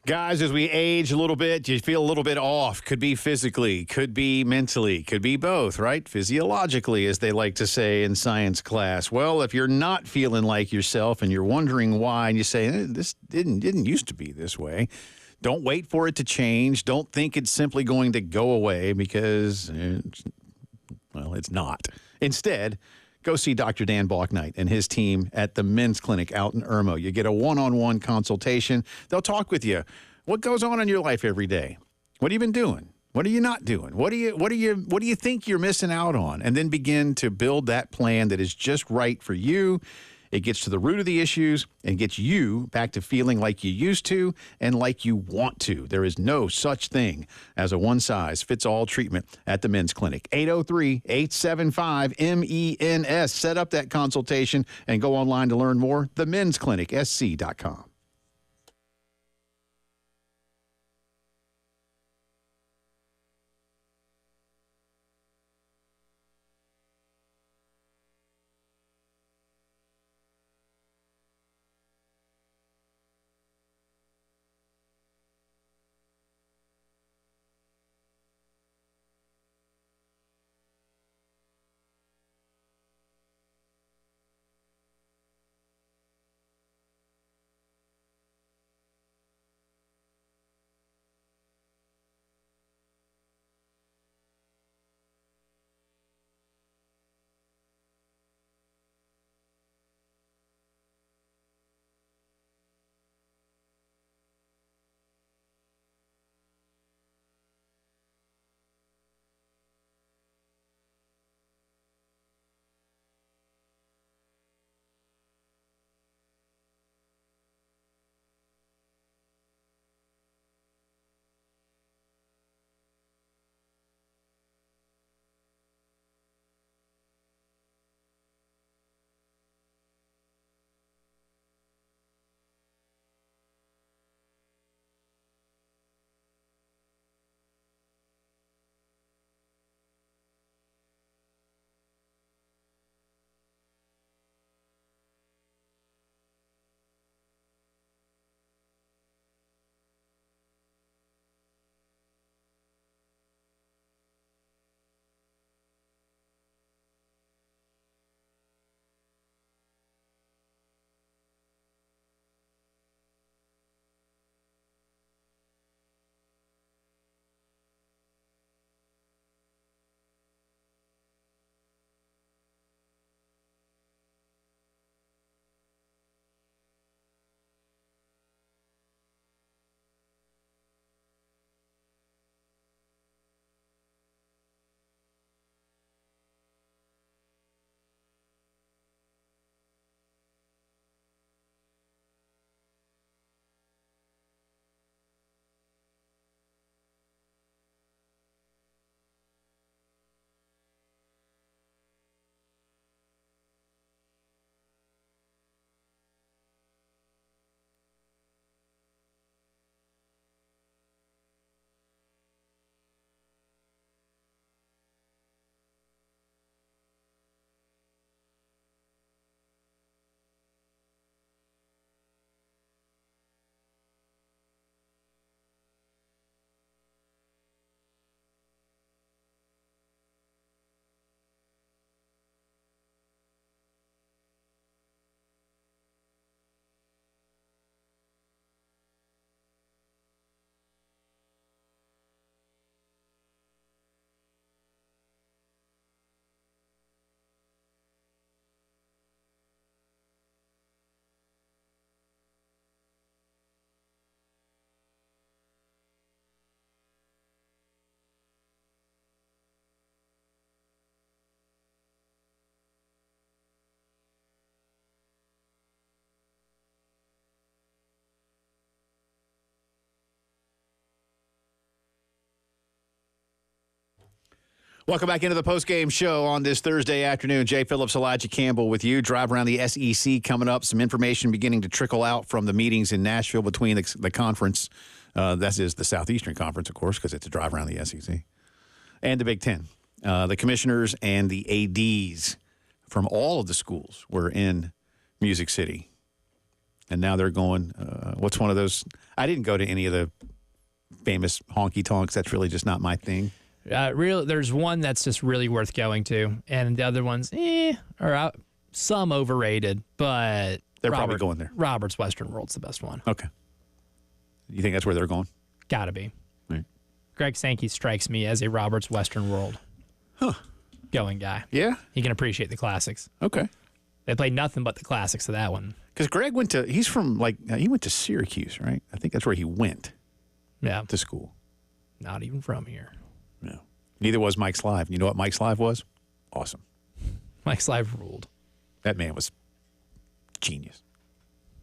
Guys, as we age a little bit, you feel a little bit off. Could be physically, could be mentally, could be both, right? Physiologically, as they like to say in science class. Well, if you're not feeling like yourself and you're wondering why, and you say, this didn't used to be this way, don't wait for it to change. Don't think it's simply going to go away, because, it's not. Instead, go see Dr. Dan Balknight and his team at the Men's Clinic out in Irmo. You get a one-on-one consultation. They'll talk with you. What goes on in your life every day? What have you been doing? What are you not doing? What do you think you're missing out on? And then begin to build that plan that is just right for you. It gets to the root of the issues and gets you back to feeling like you used to and like you want to. There is no such thing as a one-size-fits-all treatment at the Men's Clinic. 803-875-MENS. Set up that consultation and go online to learn more. TheMen'sClinicSC.com. Welcome back into the Postgame Show on this Thursday afternoon. Jay Phillips, Elijah Campbell with you. Drive around the SEC coming up. Some information beginning to trickle out from the meetings in Nashville between the conference. That is the Southeastern Conference, of course, because it's a drive around the SEC. And the Big Ten. The commissioners and the ADs from all of the schools were in Music City. And now they're going, what's one of those? I didn't go to any of the famous honky-tonks. That's really just not my thing.
There's one that's just really worth going to, and the other ones, are some overrated, but
they're probably going there.
Robert's Western World's the best one.
Okay. You think that's where they're going?
Gotta be.
Right.
Greg Sankey strikes me as a Robert's Western World going guy.
Yeah?
He can appreciate the classics.
Okay.
They played nothing but the classics of that one.
Because Greg he went to Syracuse, right? I think that's where he went to school.
Not even from here.
No. Neither was Mike Slive. You know what Mike Slive was? Awesome.
Mike Slive ruled.
That man was genius.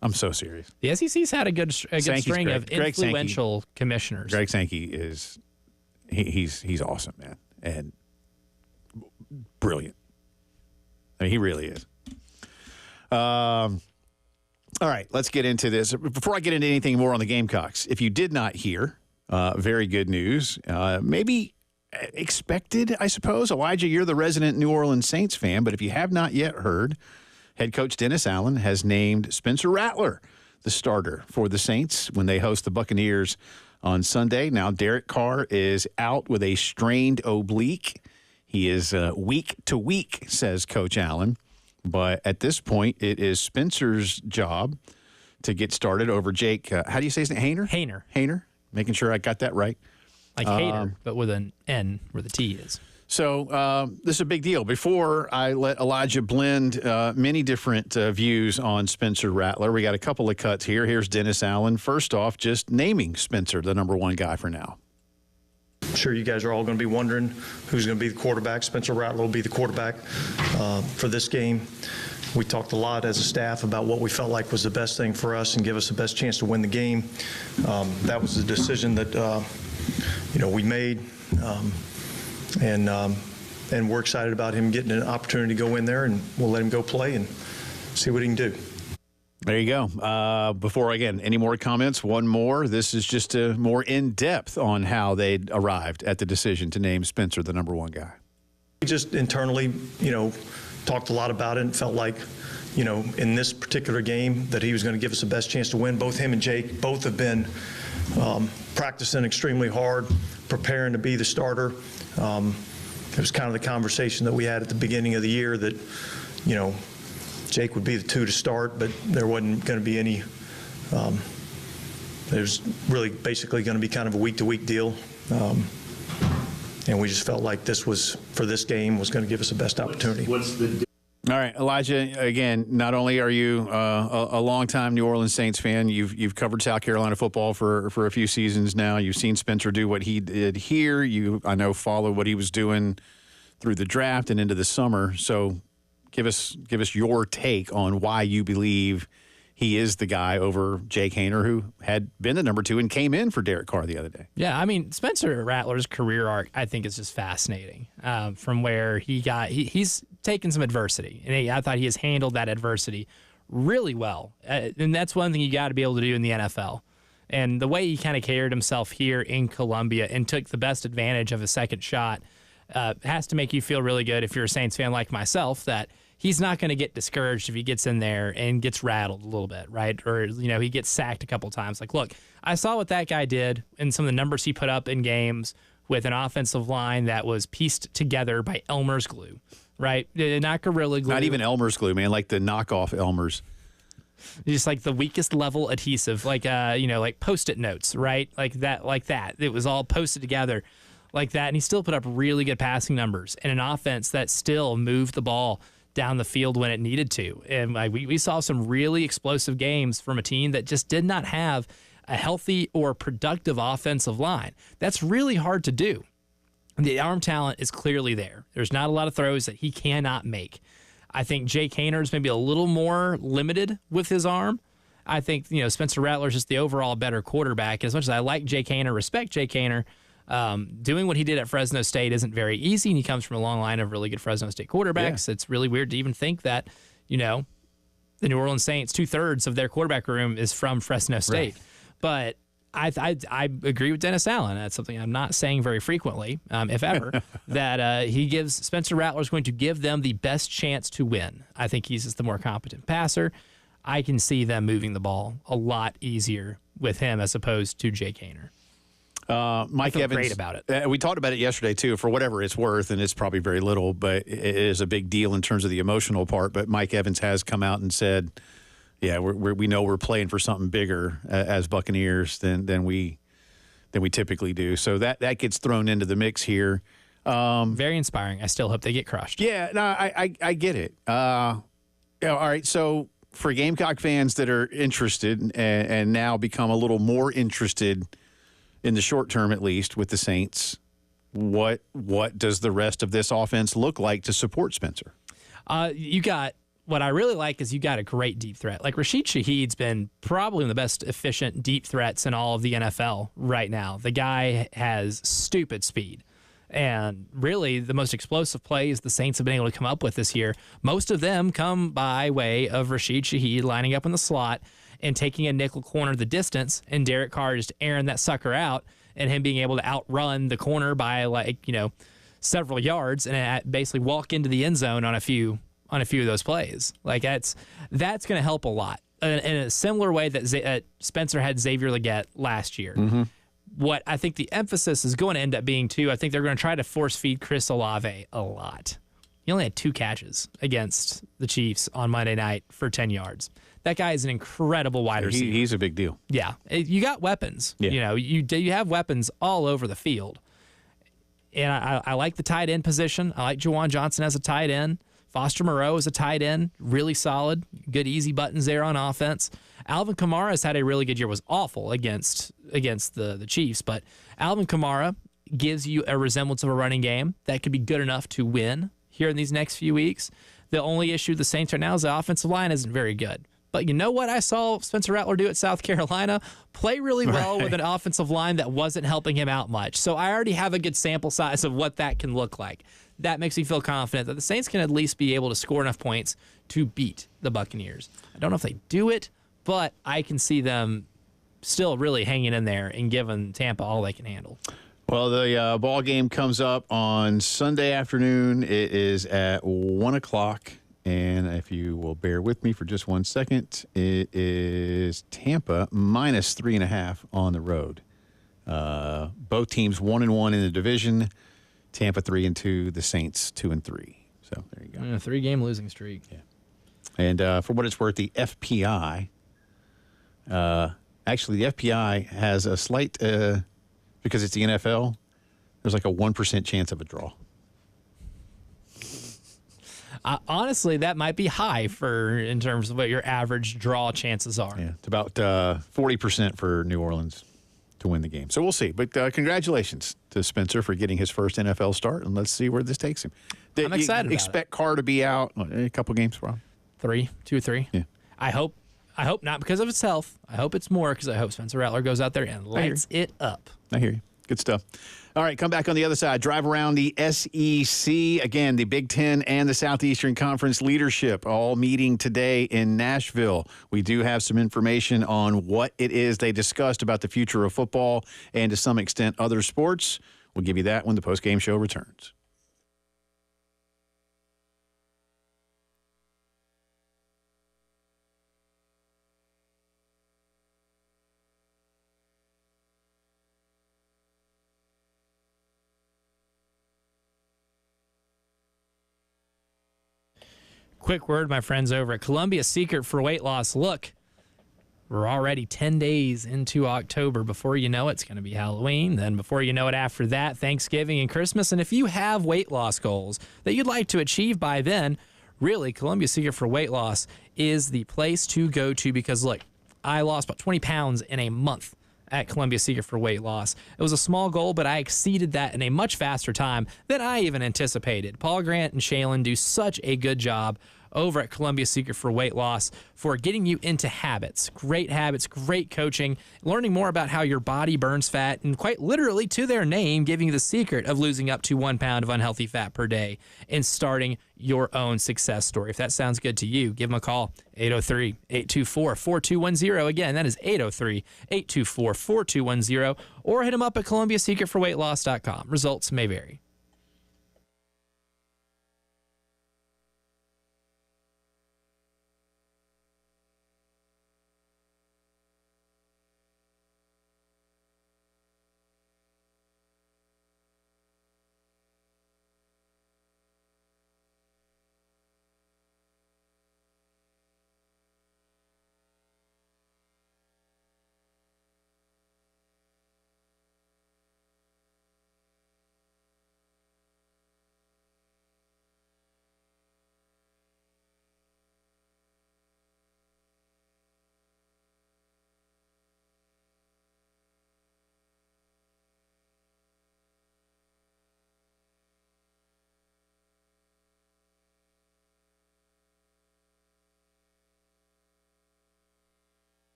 I'm so serious.
The SEC's had a good string of influential commissioners.
Greg Sankey is he's awesome, man, and brilliant. I mean, he really is. All right, let's get into this. Before I get into anything more on the Gamecocks, if you did not hear, very good news. Maybe expected, I suppose. Elijah, you're the resident New Orleans Saints fan, but if you have not yet heard, head coach Dennis Allen has named Spencer Rattler the starter for the Saints when they host the Buccaneers on Sunday. Now, Derek Carr is out with a strained oblique. He is week to week, says Coach Allen. But at this point, it is Spencer's job to get started over Jake. How do you say his name? Haener. Making sure I got that right.
Like hater, but with an N where the T is.
So this is a big deal. Before I let Elijah blend many different views on Spencer Rattler, we got a couple of cuts here. Here's Dennis Allen. First off, just naming Spencer the number one guy for now.
I'm sure you guys are all going to be wondering who's going to be the quarterback. Spencer Rattler will be the quarterback for this game. We talked a lot as a staff about what we felt like was the best thing for us and give us the best chance to win the game. That was the decision that we made, and we're excited about him getting an opportunity to go in there, and we'll let him go play and see what he can do.
There you go. Before, again, any more comments? One more. This is just more in-depth on how they arrived at the decision to name Spencer the number one guy.
We just internally, talked a lot about it and felt like, in this particular game that he was going to give us the best chance to win. Both him and Jake both have been practicing extremely hard, preparing to be the starter. It was kind of the conversation that we had at the beginning of the year that, Jake would be the two to start, but there wasn't going to be any, there's really basically going to be kind of a week-to-week deal. And we just felt like for this game, was going to give us the best opportunity.
All right, Elijah, again, not only are you a longtime New Orleans Saints fan, you've covered South Carolina football for a few seasons now. You've seen Spencer do what he did here. I know, follow what he was doing through the draft and into the summer. So give us your take on why you believe he is the guy over Jake Haener, who had been the number two and came in for Derek Carr the other day.
Yeah, I mean, Spencer Rattler's career arc, I think, is just fascinating. From where he's taken some adversity, and I thought he has handled that adversity really well. And that's one thing you got to be able to do in the NFL. And the way he kind of carried himself here in Columbia and took the best advantage of a second shot has to make you feel really good if you're a Saints fan like myself, that he's not going to get discouraged if he gets in there and gets rattled a little bit, right? Or, he gets sacked a couple times. Like, look, I saw what that guy did and some of the numbers he put up in games with an offensive line that was pieced together by Elmer's glue, right? Not Gorilla Glue.
Not even Elmer's glue, man, like the knockoff Elmer's.
Just like the weakest level adhesive, like Post-it notes, right? Like that. It was all posted together like that, and he still put up really good passing numbers and an offense that still moved the ball down the field when it needed to. And we saw some really explosive games from a team that just did not have a healthy or productive offensive line. That's really hard to do. The arm talent is clearly there. There's not a lot of throws that he cannot make. I think Jake Haener is maybe a little more limited with his arm. I think, Spencer Rattler is just the overall better quarterback. As much as I like Jake Haener, respect Jake Haener, Doing what he did at Fresno State isn't very easy, and he comes from a long line of really good Fresno State quarterbacks. Yeah. It's really weird to even think that, the New Orleans Saints, 2/3 of their quarterback room is from Fresno State. Right. But I agree with Dennis Allen. That's something I'm not saying very frequently, if ever, that Spencer Rattler is going to give them the best chance to win. I think he's just the more competent passer. I can see them moving the ball a lot easier with him as opposed to Jake Haener.
Mike Evans,
great about it.
We talked about it yesterday, too, for whatever it's worth, and it's probably very little, but it is a big deal in terms of the emotional part. But Mike Evans has come out and said, yeah, we know we're playing for something bigger as Buccaneers than we typically do. So that gets thrown into the mix here.
Very inspiring. I still hope they get crushed.
Yeah, no, I get it. All right, so for Gamecock fans that are interested and now become a little more interested in the short term, at least, with the Saints, what does the rest of this offense look like to support Spencer?
What I really like is you got a great deep threat. Like Rashid Shaheed's been probably one of the best efficient deep threats in all of the NFL right now. The guy has stupid speed. And really, the most explosive plays the Saints have been able to come up with this year, most of them come by way of Rashid Shaheed lining up in the slot and taking a nickel corner the distance, and Derek Carr just airing that sucker out and him being able to outrun the corner by several yards and basically walk into the end zone on a few of those plays. Like that's going to help a lot in a similar way that Spencer had Xavier Legette last year. Mm-hmm. What I think the emphasis is going to end up being, too, I think they're going to try to force feed Chris Olave a lot. He only had 2 catches against the Chiefs on Monday night for 10 yards. That guy is an incredible wide receiver.
He's a big deal.
Yeah. You got weapons. Yeah. You have weapons all over the field. And I like the tight end position. I like Juwan Johnson as a tight end. Foster Moreau is a tight end, really solid, good easy buttons there on offense. Alvin Kamara has had a really good year, was awful against the Chiefs, but Alvin Kamara gives you a resemblance of a running game that could be good enough to win here in these next few weeks. The only issue the Saints right now is the offensive line isn't very good. But you know what I saw Spencer Rattler do at South Carolina? Play really well with an offensive line that wasn't helping him out much. So I already have a good sample size of what that can look like. That makes me feel confident that the Saints can at least be able to score enough points to beat the Buccaneers. I don't know if they do it, but I can see them still really hanging in there and giving Tampa all they can handle.
Well, the ball game comes up on Sunday afternoon. It is at 1 o'clock. And if you will bear with me for just 1 second, it is Tampa minus 3.5 on the road. Both teams 1-1 in the division. Tampa 3-2, the Saints 2-3. So there you go.
A 3-game losing streak.
Yeah. And for what it's worth, the FPI, actually the FPI has a slight, because it's the NFL, there's like a 1% chance of a draw.
Honestly, that might be high in terms of what your average draw chances are.
Yeah, it's about 40% for New Orleans to win the game. So we'll see. But congratulations to Spencer for getting his first NFL start, and let's see where this takes him.
I'm excited about
expect Carr to be out a couple games, Rob?
2 or 3.
Yeah.
I hope not because of his health. I hope it's more because I hope Spencer Rattler goes out there and lights it up.
I hear you. Good stuff. All right, come back on the other side. Drive around the SEC. Again, the Big Ten and the Southeastern Conference leadership all meeting today in Nashville. We do have some information on what it is they discussed about the future of football and, to some extent, other sports. We'll give you that when the postgame show returns.
Quick word, my friends over at Columbia Secret for Weight Loss. Look, we're already 10 days into October. Before you know it, it's going to be Halloween. Then before you know it, after that, Thanksgiving and Christmas. And if you have weight loss goals that you'd like to achieve by then, really, Columbia Secret for Weight Loss is the place to go to because, look, I lost about 20 pounds in a month at Columbia Secret for Weight Loss. It was a small goal, but I exceeded that in a much faster time than I even anticipated. Paul Grant and Shaylin do such a good job over at Columbia Secret for Weight Loss for getting you into habits, great coaching, learning more about how your body burns fat, and quite literally to their name, giving you the secret of losing up to 1 pound of unhealthy fat per day and starting your own success story. If that sounds good to you, give them a call, 803-824-4210. Again, that is 803-824-4210, or hit them up at ColumbiaSecretForWeightLoss.com. Results may vary.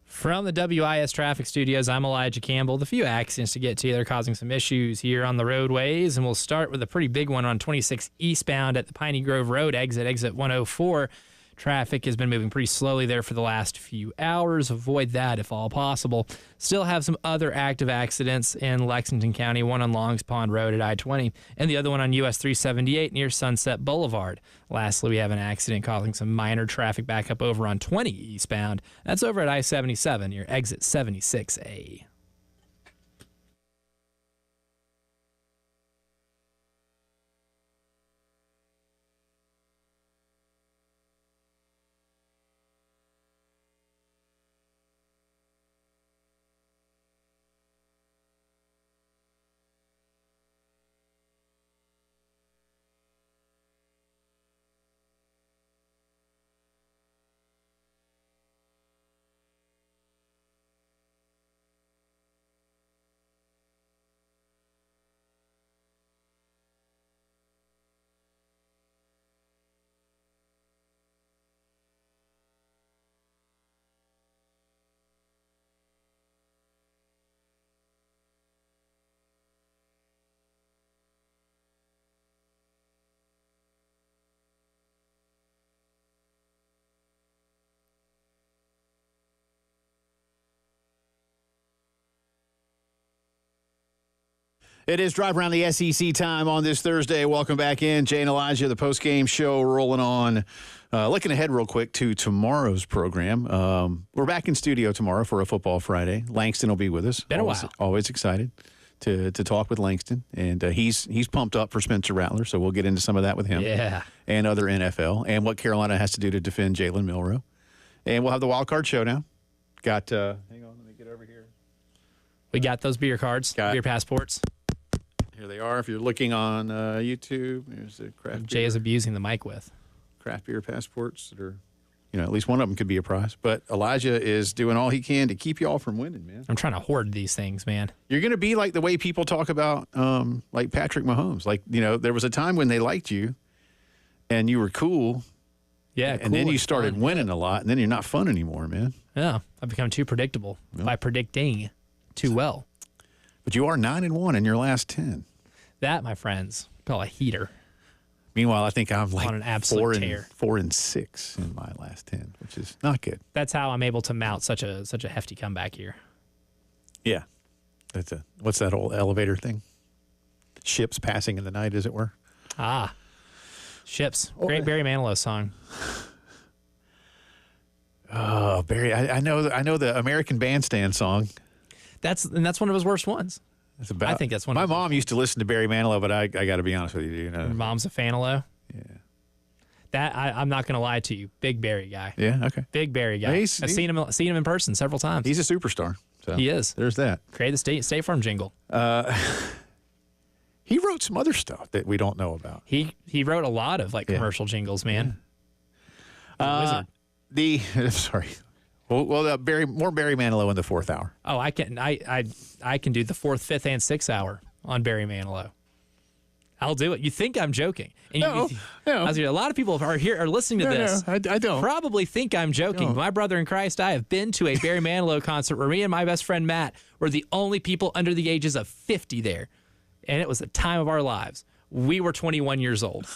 From the WIS Traffic Studios, I'm Elijah Campbell. The few accidents to get to, they're causing some issues here on the roadways, and we'll start with a pretty big one on 26 eastbound at the Piney Grove Road exit 104. Traffic has been moving pretty slowly there for the last few hours. Avoid that if all possible. Still have some other active accidents in Lexington County, one on Longs Pond Road at I-20, and the other one on US 378 near Sunset Boulevard. Lastly, we have an accident causing some minor traffic backup over on 20 eastbound. That's over at I-77 near exit 76A.
It is Drive Around the SEC time on this Thursday. Welcome back in. Jay and Elijah, the Postgame Show rolling on. Looking ahead real quick to tomorrow's program. We're back in studio tomorrow for a Football Friday. Langston will be with us.
Been a while.
Always excited to talk with Langston. And he's pumped up for Spencer Rattler, so we'll get into some of that with him.
Yeah.
And other NFL and what Carolina has to do to defend Jalen Milroe. And we'll have the wild card showdown. Got, hang on, let me get over here.
We got those beer cards, beer passports.
Here they are. If you're looking on YouTube, there's the
Jay is abusing the mic with.
craft beer passports that are, at least one of them could be a prize. But Elijah is doing all he can to keep y'all from winning, man.
I'm trying to hoard these things, man.
You're going to be like the way people talk about, like Patrick Mahomes. Like, there was a time when they liked you and you were cool.
Yeah,
and then you started winning a lot, and then you're not fun anymore, man.
Yeah, I've become too predictable by predicting too well.
But you are 9-1 in your last 10.
That, my friends, call a heater.
Meanwhile, I think I'm like
on an absolute tear.
4-6 in my last 10, which is not good.
That's how I'm able to mount such a hefty comeback here.
Yeah, what's that old elevator thing? Ships passing in the night, as it were.
Ah, ships. Great Barry Manilow song.
Oh, Barry, I know the American Bandstand song.
That's one of his worst ones. I think that's one.
My mom used to listen to Barry Manilow, but I got to be honest with you,
Your mom's a fan of Low?
Yeah.
That I'm not going to lie to you, big Barry guy.
Yeah, okay.
Big Barry guy. I've seen him in person several times.
He's a superstar. So
he is.
There's that.
Created the State Farm jingle.
He wrote some other stuff that we don't know about.
He wrote a lot of commercial jingles, man.
Yeah.
Wizard.
Sorry. Well, more Barry Manilow in the fourth hour.
Oh, I can do the 4th, 5th, and 6th hour on Barry Manilow. I'll do it. You think I'm joking? And
No.
A lot of people are listening to this.
No, I don't.
Probably think I'm joking.
No.
My brother in Christ, I have been to a Barry Manilow concert where me and my best friend Matt were the only people under the ages of 50 there, and it was the time of our lives. We were 21 years old.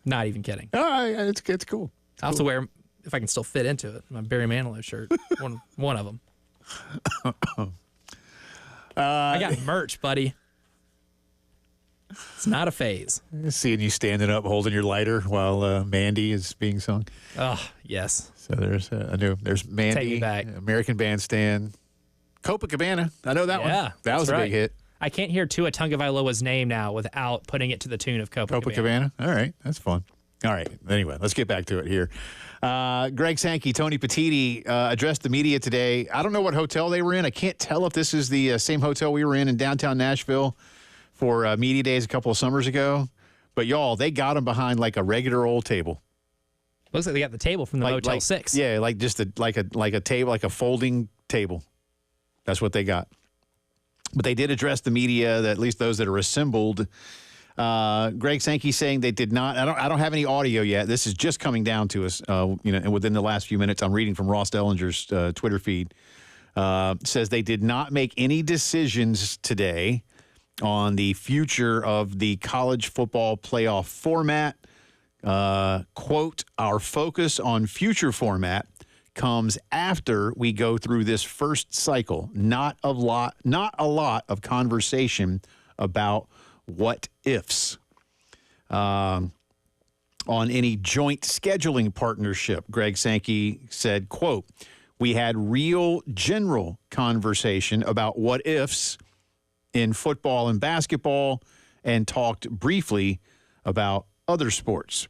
Not even kidding.
All right, it's cool.
I'll have to wear, if I can still fit into it, my Barry Manilow shirt. one of them. I got merch, buddy. It's not a phase.
Seeing you standing up holding your lighter while Mandy is being sung.
Oh, yes.
So there's there's Mandy,
Take me back.
American Bandstand, Copacabana. I know that one. That was a big hit.
I can't hear Tua Tagovailoa's name now without putting it to the tune of Copacabana.
All right, that's fun. All right. Anyway, let's get back to it here. Greg Sankey, Tony Petitti addressed the media today. I don't know what hotel they were in. I can't tell if this is the same hotel we were in downtown Nashville for media days a couple of summers ago. But y'all, they got them behind like a regular old table.
Looks like they got the table from the Motel 6.
Yeah, like just a table, like a folding table. That's what they got. But they did address the media, at least those that are assembled. Greg Sankey saying they did not. I don't have any audio yet. This is just coming down to us. And within the last few minutes, I'm reading from Ross Dellinger's Twitter feed. Says they did not make any decisions today on the future of the college football playoff format. Quote, our focus on future format comes after we go through this first cycle. Not a lot of conversation about what ifs. On any joint scheduling partnership, Greg Sankey said, quote, we had real general conversation about what ifs in football and basketball and talked briefly about other sports.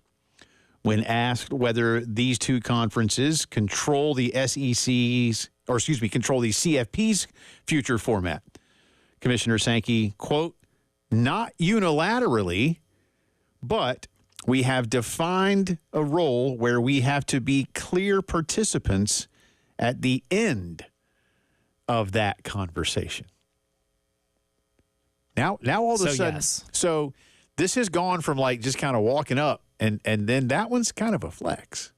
When asked whether these two conferences control the control the CFP's future format, Commissioner Sankey, quote, not unilaterally, but we have defined a role where we have to be clear participants at the end of that conversation. Now all of a sudden, so this has gone from like just kind of walking up, and then that one's kind of a flex.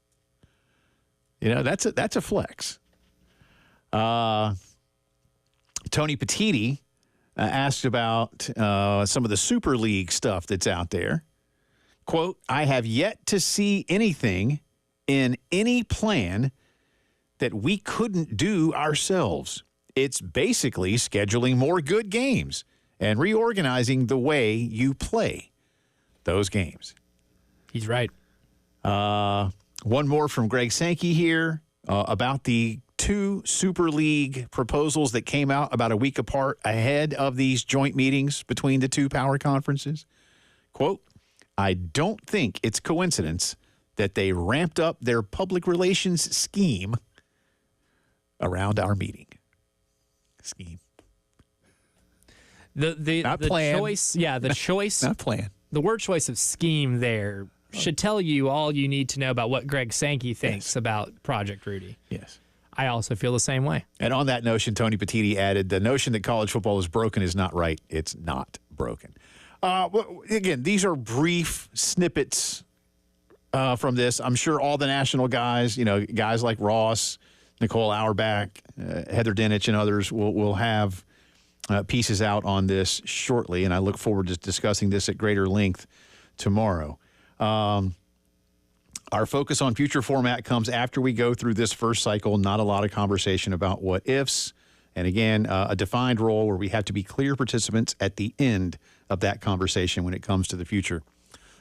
That's a flex. Tony Petitti asked about some of the Super League stuff that's out there. Quote, I have yet to see anything in any plan that we couldn't do ourselves. It's basically scheduling more good games and reorganizing the way you play those games.
He's right.
One more from Greg Sankey here about the two Super League proposals that came out about a week apart ahead of these joint meetings between the two power conferences. Quote, I don't think it's coincidence that they ramped up their public relations scheme around our meeting. Scheme. Not
the
plan.
choice, the choice,
Not plan.
the word choice of scheme there should tell you all you need to know about what Greg Sankey thinks about Project Rudy.
Yes.
I also feel the same way.
And on that notion, Tony Petitti added, the notion that college football is broken is not right. It's not broken. Again, these are brief snippets from this. I'm sure all the national guys, guys like Ross, Nicole Auerbach, Heather Dinich, and others will have pieces out on this shortly, and I look forward to discussing this at greater length tomorrow. Our focus on future format comes after we go through this first cycle. Not a lot of conversation about what ifs. And again, a defined role where we have to be clear participants at the end of that conversation when it comes to the future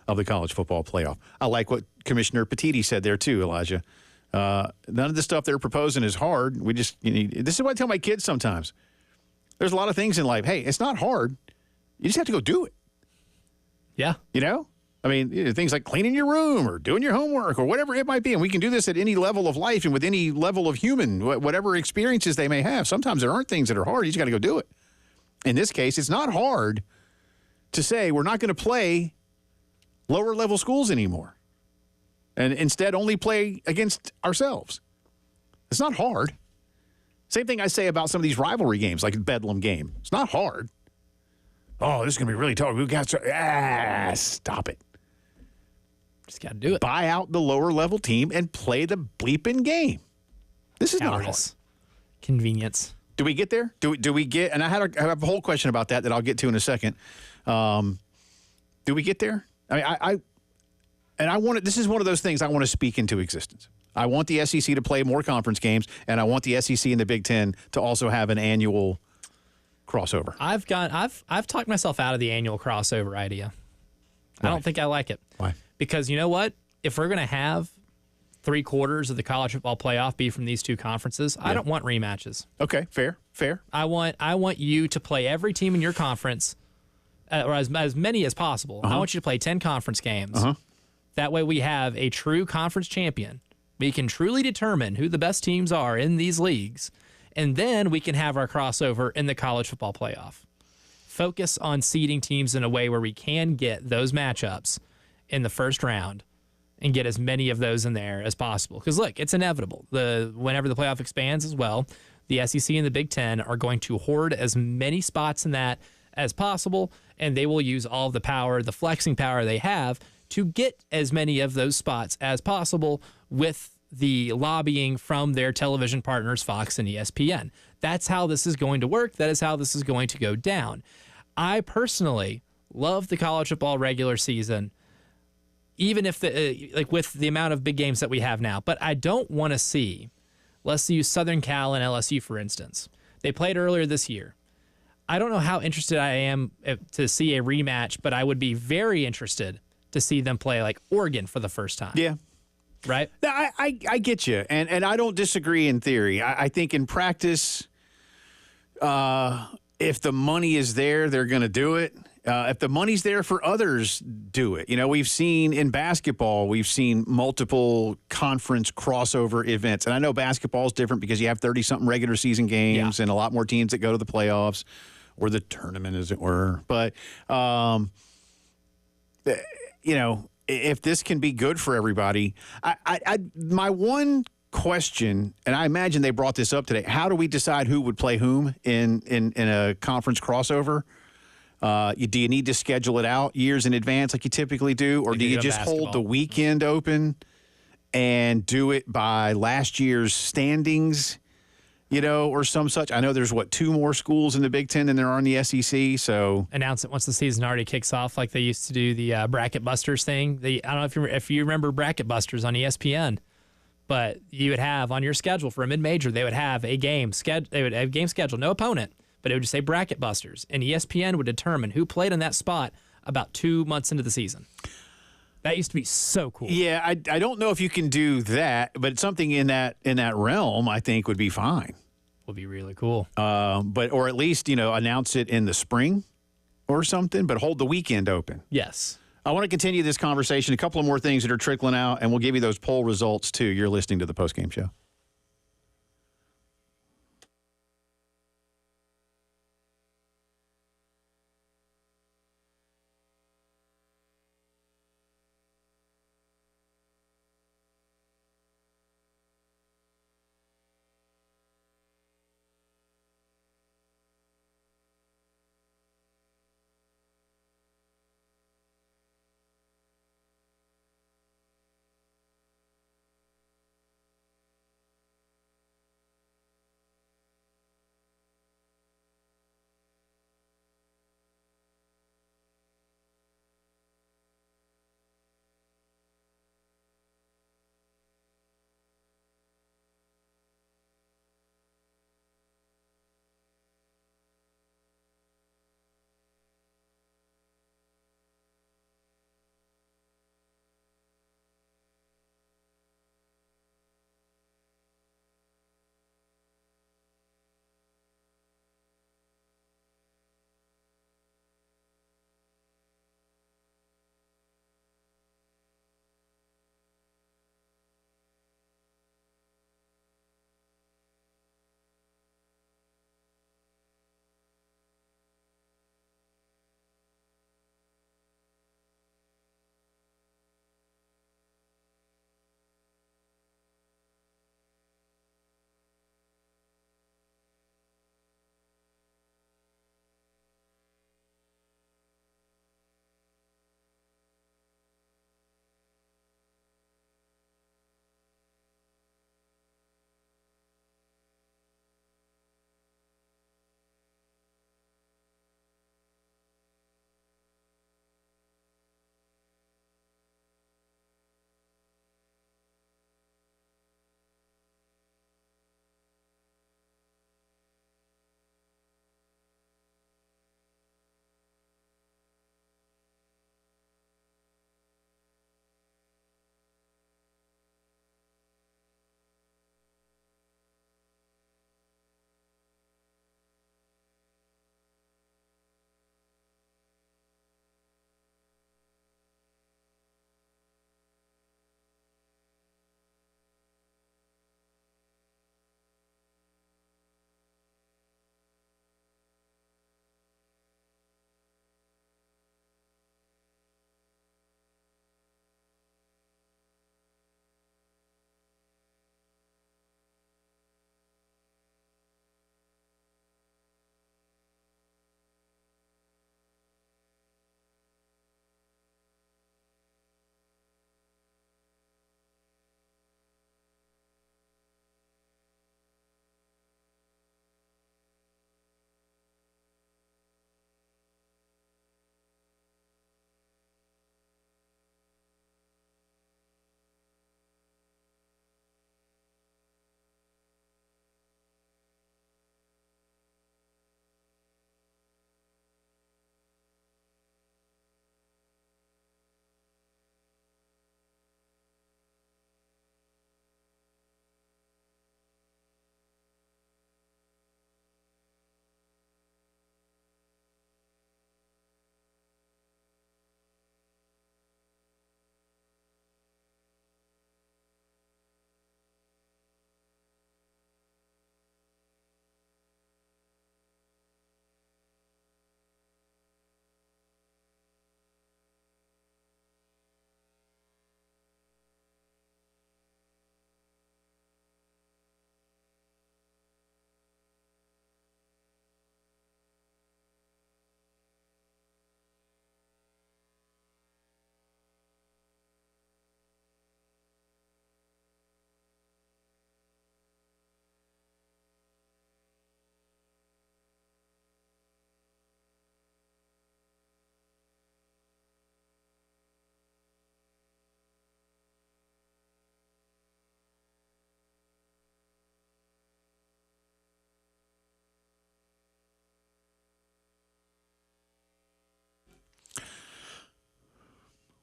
of the college football playoff. I like what Commissioner Petitti said there too, Elijah. None of the stuff they're proposing is hard. We just, this is what I tell my kids sometimes. There's a lot of things in life. Hey, it's not hard. You just have to go do it.
Yeah.
I mean, things like cleaning your room or doing your homework or whatever it might be. And we can do this at any level of life and with any level of human, whatever experiences they may have. Sometimes there aren't things that are hard. You just got to go do it. In this case, it's not hard to say we're not going to play lower level schools anymore and instead only play against ourselves. It's not hard. Same thing I say about some of these rivalry games like the Bedlam game. It's not hard. Oh, this is going to be really tough. We got to stop it.
Just got to do it.
Buy out the lower level team and play the bleeping game. This is not hard.
Convenience.
Do we get there? Do we get? And I have a whole question about that I'll get to in a second. Do we get there? I want it. This is one of those things I want to speak into existence. I want the SEC to play more conference games, and I want the SEC and the Big Ten to also have an annual crossover.
I've talked myself out of the annual crossover idea.
Why?
I don't think I like it.
Why?
Because you know what? If we're going to have 3/4 of the college football playoff be from these two conferences, I don't want rematches.
Okay, fair.
I want you to play every team in your conference, or as many as possible. I want you to play 10 conference games. That way we have a true conference champion. We can truly determine who the best teams are in these leagues, and then we can have our crossover in the college football playoff. Focus on seeding teams in a way where we can get those matchups in the first round and get as many of those in there as possible. Because, look, it's inevitable. Whenever the playoff expands as well, the SEC and the Big Ten are going to hoard as many spots in that as possible, and they will use all of the power, the flexing power they have, to get as many of those spots as possible with the lobbying from their television partners, Fox and ESPN. That's how this is going to work. That is how this is going to go down. I personally love the college football regular season, even if with the amount of big games that we have now. But I don't want to see, let's use Southern Cal and LSU, for instance. They played earlier this year. I don't know how interested I am to see a rematch, but I would be very interested to see them play like Oregon for the first time.
Yeah.
Right?
I get you, and I don't disagree in theory. I think in practice, if the money is there, they're going to do it. If the money's there for others, do it. We've seen in basketball, we've seen multiple conference crossover events. And I know basketball is different because you have 30-something regular season games and a lot more teams that go to the playoffs or the tournament, as it were. But, if this can be good for everybody, my one question, and I imagine they brought this up today, how do we decide who would play whom in a conference crossover? Do you need to schedule it out years in advance like you typically do, or do you just hold the weekend open and do it by last year's standings, or some such? I know there's, 2 more schools in the Big Ten than there are in the SEC, so... Announce
it once the season already kicks off, like they used to do the Bracket Busters thing. I don't know if you remember Bracket Busters on ESPN, but you would have on your schedule for a mid-major, they would have a game scheduled. They would have a game scheduled, no opponent, but it would just say Bracket Busters, and ESPN would determine who played in that spot about 2 months into the season. That used to be so cool.
Yeah, I don't know if you can do that, but something in that realm I think would be fine.
Would be really cool.
Or at least, announce it in the spring or something, but hold the weekend open.
Yes.
I want to continue this conversation. A couple of more things that are trickling out, and we'll give you those poll results too. You're listening to the Postgame Show.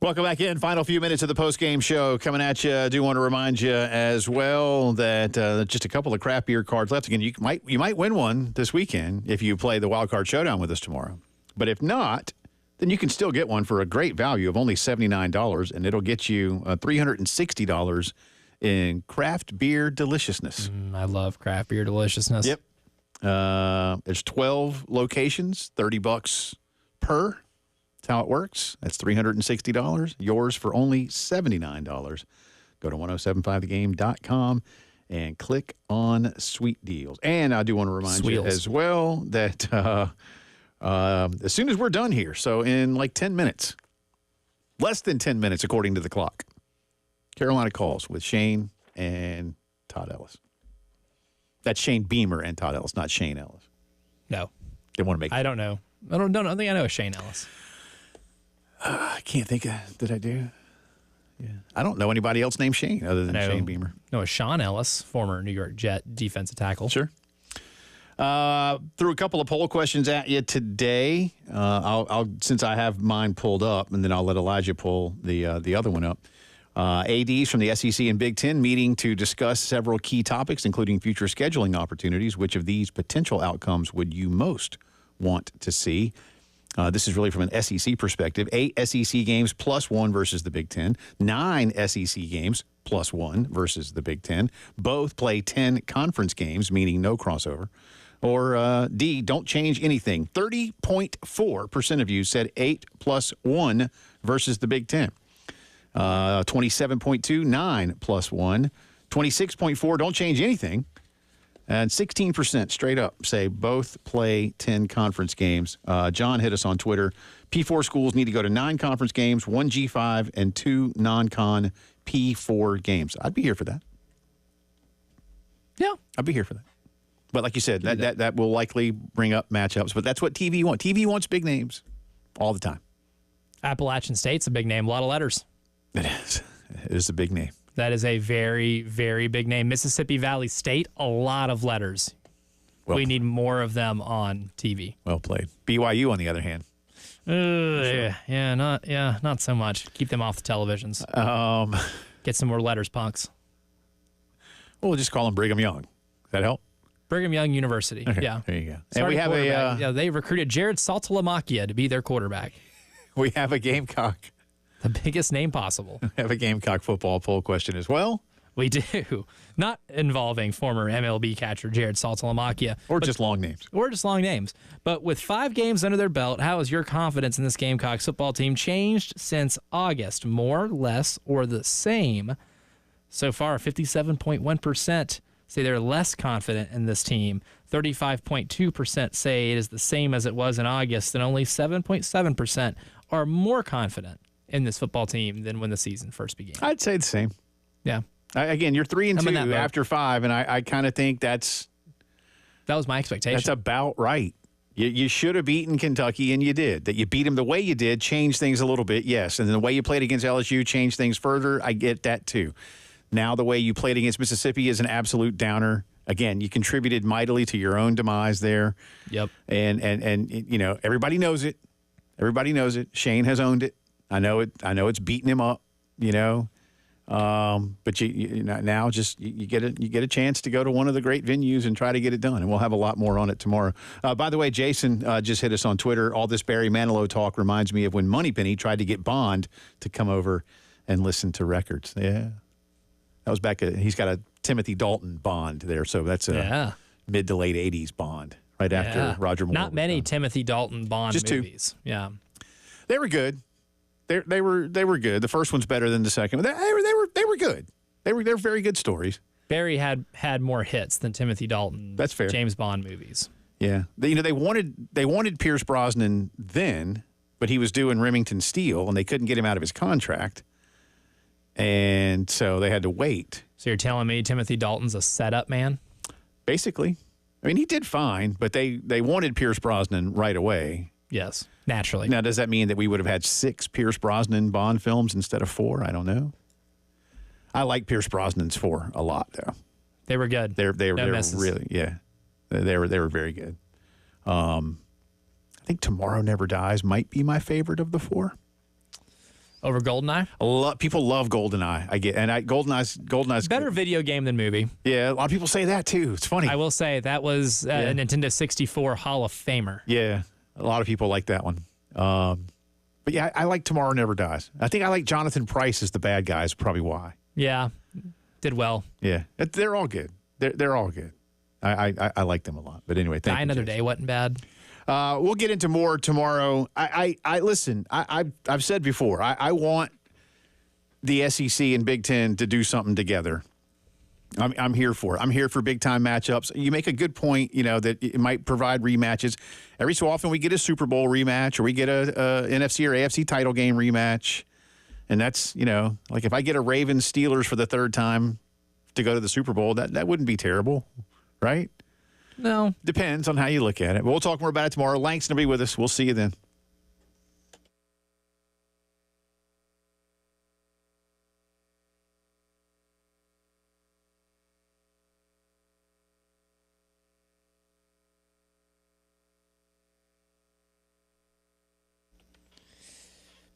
Welcome back in. Final few minutes of the postgame show coming at you. I do want to remind you as well that just a couple of craft beer cards left. Again, you might win one this weekend if you play the Wild Card Showdown with us tomorrow. But if not, then you can still get one for a great value of only $79, and it'll get you $360 in craft beer deliciousness.
I love craft beer deliciousness.
Yep. There's 12 locations, $30 per. That's how it works. That's $360. Yours for only $79. Go to 1075thegame.com and click on Sweet Deals. And I do want to remind you as well that as soon as we're done here, so in like 10 minutes, less than 10 minutes according to the clock, Carolina Calls with Shane and Todd Ellis. That's Shane Beamer and Todd Ellis, not Shane Ellis.
No.
They want to make
I don't know. I don't think I know a Shane Ellis.
I can't think of, did I do? Yeah. I don't know anybody else named Shane other than Shane Beamer.
No, a Sean Ellis, former New York Jet defensive tackle.
Sure. Threw a couple of poll questions at you today. I'll since I have mine pulled up, and then I'll let Elijah pull the other one up. ADs from the SEC and Big Ten meeting to discuss several key topics, including future scheduling opportunities. Which of these potential outcomes would you most want to see? This is really from an SEC perspective. 8 SEC games plus 1 versus the Big Ten. 9 SEC games plus 1 versus the Big Ten. Both play 10 conference games, meaning no crossover. Or D, don't change anything. 30.4% of you said 8 plus 1 versus the Big Ten. 27.2, 9 plus 1. 26.4, don't change anything. And 16% straight up say both play 10 conference games. John hit us on Twitter. P4 schools need to go to 9 conference games, 1 G5, and 2 non-con P4 games. I'd be here for that.
Yeah.
I'd be here for that. But like you said, that will likely bring up matchups. But that's what TV wants. TV wants big names all the time.
Appalachian State's a big name. A lot of letters.
It is. It is a big name.
That is a very, very big name. Mississippi Valley State, a lot of letters. We need more of them on TV.
Well played. BYU, on the other hand.
Sure. Not so much. Keep them off the televisions. Get some more letters, punks.
Well, we'll just call them Brigham Young. Does that help?
Brigham Young University.
Okay,
yeah.
There you go.
And
we have
they recruited Jared Saltalamacchia to be their quarterback.
We have a Gamecock.
The biggest name possible.
We have a Gamecock football poll question as well.
We do. Not involving former MLB catcher Jared Saltalamacchia.
Or just long names.
Or just long names. But with 5 games under their belt, how has your confidence in this Gamecocks football team changed since August? More, less, or the same? So far, 57.1% say they're less confident in this team. 35.2% say it is the same as it was in August. And only 7.7% are more confident in this football team than when the season first began.
I'd say the same.
Yeah.
Again, you're 3-2 after 5, and I kind of think that
was my expectation.
That's about right. You should have beaten Kentucky, and you did. That you beat them the way you did changed things a little bit, yes. And then the way you played against LSU changed things further. I get that too. Now the way you played against Mississippi is an absolute downer. Again, you contributed mightily to your own demise there.
Yep.
And you know, everybody knows it. Everybody knows it. Shane has owned it. I know it. I know it's beating him up. You know, but you now just you get a chance to go to one of the great venues and try to get it done. And we'll have a lot more on it tomorrow. By the way, Jason just hit us on Twitter. All this Barry Manilow talk reminds me of when Moneypenny tried to get Bond to come over and listen to records. Yeah, that was back. He's got a Timothy Dalton Bond there, so that's a mid to late '80s Bond, right after Roger Moore.
Not many Timothy Dalton Bond
just
movies. 2. Yeah,
they were good. They were good. The first one's better than the second. They were good. They were very good stories.
Barry had more hits than Timothy Dalton.
That's fair.
James Bond movies.
Yeah, they wanted Pierce Brosnan then, but he was doing Remington Steele, and they couldn't get him out of his contract, and so they had to wait.
So you're telling me Timothy Dalton's a setup man?
Basically, I mean he did fine, but they wanted Pierce Brosnan right away.
Yes, naturally.
Now, does that mean that we would have had 6 Pierce Brosnan Bond films instead of 4? I don't know. I like Pierce Brosnan's 4 a lot, though.
They were good.
They were really, yeah. They were very good. I think Tomorrow Never Dies might be my favorite of the 4.
Over GoldenEye?
People love GoldenEye. GoldenEye's
Better video game than movie.
Yeah, a lot of people say that too. It's funny.
I will say that was a Nintendo 64 Hall of Famer.
Yeah, a lot of people like that one. But yeah, I like Tomorrow Never Dies. I think I like Jonathan Pryce as the bad guy. Is probably why.
Yeah, did well.
Yeah, they're all good. They're all good. I like them a lot. But anyway, thank you.
Another Day wasn't bad.
We'll get into more tomorrow. Listen. I've said before. I want the SEC and Big Ten to do something together. I'm here for it. I'm here for big time matchups. You make a good point. That it might provide rematches. Every so often we get a Super Bowl rematch, or we get a NFC or AFC title game rematch, and that's like if I get a Ravens Steelers for the third time to go to the Super Bowl, that wouldn't be terrible, right?
No.
Depends on how you look at it. But we'll talk more about it tomorrow. Langston will be with us. We'll see you then.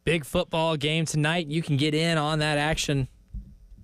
Big football game tonight. You can get in on that action,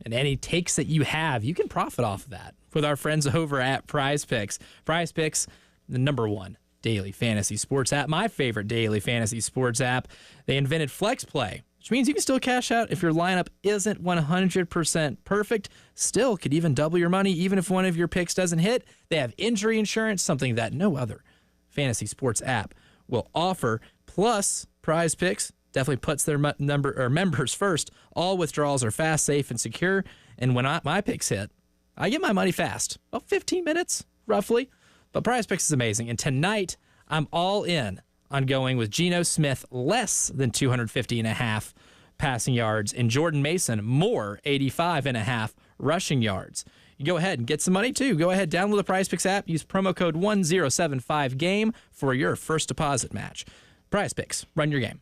and any takes that you have, you can profit off of that with our friends over at Prize Picks. Prize Picks, the #1 daily fantasy sports app, my favorite daily fantasy sports app. They invented Flex Play, which means you can still cash out if your lineup isn't 100% perfect. Still could even double your money even if one of your picks doesn't hit. They have injury insurance, something that no other fantasy sports app will offer. Plus, Prize Picks definitely puts their members first. All withdrawals are fast, safe, and secure. And when my picks hit, I get my money fast. About 15 minutes, roughly. But Prize Picks is amazing. And tonight, I'm all in on going with Geno Smith less than 250.5 passing yards and Jordan Mason more 85.5 rushing yards. You go ahead and get some money, too. Go ahead, download the Prize Picks app. Use promo code 1075GAME for your first deposit match. Prize Picks, run your game.